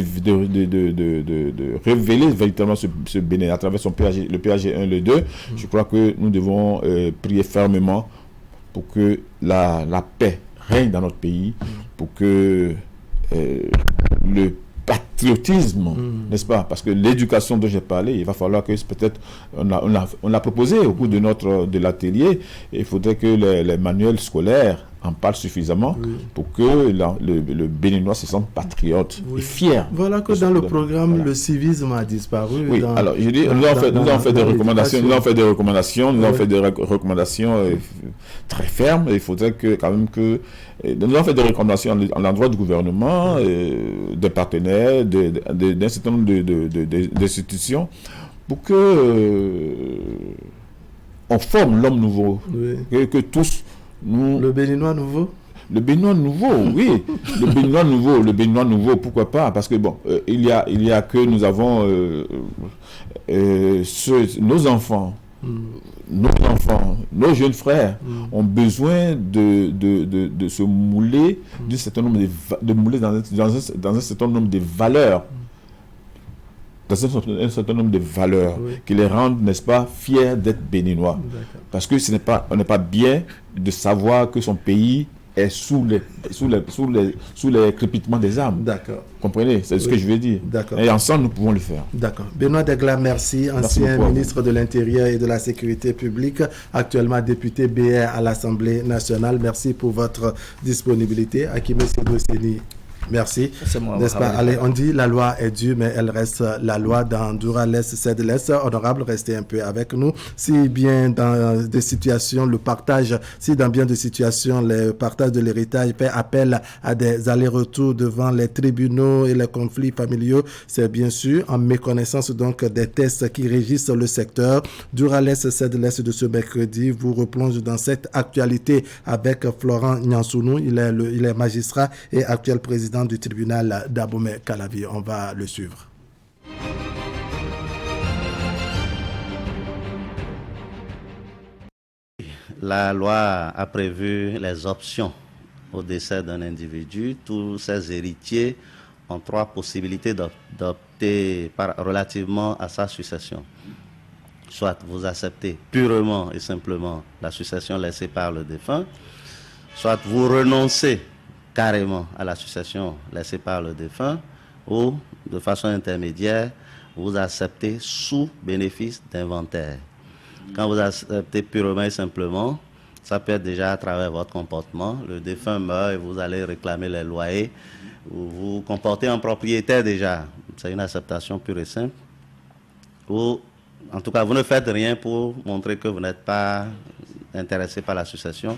[SPEAKER 13] révéler véritablement ce Bénin à travers le PAG 1, le 2, je crois que nous devons prier fermement pour que la paix règne dans notre pays, pour que le patriotisme, n'est-ce pas, parce que l'éducation dont j'ai parlé, il va falloir que peut-être on a proposé au cours de l'atelier, il faudrait que les manuels scolaires en parlent suffisamment pour que le Béninois se sente patriote et fier.
[SPEAKER 1] Voilà que dans le programme, le civisme a disparu.
[SPEAKER 13] Oui, alors je dis, nous avons fait des recommandations, nous avons fait des recommandations très fermes. Il faudrait que quand même que nous avons fait des recommandations à l'endroit du gouvernement, des partenaires, d'un certain nombre d'institutions, pour que on forme l'homme nouveau, que tous
[SPEAKER 1] le Béninois nouveau?
[SPEAKER 13] Le Béninois nouveau, oui. Le Béninois nouveau, pourquoi pas? Parce que bon, il y a que nous avons nos enfants, nos jeunes frères ont besoin de se mouler d'un certain nombre de mouler dans un certain nombre de valeurs. Dans un certain nombre de valeurs qui les rendent, n'est-ce pas, fiers d'être béninois. Parce que on n'est pas bien de savoir que son pays est sous les crépitements des armes.
[SPEAKER 1] D'accord.
[SPEAKER 13] Comprenez? C'est ce que je veux dire.
[SPEAKER 1] D'accord.
[SPEAKER 13] Et ensemble, nous pouvons le faire.
[SPEAKER 1] D'accord. Benoît Degla, merci. Ancien ministre de l'Intérieur et de la Sécurité publique, actuellement député BR à l'Assemblée nationale. Merci pour votre disponibilité. Akime Sédou-Séni. Merci. N'est-ce pas? Allez, on dit la loi est dure, mais elle reste la loi. Dans Durales, Cédles. Honorable, restez un peu avec nous. Si bien dans des situations, le partage de l'héritage fait appel à des allers-retours devant les tribunaux et les conflits familiaux, c'est bien sûr en méconnaissance donc des tests qui régissent le secteur. Durales, Cédles de ce mercredi vous replonge dans cette actualité avec Florent Nyansounou. Il est magistrat et actuel président du tribunal d'Abomey-Calavi. On va le suivre.
[SPEAKER 15] La loi a prévu les options au décès d'un individu. Tous ses héritiers ont 3 possibilités d'opter relativement à sa succession. Soit vous acceptez purement et simplement la succession laissée par le défunt, soit vous renoncez carrément à la succession laissée par le défunt, ou de façon intermédiaire, vous acceptez sous bénéfice d'inventaire. Quand vous acceptez purement et simplement, ça peut être déjà à travers votre comportement. Le défunt meurt et vous allez réclamer les loyers. Vous vous comportez en propriétaire déjà. C'est une acceptation pure et simple. Ou, en tout cas, vous ne faites rien pour montrer que vous n'êtes pas intéressé par la succession.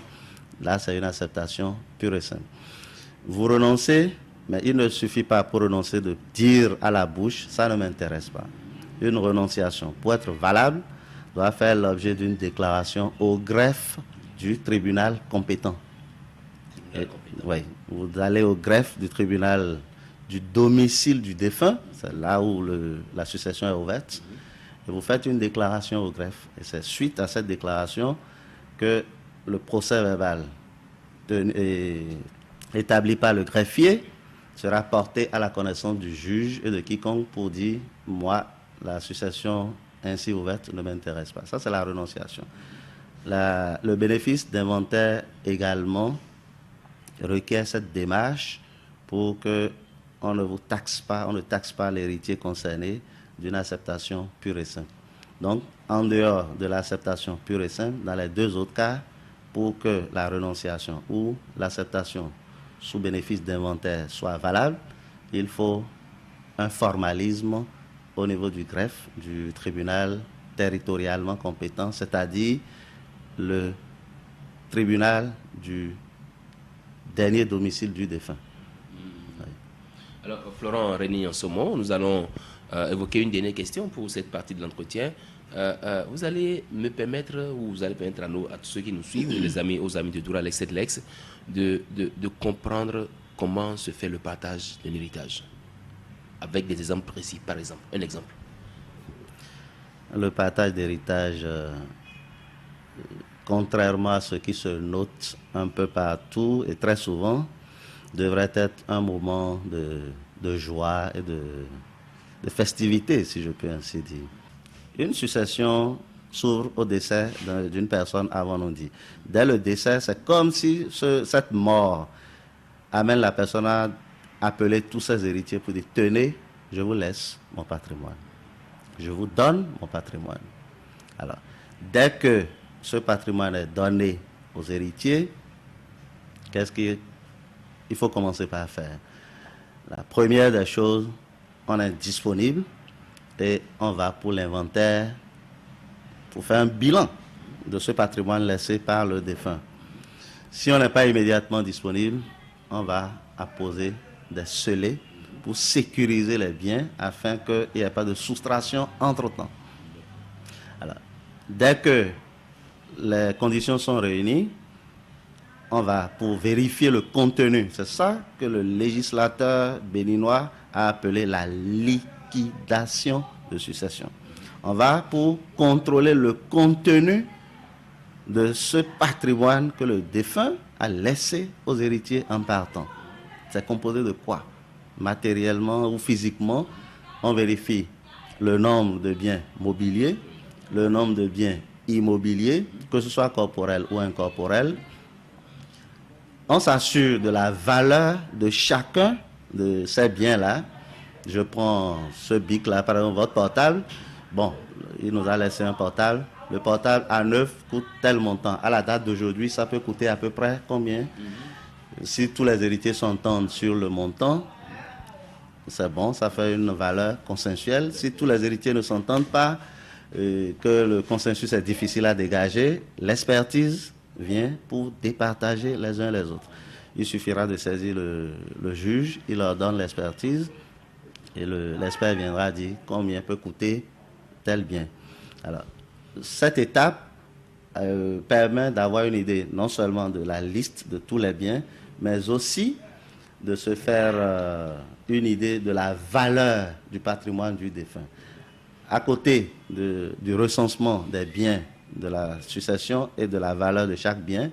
[SPEAKER 15] Là, c'est une acceptation pure et simple. Vous renoncez, mais il ne suffit pas pour renoncer de dire à la bouche, ça ne m'intéresse pas. Une renonciation, pour être valable, doit faire l'objet d'une déclaration au greffe du tribunal compétent. Oui, vous allez au greffe du tribunal du domicile du défunt, c'est là où la succession est ouverte, et vous faites une déclaration au greffe. Et c'est suite à cette déclaration que le procès verbal établi par le greffier sera porté à la connaissance du juge et de quiconque pour dire « moi, la succession ainsi ouverte ne m'intéresse pas ». Ça, c'est la renonciation. Le bénéfice d'inventaire également requiert cette démarche pour que on ne vous taxe pas, on ne taxe pas l'héritier concerné d'une acceptation pure et simple. Donc, en dehors de l'acceptation pure et simple, dans les deux autres cas, pour que la renonciation ou l'acceptation sous bénéfice d'inventaire soit valable, il faut un formalisme au niveau du greffe, du tribunal territorialement compétent, c'est-à-dire le tribunal du dernier domicile du défunt.
[SPEAKER 14] Oui. Alors, Florent Rény, en ce moment, nous allons évoquer une dernière question pour cette partie de l'entretien. Vous allez me permettre, ou vous allez permettre à tous ceux qui nous suivent, aux amis de Doura Lex et Lex, de comprendre comment se fait le partage d'un héritage. Avec des exemples précis, par exemple. Un exemple.
[SPEAKER 15] Le partage d'héritage, contrairement à ce qui se note un peu partout et très souvent, devrait être un moment de joie et de festivité, si je peux ainsi dire. Une succession s'ouvre au décès d'une personne avant non dit. Dès le décès, c'est comme si cette mort amène la personne à appeler tous ses héritiers pour dire « Tenez, je vous laisse mon patrimoine. Je vous donne mon patrimoine. » Alors, dès que ce patrimoine est donné aux héritiers, qu'est-ce qu'il faut commencer par faire? La première des choses, on est disponible et on va pour l'inventaire, pour faire un bilan de ce patrimoine laissé par le défunt. Si on n'est pas immédiatement disponible, on va apposer des scellés pour sécuriser les biens afin qu'il n'y ait pas de soustraction entre-temps. Alors, dès que les conditions sont réunies, on va pour vérifier le contenu. C'est ça que le législateur béninois a appelé la liquidation de succession. On va pour contrôler le contenu de ce patrimoine que le défunt a laissé aux héritiers en partant. C'est composé de quoi? Matériellement ou physiquement, on vérifie le nombre de biens mobiliers, le nombre de biens immobiliers, que ce soit corporel ou incorporel. On s'assure de la valeur de chacun de ces biens-là. Je prends ce bic-là, par exemple, votre portable. Bon, il nous a laissé un portable. Le portable à neuf coûte tel montant. À la date d'aujourd'hui, ça peut coûter à peu près combien? Si tous les héritiers s'entendent sur le montant, c'est bon, ça fait une valeur consensuelle. Si tous les héritiers ne s'entendent pas, que le consensus est difficile à dégager, l'expertise vient pour départager les uns les autres. Il suffira de saisir le juge, il leur donne l'expertise et l'expert viendra dire combien peut coûter tel bien. Alors, cette étape permet d'avoir une idée non seulement de la liste de tous les biens, mais aussi de se faire une idée de la valeur du patrimoine du défunt. À côté du recensement des biens de la succession et de la valeur de chaque bien,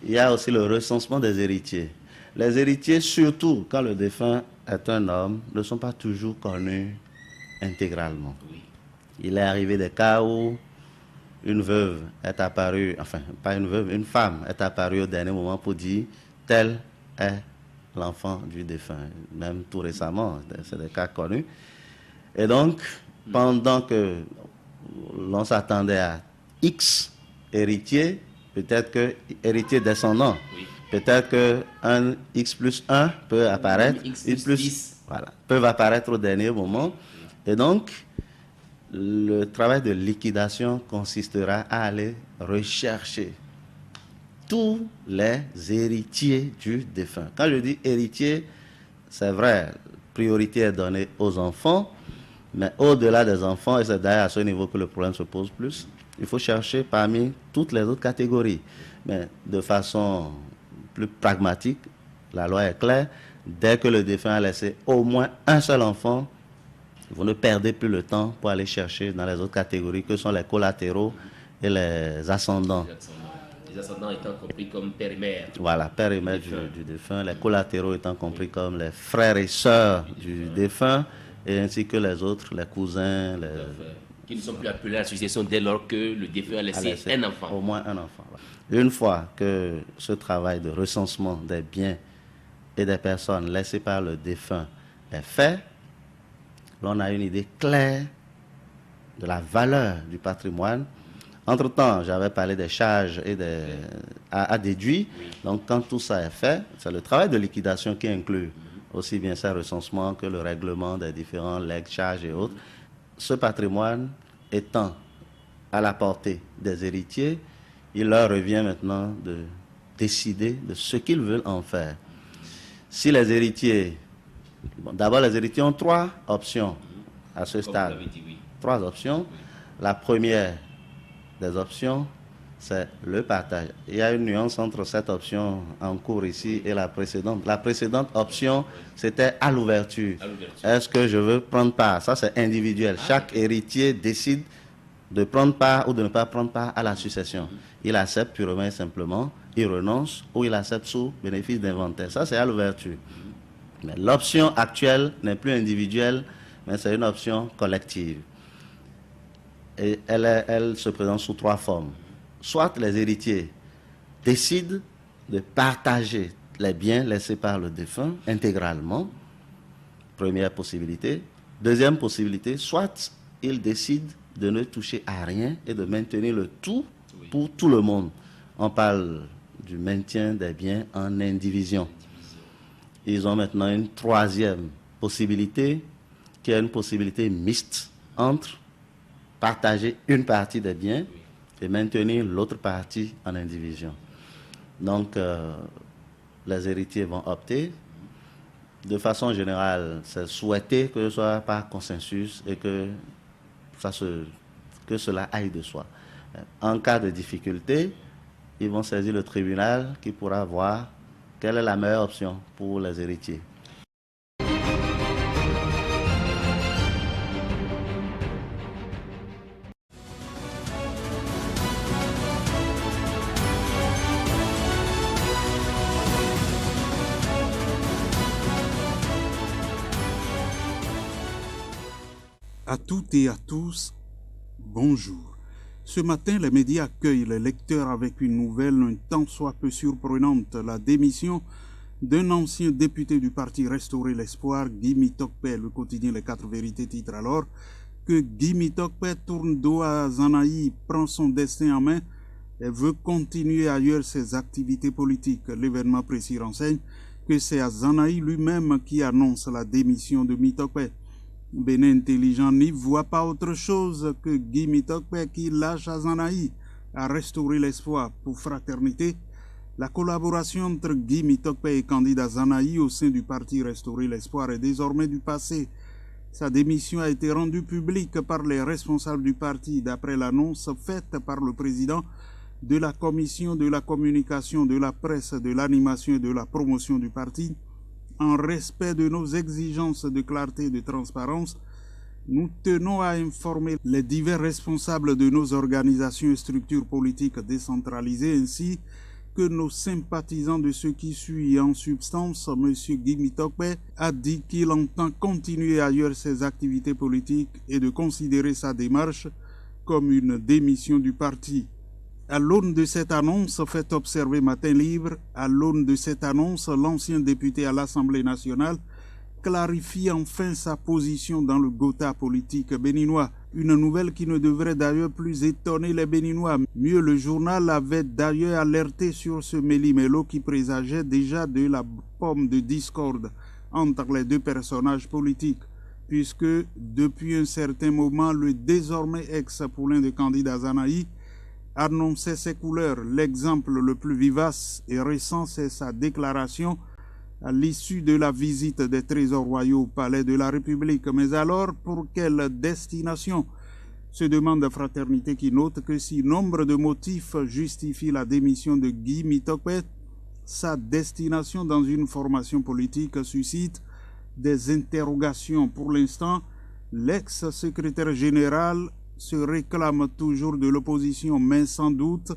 [SPEAKER 15] il y a aussi le recensement des héritiers. Les héritiers, surtout quand le défunt est un homme, ne sont pas toujours connus intégralement. Il est arrivé des cas où une veuve est apparue, enfin, pas une veuve, une femme est apparue au dernier moment pour dire tel est l'enfant du défunt. Même tout récemment, c'est des cas connus. Et donc, pendant que l'on s'attendait à X héritiers, peut-être que héritier descendant, peut-être que un X plus 1 peut apparaître, X plus 10, voilà, peuvent apparaître au dernier moment. Et donc, le travail de liquidation consistera à aller rechercher tous les héritiers du défunt. Quand je dis héritier, c'est vrai, priorité est donnée aux enfants, mais au-delà des enfants, et c'est d'ailleurs à ce niveau que le problème se pose plus, il faut chercher parmi toutes les autres catégories. Mais de façon plus pragmatique, la loi est claire, dès que le défunt a laissé au moins un seul enfant, vous ne perdez plus le temps pour aller chercher dans les autres catégories que sont les collatéraux et les ascendants.
[SPEAKER 14] Les ascendants étant compris comme père et mère.
[SPEAKER 15] Voilà, père et mère du défunt, les collatéraux étant compris comme les frères et sœurs du défunt, et ainsi que les autres, les cousins,
[SPEAKER 14] qui ne sont plus appelés à la succession dès lors que le défunt a laissé un enfant.
[SPEAKER 15] Au moins un enfant. Une fois que ce travail de recensement des biens et des personnes laissées par le défunt est fait, l'on a une idée claire de la valeur du patrimoine. Entre-temps, j'avais parlé des charges et à déduire. Donc, quand tout ça est fait, c'est le travail de liquidation qui inclut aussi bien ça recensement que le règlement des différents legs, charges et autres. Ce patrimoine étant à la portée des héritiers, il leur revient maintenant de décider de ce qu'ils veulent en faire. Si les héritiers... D'abord, les héritiers ont 3 options à ce stade. 3 options. La première des options, c'est le partage. Il y a une nuance entre cette option en cours ici et la précédente. La précédente option, c'était à l'ouverture. Est-ce que je veux prendre part? Ça, c'est individuel. Chaque héritier décide de prendre part ou de ne pas prendre part à la succession. Il accepte purement et simplement, il renonce ou il accepte sous bénéfice d'inventaire. Ça, c'est à l'ouverture. Mais l'option actuelle n'est plus individuelle, mais c'est une option collective. Et elle se présente sous 3 formes. Soit les héritiers décident de partager les biens laissés par le défunt intégralement, première possibilité. Deuxième possibilité, soit ils décident de ne toucher à rien et de maintenir le tout pour tout le monde. On parle du maintien des biens en indivision. Ils ont maintenant une 3e possibilité, qui est une possibilité mixte entre partager une partie des biens et maintenir l'autre partie en indivision. Donc, les héritiers vont opter. De façon générale, c'est souhaité que ce soit par consensus et que cela aille de soi. En cas de difficulté, ils vont saisir le tribunal qui pourra voir quelle est la meilleure option pour les héritiers.
[SPEAKER 16] À toutes et à tous, bonjour. Ce matin, les médias accueillent les lecteurs avec une nouvelle un tant soit peu surprenante, la démission d'un ancien député du parti Restaurer l'Espoir, Guy Mitokpe. Le quotidien Les 4 Vérités titre alors que Guy Mitokpe tourne dos à Zanaï, prend son destin en main et veut continuer ailleurs ses activités politiques. L'événement précis renseigne que c'est à Zanaï lui-même qui annonce la démission de Mitokpe. Bénin intelligent n'y voit pas autre chose que Guy Mitokpe qui lâche à Zanaï à Restaurer l'Espoir. Pour Fraternité, la collaboration entre Guy Mitokpe et candidat Zanaï au sein du parti Restaurer l'Espoir est désormais du passé. Sa démission a été rendue publique par les responsables du parti d'après l'annonce faite par le président de la commission de la communication, de la presse, de l'animation et de la promotion du parti. En respect de nos exigences de clarté et de transparence, nous tenons à informer les divers responsables de nos organisations et structures politiques décentralisées ainsi que nos sympathisants de ce qui suit. En substance, M. Guy Mitokpe a dit qu'il entend continuer ailleurs ses activités politiques et de considérer sa démarche comme une démission du parti. À l'aune de cette annonce, fait observer Matin Libre, à l'aune de cette annonce, l'ancien député à l'Assemblée nationale clarifie enfin sa position dans le Gotha politique béninois. Une nouvelle qui ne devrait d'ailleurs plus étonner les Béninois. Mieux, le journal avait d'ailleurs alerté sur ce méli-mélo qui présageait déjà de la pomme de discorde entre les deux personnages politiques, puisque depuis un certain moment, le désormais ex-poulain de candidat Zanaï annonçait ses couleurs. L'exemple le plus vivace et récent, c'est sa déclaration à l'issue de la visite des trésors royaux au palais de la République. Mais alors, pour quelle destination? Se demande Fraternité qui note que si nombre de motifs justifient la démission de Guy Mitokpe, sa destination dans une formation politique suscite des interrogations. Pour l'instant, l'ex-secrétaire général se réclame toujours de l'opposition, mais sans doute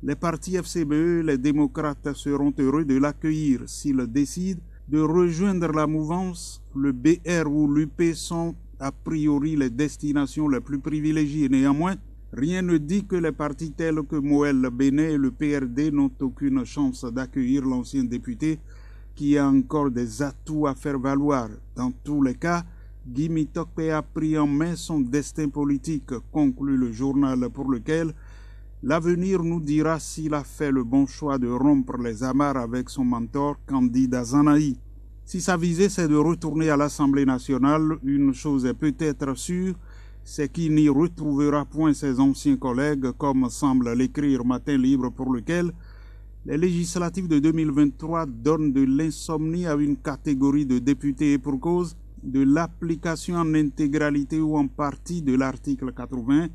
[SPEAKER 16] les partis FCBE, les démocrates seront heureux de l'accueillir. S'ils décident de rejoindre la mouvance, le BR ou l'UP sont a priori les destinations les plus privilégiées. Néanmoins, rien ne dit que les partis tels que Moël Bénet et le PRD n'ont aucune chance d'accueillir l'ancien député qui a encore des atouts à faire valoir. Dans tous les cas, Guy Mitokpe a pris en main son destin politique, conclut le journal pour lequel l'avenir nous dira s'il a fait le bon choix de rompre les amarres avec son mentor Candide Azanahi. Si sa visée c'est de retourner à l'Assemblée nationale, une chose est peut-être sûre, c'est qu'il n'y retrouvera point ses anciens collègues, comme semble l'écrire Matin Libre, pour lequel les législatives de 2023 donnent de l'insomnie à une catégorie de députés et pour cause de l'application en intégralité ou en partie de l'article 80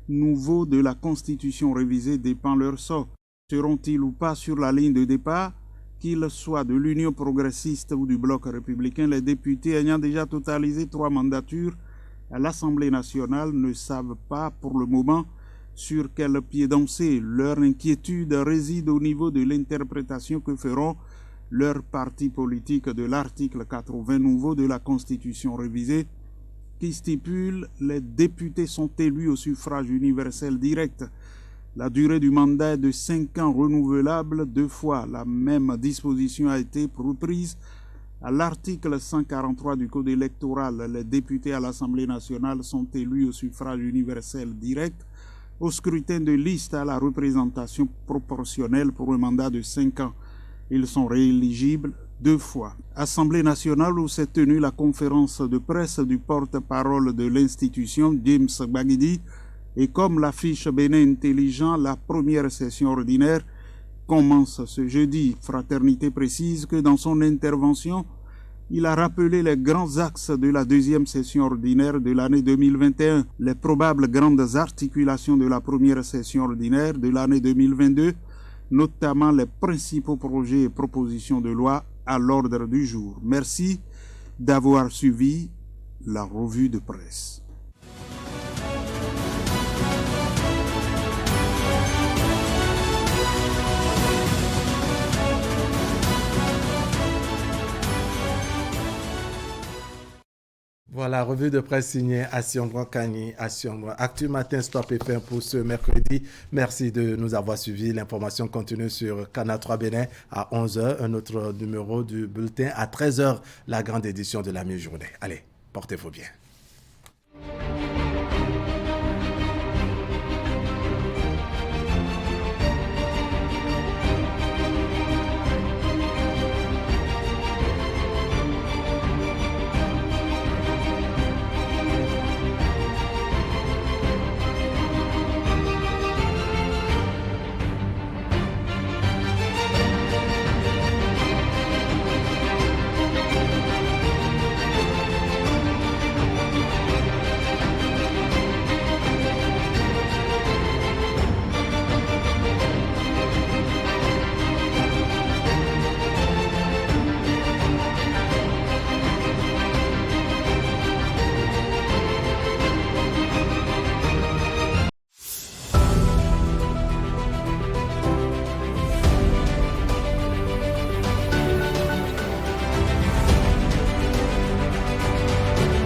[SPEAKER 16] nouveau de la Constitution révisée dépend leur sort. Seront-ils ou pas sur la ligne de départ? Qu'ils soient de l'Union progressiste ou du Bloc républicain, les députés ayant déjà totalisé 3 mandatures à l'Assemblée nationale ne savent pas pour le moment sur quel pied danser. Leur inquiétude réside au niveau de l'interprétation que feront leurs partis politiques de l'article 80 nouveau de la Constitution révisée qui stipule « Les députés sont élus au suffrage universel direct. La durée du mandat est de 5 ans renouvelable 2 fois. La même disposition a été reprise à l'article 143 du Code électoral. Les députés à l'Assemblée nationale sont élus au suffrage universel direct au scrutin de liste à la représentation proportionnelle pour un mandat de 5 ans. Ils sont rééligibles 2 fois. Assemblée nationale où s'est tenue la conférence de presse du porte-parole de l'institution, James Gbagidi, et comme l'affiche Bénin Intelligent, la première session ordinaire commence ce jeudi. Fraternité précise que dans son intervention, il a rappelé les grands axes de la deuxième session ordinaire de l'année 2021, les probables grandes articulations de la première session ordinaire de l'année 2022, notamment les principaux projets et propositions de loi à l'ordre du jour. Merci d'avoir suivi la revue de presse.
[SPEAKER 1] Voilà, revue de presse signée Assiongwa Kani, Assiongwa. Actu Matin Stop FM pour ce mercredi. Merci de nous avoir suivis. L'information continue sur Canal 3 Bénin à 11h. Un autre numéro du bulletin à 13h, la grande édition de la mi-journée. Allez, portez-vous bien.